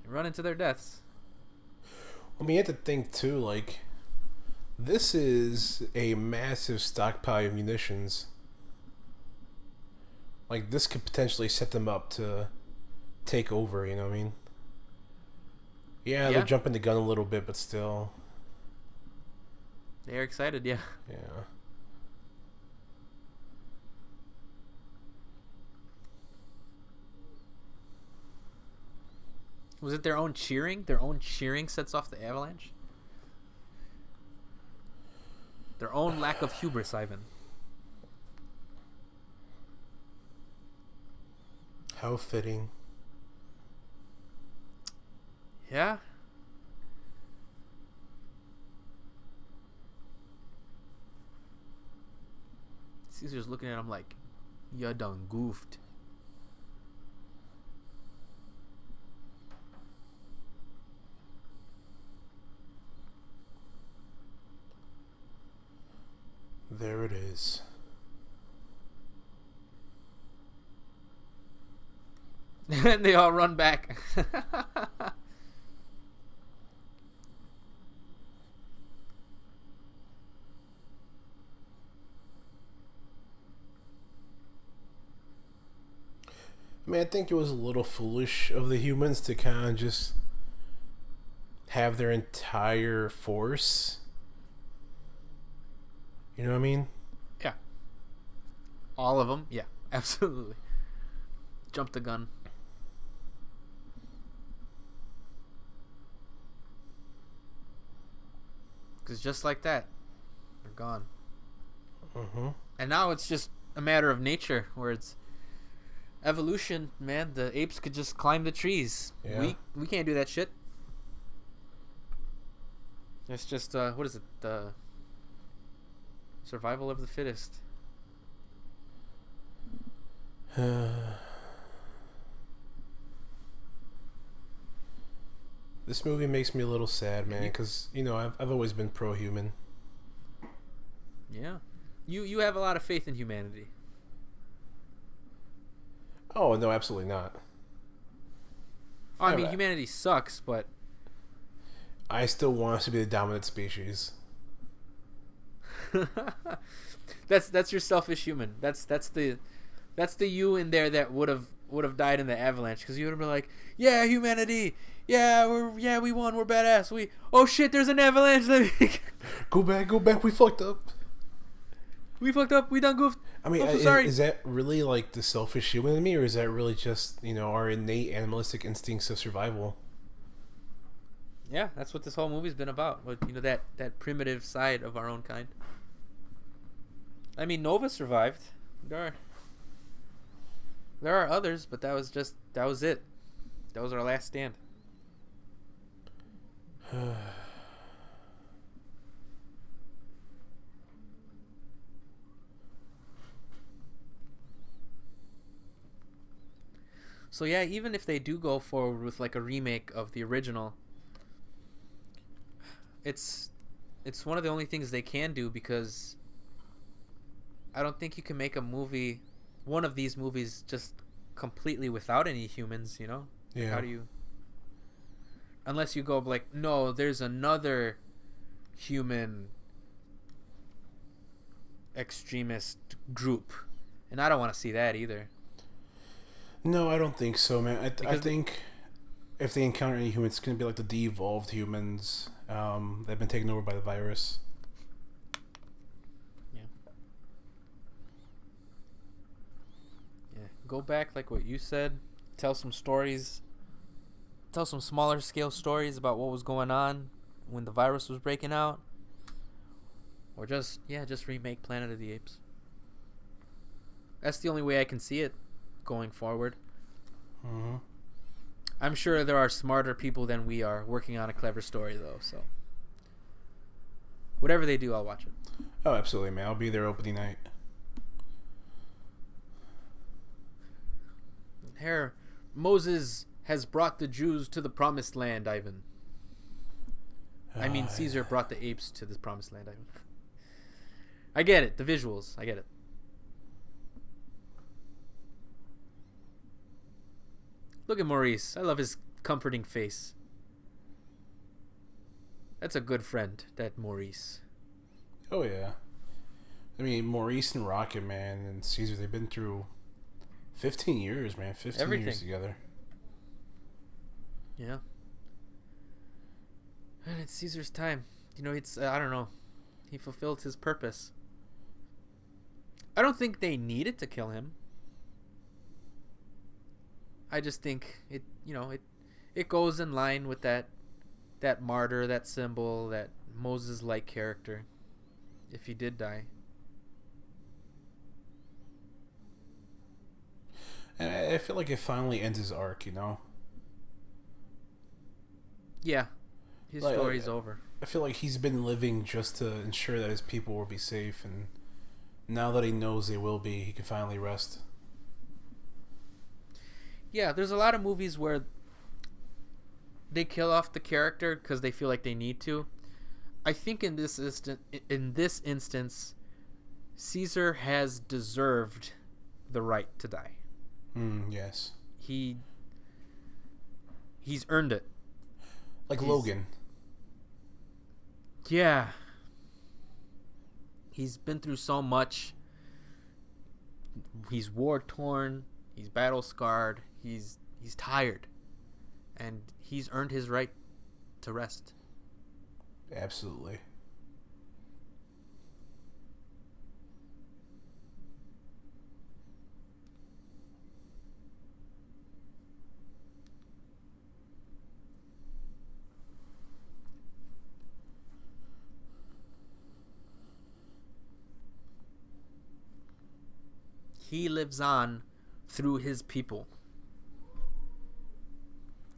They run into their deaths. I mean, you have to think too, like, this is a massive stockpile of munitions. Like, this could potentially set them up to take over, you know what I mean? Yeah, they're jumping the gun a little bit, but still. They're excited, yeah. Yeah. Was it their own cheering? Their own cheering sets off the avalanche? Their own lack of hubris, Ivan. How fitting. Yeah. Caesar's looking at him like, you done goofed. There it is. And they all run back. I mean, I think it was a little foolish of the humans to kind of just have their entire force. You know what I mean? Yeah. All of them? Yeah, absolutely. Jump the gun. Because just like that, they're gone. Mm-hmm. And now it's just a matter of nature, where it's evolution, man. The apes could just climb the trees. Yeah. We can't do that shit. It's just what is it? The survival of the fittest. This movie makes me a little sad, man, because I've always been pro-human. Yeah, you have a lot of faith in humanity. Oh no, absolutely not. Oh, I mean, humanity sucks, but I still want us to be the dominant species. that's your selfish human. That's the you in there that would have died in the avalanche, because you would have been like, yeah, humanity, yeah, we won, we're badass, oh shit, there's an avalanche. Go back, we fucked up. We fucked up, we done goofed. I mean, I'm so sorry. Is that really like the selfish human in me, or is that really just our innate animalistic instincts of survival? Yeah, that's what this whole movie's been about. With that primitive side of our own kind. I mean, Nova survived. There are others, but that was it. That was our last stand. So yeah, even if they do go forward with like a remake of the original, it's one of the only things they can do, because I don't think you can make one of these movies just completely without any humans, Yeah. How do you, unless you go like, no, there's another human extremist group, and I don't want to see that either. No, I don't think so, man. I think if they encounter any humans, it's going to be like the de-evolved humans that have been taken over by the virus. Yeah. Go back like what you said. Tell some stories. Tell some smaller scale stories about what was going on when the virus was breaking out. Or just remake Planet of the Apes. That's the only way I can see it going forward. Mm-hmm. I'm sure there are smarter people than we are working on a clever story, though. So whatever they do, I'll watch it. Oh, absolutely, man. I'll be there opening night. Here, Moses has brought the Jews to the promised land, Ivan. I mean, Caesar brought the apes to the promised land, Ivan. I get it. The visuals. I get it. Look at Maurice. I love his comforting face. That's a good friend, that Maurice. Oh, yeah. I mean, Maurice and Rocket Man and Caesar, they've been through 15 years, man. 15 Everything. Years together. Yeah. And it's Caesar's time. It's, I don't know. He fulfilled his purpose. I don't think they needed to kill him. I just think it goes in line with that martyr, that symbol, that Moses-like character, if he did die. And I feel like it finally ends his arc, Yeah. His story's over. I feel like he's been living just to ensure that his people will be safe, and now that he knows they will be, he can finally rest. Yeah, there's a lot of movies where they kill off the character because they feel like they need to. I think in this instance, Caesar has deserved the right to die. Yes. He He's earned it. Like Logan. Yeah. He's been through so much. He's war-torn. He's battle-scarred. He's tired. And he's earned his right to rest. Absolutely. He lives on through his people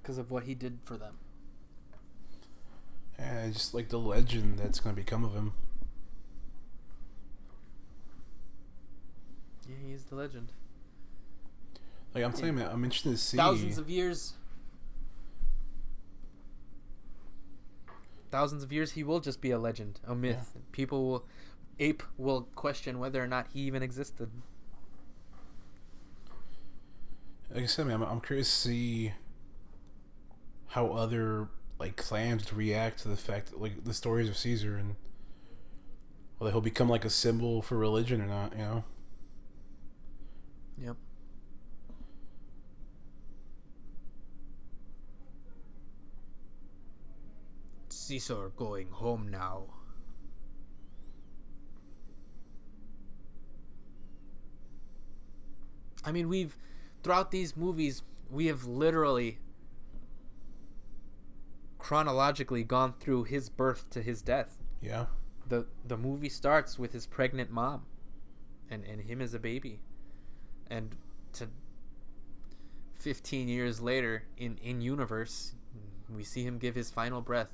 because of what he did for them. And just like the legend that's going to become of him. Yeah, he's the legend. Like I'm telling you, man, I'm interested to see Thousands of years, he will just be a legend, a myth. Yeah. Ape will question whether or not he even existed. Like I said, man, I'm curious to see how other like clans react to the fact that, like, the stories of Caesar, and whether he'll become like a symbol for religion or not. You know. Yep. Caesar going home now. I mean, throughout these movies, we have literally chronologically gone through his birth to his death. Yeah. The movie starts with his pregnant mom and him as a baby. And to 15 years later in universe, we see him give his final breath.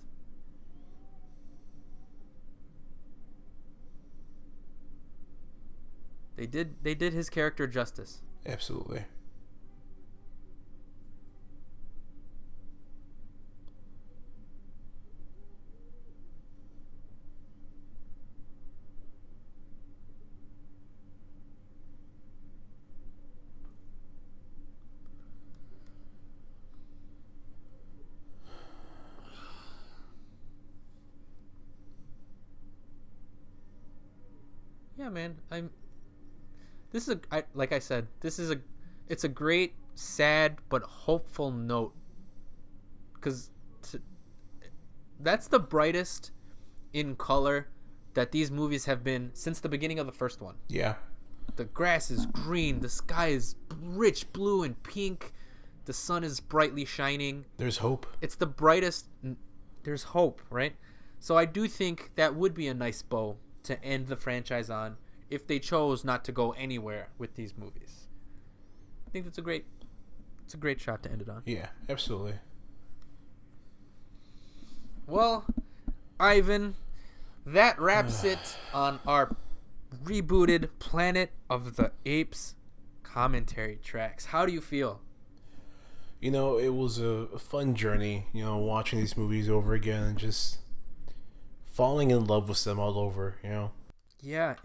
They did his character justice. Absolutely. Yeah, man. Like I said, it's a great, sad, but hopeful note. Because that's the brightest in color that these movies have been since the beginning of the first one. Yeah. The grass is green. The sky is rich blue and pink. The sun is brightly shining. There's hope. It's the brightest. There's hope, right? So I do think that would be a nice bow to end the franchise on, if they chose not to go anywhere with these movies. I think it's a great shot to end it on. Yeah, absolutely. Well, Ivan, that wraps it on our rebooted Planet of the Apes commentary tracks. How do you feel? You know, it was a fun journey, you know, watching these movies over again and just falling in love with them all over, you know. Yeah,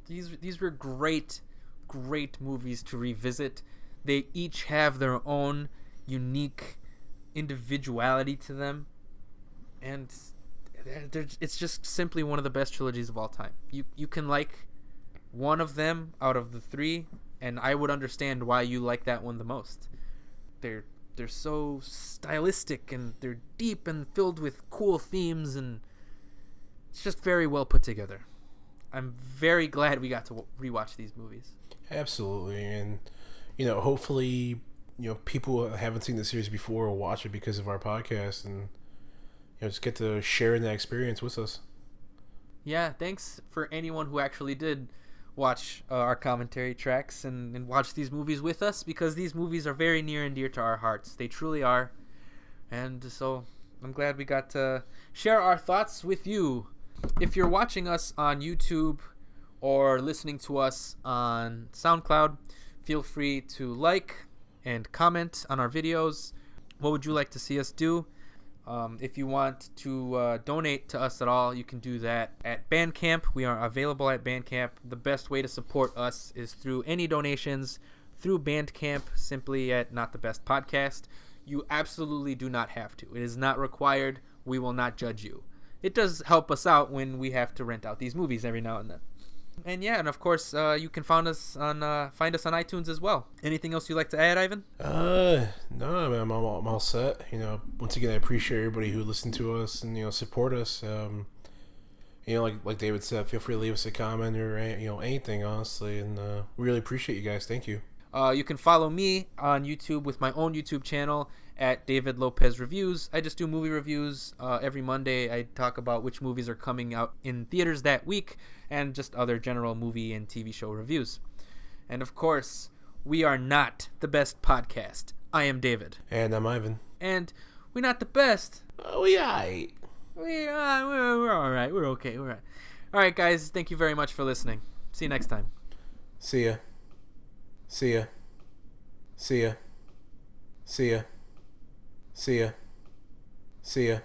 these were great movies to revisit. They each have their own unique individuality to them, and it's just simply one of the best trilogies of all time. You can like one of them out of the three, and I would understand why you like that one the most. They're so stylistic, and they're deep and filled with cool themes, and it's just very well put together. I'm very glad we got to rewatch these movies. Absolutely. And, you know, hopefully, you know, people who haven't seen the series before will watch it because of our podcast and, you know, just get to share in that experience with us. Yeah, thanks for anyone who actually did watch our commentary tracks and watch these movies with us, because these movies are very near and dear to our hearts. They truly are. And so I'm glad we got to share our thoughts with you. If you're watching us on YouTube or listening to us on SoundCloud, feel free to like and comment on our videos. What would you like to see us do? If you want to donate to us at all, you can do that at Bandcamp. We are available at Bandcamp. The best way to support us is through any donations through Bandcamp, simply at Not the Best Podcast. You absolutely do not have to. It is not required. We will not judge you. It does help us out when we have to rent out these movies every now and then. And yeah, and of course, you can find us on iTunes as well. Anything else you'd like to add, Ivan? No, man, I'm all set. Once again, I appreciate everybody who listened to us and support us. Like David said, feel free to leave us a comment or anything, honestly, and we really appreciate you guys. Thank you. You can follow me on YouTube with my own YouTube channel at David Lopez Reviews. I just do movie reviews every Monday. I talk about which movies are coming out in theaters that week and just other general movie and TV show reviews. And of course, we are not the best podcast. I am David. And I'm Ivan. And we're not the best. Oh, yeah. We're all right. We're okay. We're all right. All right, guys. Thank you very much for listening. See you next time. See ya. See ya. See ya. See ya. See ya. See ya.